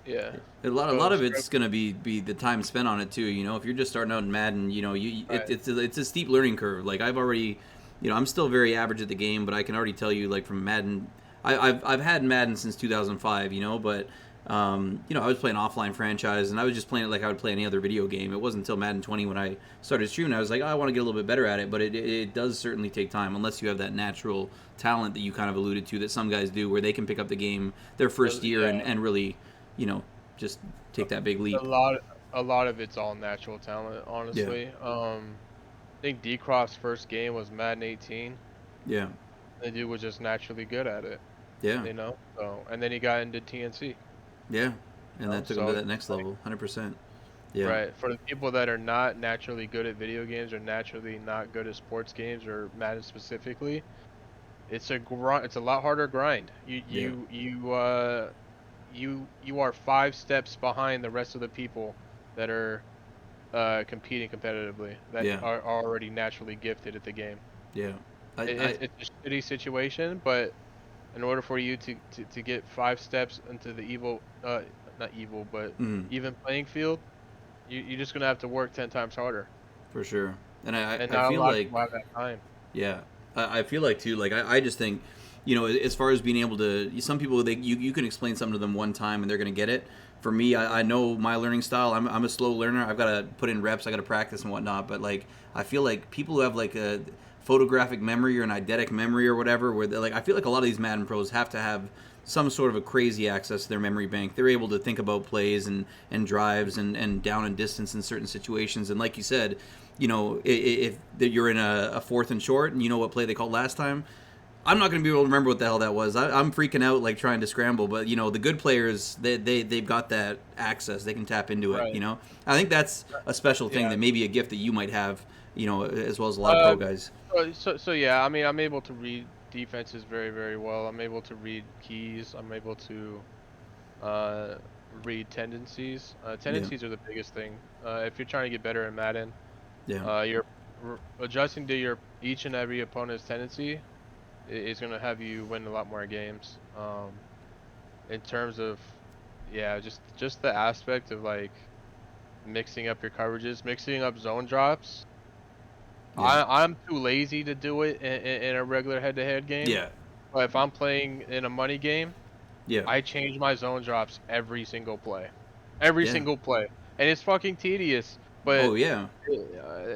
yeah. A So lot of it's gonna be the time spent on it too. You know, if you're just starting out in Madden, you know, right. it's a steep learning curve. Like I've already, you know, I'm still very average at the game, but I can already tell you like from Madden, I've had Madden since 2005. You know, but you know, I was playing offline franchise and I was just playing it like I would play any other video game. It wasn't until Madden 20 when I started streaming I was like, oh, I want to get a little bit better at it, but it does certainly take time unless you have that natural talent that you kind of alluded to that some guys do where they can pick up the game their first year Yeah, and really, you know, just take that big leap. a lot a lot of it's all natural talent, Yeah. honestly. I think D-Croft's first game was Madden 18. Yeah. The dude was just naturally good at it, Yeah. you know. So and then he got into TNC, you Yeah. And know. that took him to So that next level, 100%. Yeah. right, for the people that are not naturally good at video games or naturally not good at sports games or Madden specifically, it's a grind. It's a lot harder grind. Yeah. You are 5 steps behind the rest of the people that are competing competitively that Yeah. are already naturally gifted at the game. Yeah. It's a shitty situation, but in order for you to get 5 steps into the evil, not evil, but mm, even playing field, you're just gonna have to work 10 times harder. for sure. And And I not a feel lot of like people have that time. yeah, I feel like too. Like I just think, you know, as far as being able to, some people you can explain something to them one time and they're gonna get it. For me, I know my learning style. I'm a slow learner. I've got to put in reps. I got to practice and whatnot. But like, I feel like people who have like a photographic memory or an eidetic memory or whatever, where like I feel like a lot of these Madden pros have to have some sort of a crazy access to their memory bank. They're able to think about plays and drives and down and distance in certain situations. And like you said, you know, if you're in a fourth and short and you know what play they called last time, I'm not going to be able to remember what the hell that was. I'm freaking out like trying to scramble. But you know, the good players they've got that access. They can tap into it. You Right. know, I think that's a special thing Yeah. that maybe a gift that you might have. You know, as well as a lot of pro Uh, guys. so yeah, I mean, I'm able to read defenses very, very well. I'm able to read keys. I'm able to uh, read tendencies. Yeah, Tendencies are the biggest thing. If you're trying to get better in Madden, yeah, you're adjusting to your each and every opponent's tendency is going to have you win a lot more games. In terms of, yeah, just the aspect of like mixing up your coverages, mixing up zone drops. yeah, I'm too lazy to do it in a regular head-to-head game. yeah, But if I'm playing in a money game, yeah, I change my zone drops every single play. Every yeah. single play. And it's fucking tedious, but Oh yeah,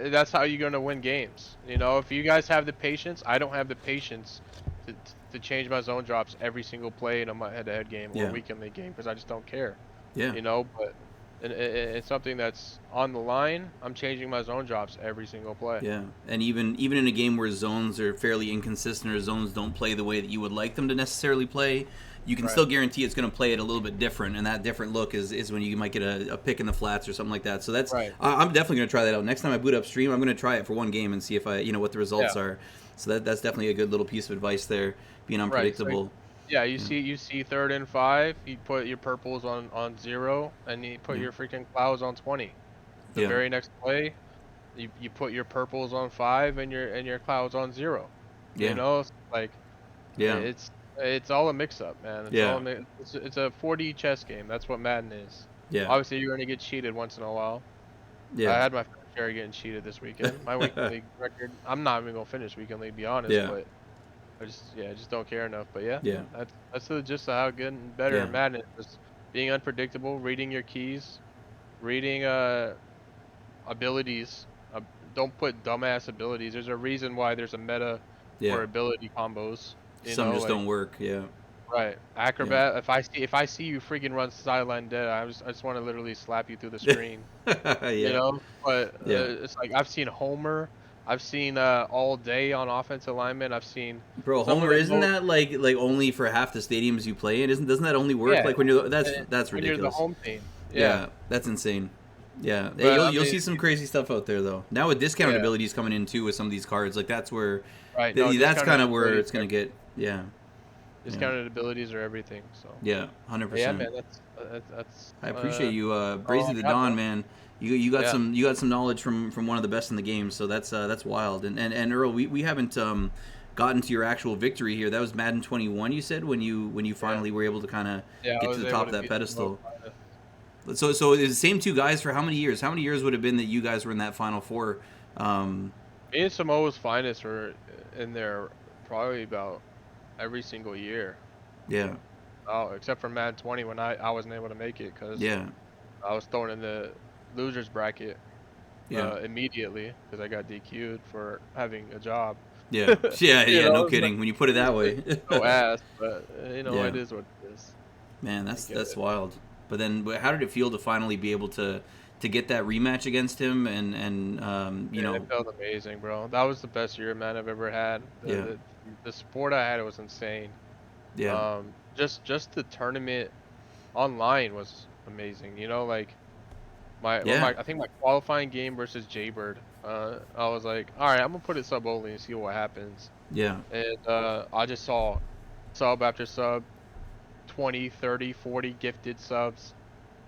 that's how you're going to win games. You know, if you guys have the patience, I don't have the patience to to change my zone drops every single play in a head-to-head game or yeah, weekend league game because I just don't care. yeah. You know, but it's something that's on the line. I'm changing my zone drops every single play. Yeah, and even in a game where zones are fairly inconsistent or zones don't play the way that you would like them to necessarily play, you can Right. still guarantee it's going to play it a little bit different, and that different look is when you might get a pick in the flats or something like that. So that's Right. I'm definitely going to try that out. Next time I boot up stream, I'm going to try it for one game and see if I what the results Yeah. are. So that's definitely a good little piece of advice there, being Right. So unpredictable. yeah, Yeah, you see 3rd and 5. You put your purples on 0, and you put yeah, your freaking clouds on 20. The yeah, very next play, you put your purples on 5 and your clouds on 0. You yeah, know, it's like yeah, it's all a mix-up, man. yeah, It's a 4D chess game. That's what Madden is. yeah, Obviously, you're gonna get cheated once in a while. I yeah, had my fair share of getting cheated this weekend. My weekend league record, I'm not even gonna finish weekend league, to be honest, yeah, but I just don't care enough. But yeah, yeah, that's the gist of how getting better yeah, at Madden is just being unpredictable, reading your keys, reading abilities. Don't put dumbass abilities. There's a reason why there's a meta yeah. for ability combos. You Some know, just like don't work. Yeah, right, yeah. acrobat. If I see you freaking run sideline dead, I just want to literally slap you through the screen. You Yeah, know, but yeah, it's like I've seen Homer, I've seen all day on offensive linemen. I've seen bro. some of Homer, the isn't most that like only for half the stadiums you play in? Isn't doesn't that only work yeah, like when you're that's when you're the ridiculous. home team. Yeah, Yeah, that's insane. Yeah, hey, but I you'll mean, see some crazy stuff out there though. Now with discounted yeah, abilities coming in too with some of these cards, like that's where right. No, that's discounted kind of where abilities, it's gonna get. Yeah, yeah, discounted abilities are everything. So yeah, hundred but yeah, percent. man, that's I appreciate you all brazing I the got, dawn, bro. man. You got Yeah. some knowledge from one of the best in the game, so that's wild. And Earl, we haven't gotten to your actual victory here. That was Madden 21, you said, when you Yeah. finally were able to kind of Yeah, I get to was the able top to of that beat the world pedestal. finest. So it's the same two guys for how many years? How many years would it have been that you guys were in that Final Four? Um, Me and Samoa's finest were in there probably about every single year. yeah, Oh, except for Madden 20 when I wasn't able to make it because yeah, I was thrown in the losers bracket yeah, immediately because I got DQ'd for having a job. yeah, yeah, You yeah. No know, it's like, kidding. When you put it that way. so ass, but Yeah. it is what it is. Man, I get that's it. wild. But then, how did it feel to finally be able to get that rematch against him? And It felt amazing, bro. That was the best year, man, I've ever had. yeah, The support I had was insane. yeah, Just the tournament online was amazing. You know, like yeah, I think my qualifying game versus Jaybird. I was like, all right, I'm gonna put it sub only and see what happens. yeah, And I just saw sub after sub, 20, 30, 40 gifted subs.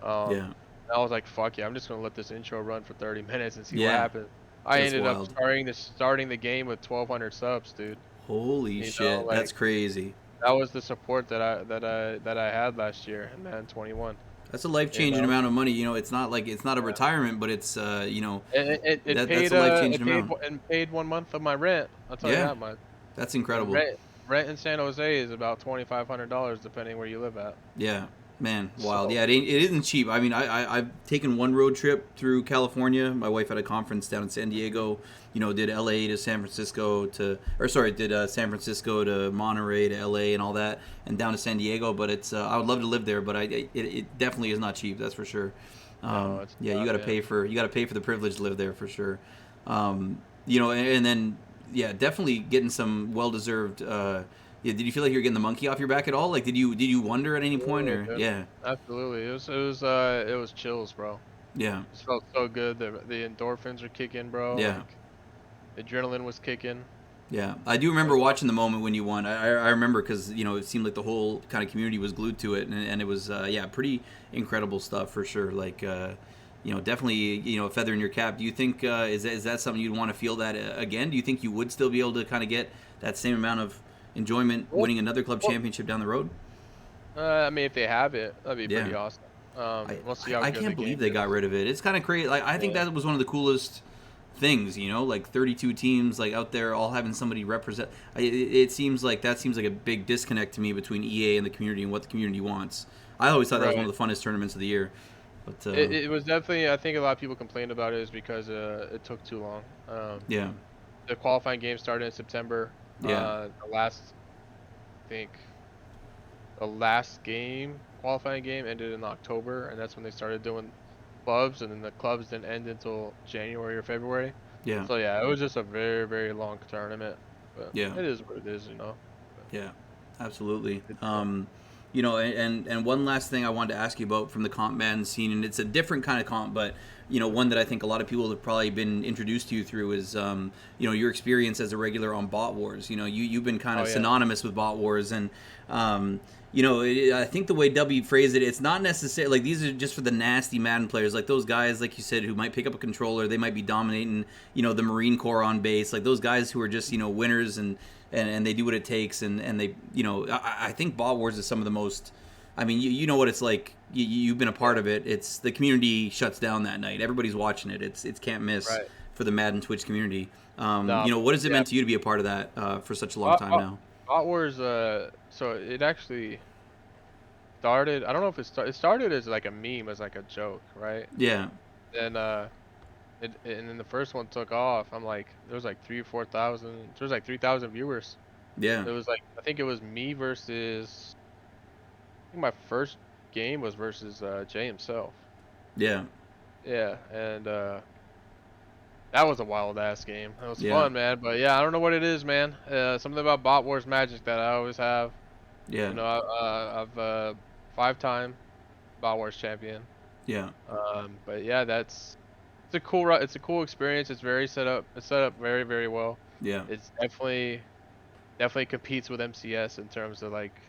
Um, yeah, and I was like, fuck yeah, I'm just gonna let this intro run for 30 minutes and see what yeah. happens. I That's ended up wild. starting the game with 1,200 subs, dude. Holy You know, shit, like that's crazy. that was the support that I had last year in Madden 21. That's a life You changing know, amount of money. It's not like it's not a yeah. retirement, but it's that's It a life changing amount. paid 1 month of my rent. I'll tell you Yeah, that much. that's And incredible. rent in San Jose is about $2,500 depending where you live at. Yeah, man, wild. So Yeah, it isn't cheap. I mean, I've taken one road trip through California. My wife had a conference down in San Diego. Did L.A. to San Francisco did San Francisco to Monterey to L.A. and all that, and down to San Diego. But it's I would love to live there, but it definitely is not cheap. That's for sure. no, it's Yeah, not, man. you got to pay for the privilege to live there for sure. And then yeah, definitely getting some well deserved. Yeah, did you feel like you were getting the monkey off your back at all? Like, did you wonder at any point, Absolutely, or dude. yeah, Absolutely. It was chills, bro. yeah, It felt so good. The endorphins are kicking, bro. yeah, Like adrenaline was kicking. yeah? I do remember watching the moment when you won. I remember because it seemed like the whole kind of community was glued to it, and it was yeah, pretty incredible stuff for sure. Like definitely a feather in your cap. Do you think is that something you'd want to feel that again? Do you think you would still be able to kind of get that same amount of enjoyment Well, winning another club well, championship down the road? I mean, if they have it, that'd be Yeah. pretty awesome. I, We'll see I how I good the can't believe game they got is. rid of it. It's kind of crazy. Like I think Yeah. that was one of the coolest things. Like 32 teams like out there all having somebody represent. It seems like a big disconnect to me between EA and the community and what the community wants. I always thought that was one Right. of the funnest tournaments of the year. But It was definitely. I think a lot of people complained about it is because it took too long. yeah, The qualifying game started in September. yeah, I think the last qualifying game ended in October, and that's when they started doing clubs, and then the clubs didn't end until January or February. yeah, So yeah, it was just a very, very long tournament, but yeah. it is what it is, you know. But Yeah, absolutely. good stuff. And one last thing I wanted to ask you about from the comp band scene, and it's a different kind of comp, but one that I think a lot of people have probably been introduced to you through is your experience as a regular on Bot Wars. You've been kind Oh of yeah, synonymous with Bot Wars, and I think the way W phrased it, it's not necessarily like these are just for the nasty Madden players, like those guys, like you said, who might pick up a controller, they might be dominating, the Marine Corps on base, like those guys who are just winners and they do what it takes, and they I think Bot Wars is some of the most. I mean, you know what it's like. You've been a part yeah, of it. It's the community shuts down that night. Everybody's watching it. It's can't miss right. for the Madden Twitch community. No, What has it yeah. meant to you to be a part of that for such a long Bot, time Bot, now? Bot Wars. So it actually started. I don't know if it started as like a meme, as like a joke, right? Yeah, Then and then the first one took off. I'm like, there was like 3 or 4 thousand. There was like 3,000 viewers. yeah, It was like I think it was me versus. I think my first game was versus Jay himself. yeah, Yeah, and that was a wild ass game. It was yeah, fun, man. But yeah, I don't know what it is, man. Something about Bot Wars magic that I always have. yeah, You know, I've 5-time Bot Wars champion. yeah, But yeah, it's a cool experience. It's very set up. It's set up very, very well. yeah. It's definitely competes with MCS in terms of like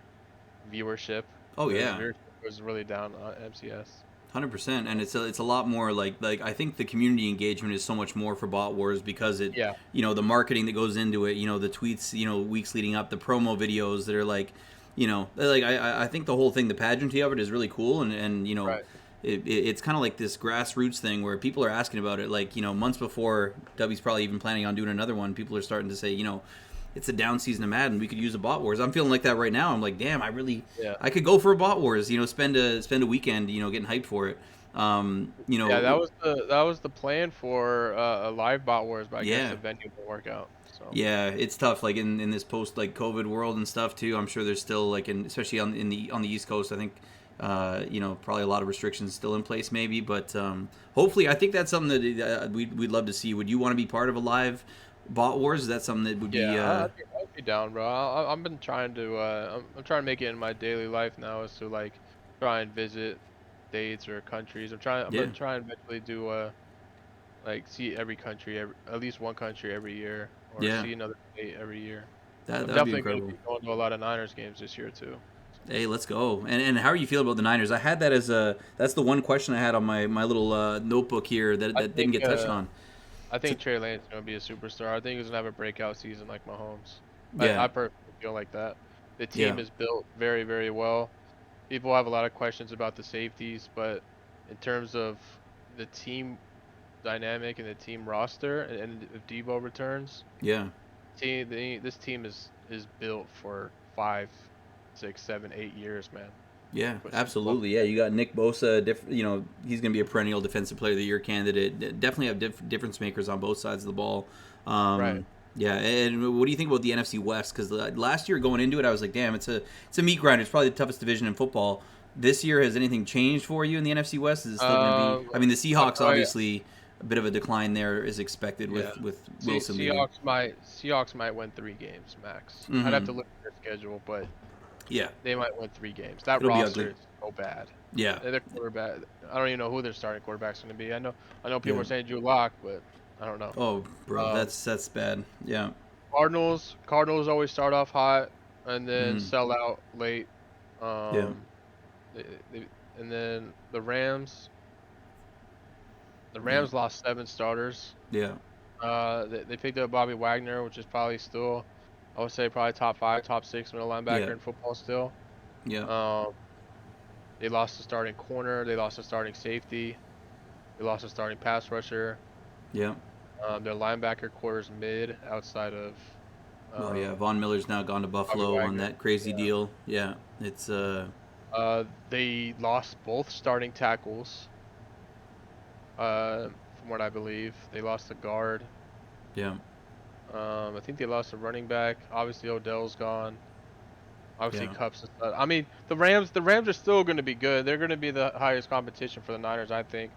viewership. Oh The yeah. viewership was really down on MCS. 100%, and it's a lot more like I think the community engagement is so much more for Bot Wars because it Yeah. the marketing that goes into it, the tweets, weeks leading up, the promo videos that are like, like I think the whole thing, the pageantry of it is really cool, and Right. it's kind of like this grassroots thing where people are asking about it, like months before W's probably even planning on doing another one. People are starting to say, it's a down season of Madden. We could use a Bot Wars. I'm feeling like that right now. I'm like, damn, Yeah. I could go for a Bot Wars. Spend a weekend, getting hyped for it. Yeah, that was the plan for a live bot wars, but I guess Yeah, the venue didn't work out. So yeah, it's tough. Like in this post like COVID world and stuff too. I'm sure there's still like especially on the East Coast. I think probably a lot of restrictions still in place maybe, but hopefully I think that's something that we'd love to see. Would you want to be part of a live Bot Wars? Is that something that would be? yeah, I'd be down, bro. I've been trying to I'm trying to make it in my daily life now is to like try and visit states or countries. I'm Yeah, gonna try and eventually do like see every country at least one country every year or yeah, see another state every year. that I'm that'd be definitely gonna incredible. be going to a lot of Niners games this year too. Hey, let's go. And how are you feel about the Niners? I had that as that's the one question I had on my little notebook here that I didn't think get touched on. I So, think Trey Lance is gonna be a superstar. I think he's gonna have a breakout season like Mahomes. I yeah, personally feel like that. The yeah, team is built very, very well. People have a lot of questions about the safeties, but in terms of the team dynamic and the team roster, and if Debo returns, yeah. this team is built for 5, 6, 7, 8 years, man. Yeah, But absolutely. Yeah, you got Nick Bosa. He's going to be a perennial defensive player of the year candidate. Definitely have difference makers on both sides of the ball. right. Yeah, and what do you think about the NFC West? Because last year going into it, I was like, damn, it's a meat grinder. It's probably the toughest division in football. This year, has anything changed for you in the NFC West? Is it still going to be? Um, I mean, the I Seahawks probably obviously a bit of a decline there is expected yeah. with Wilson leaving. Seahawks might win 3 games max. I'd have Mm-hmm. to look at their schedule, but Yeah, they might win 3 games. That it'll be roster ugly. is so bad. Yeah, Their quarterback, I don't even know who their starting quarterback's going to be. I know people yeah. are saying Drew Lock, but I don't know. Oh, bro, Um, that's bad. Yeah. Cardinals always start off hot and then Mm-hmm. sell out late. Yeah. Um, they, they, and then the Rams. The Yeah. Rams lost 7 starters. Yeah. They picked up Bobby Wagner, which is probably still, I would say probably top 5, top 6 middle linebacker Yeah. in football still. Yeah. Um, they lost the starting corner. They lost the starting safety. They lost the starting pass rusher. Yeah. Their linebacker core is mid outside of Oh yeah, um, Von Miller's now gone to Bobby Buffalo on Wagner. that crazy Yeah. deal. Yeah, it's They lost both starting tackles. From what I believe, they lost the guard. yeah, I think they lost a running back. Obviously, Odell's gone. Obviously, yeah, Cups and stuff. I mean, the Rams are still going to be good. They're going to be the highest competition for the Niners, I think.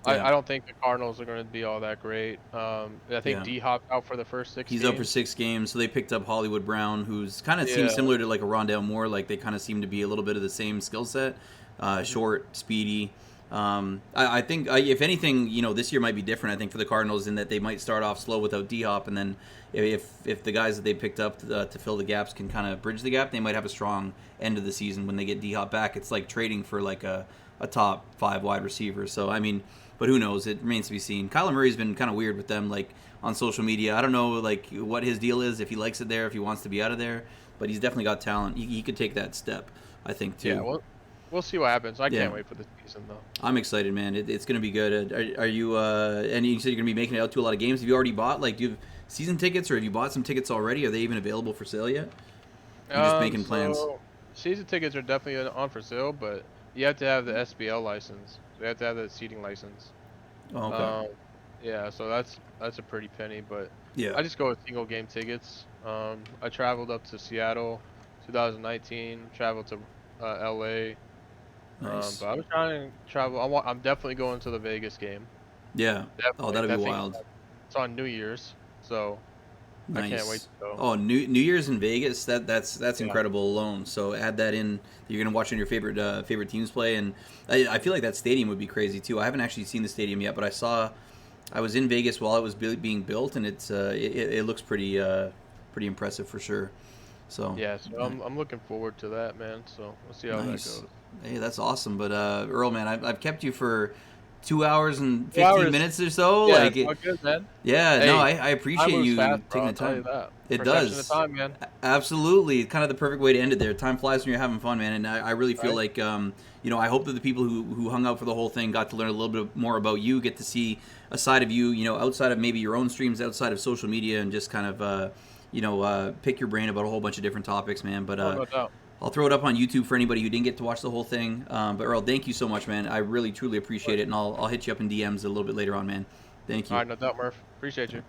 yeah, I don't think the Cardinals are going to be all that great. I think yeah. D-Hop's out for the first six He's out for games. 6 games, so they picked up Hollywood Brown, who's kind of seems Yeah. similar to like a Rondale Moore. Like they kind of seem to be a little bit of the same skill set, Mhm. short, speedy. I think if anything, this year might be different. I think for the Cardinals in that they might start off slow without D Hop, and then if the guys that they picked up to fill the gaps can kind of bridge the gap, they might have a strong end of the season when they get D Hop back. It's like trading for like a top 5 wide receiver. So I mean, but who knows? It remains to be seen. Kyler Murray's been kind of weird with them, like on social media. I don't know like what his deal is, if he likes it there, if he wants to be out of there, but he's definitely got talent. He could take that step, I think Yeah, too. we'll see what happens. I Yeah. can't wait for the season, though. I'm excited, man. It's going to be good. Are you? And you said you're going to be making it out to a lot of games. Have you already bought? Like, do you have season tickets, or have you bought some tickets already? Are they even available for sale yet? You're just making plans. So season tickets are definitely on for sale, but you have to have the SBL license. So you have to have the seating license. Oh, okay. Yeah, so that's a pretty penny, but Yeah. I just go with single game tickets. I traveled up to Seattle, 2019. Traveled to LA. Nice. But I'm trying to travel. I'm definitely going to the Vegas game. Yeah. Oh, Definitely. that'd That be thing, wild. it's on New Year's, so I can't wait Nice. to go. Oh, New Year's in Vegas. That's Yeah. incredible alone. So add that in. You're gonna watch on your favorite teams play, and I feel like that stadium would be crazy too. I haven't actually seen the stadium yet, but I was in Vegas while it was being built, and it looks pretty impressive for sure. So Yeah, so I'm looking forward to that, man. So we'll see how that nice. goes. Hey, that's awesome. But Earl, man, I've kept you for 2 hours and 15 2 hours. minutes or so. Yeah, Like, it's all good, man. yeah, no, Hey, I time appreciate moves you fast, bro. taking I'll the tell you time. that. It Perception of does. time, man. Absolutely. Kind of the perfect way to end it there. Time flies when you're having fun, man. And I really feel Right? like, I hope that the people who hung out for the whole thing got to learn a little bit more about you, get to see a side of you, outside of maybe your own streams, outside of social media, and just kind of, pick your brain about a whole bunch of different topics, man. But Oh, no doubt. I'll throw it up on YouTube for anybody who didn't get to watch the whole thing. But Earl, thank you so much, man. I really, truly Of appreciate course. it. And I'll hit you up in DMs a little bit later on, man. Thank All you. right, no doubt, Murph. Appreciate you.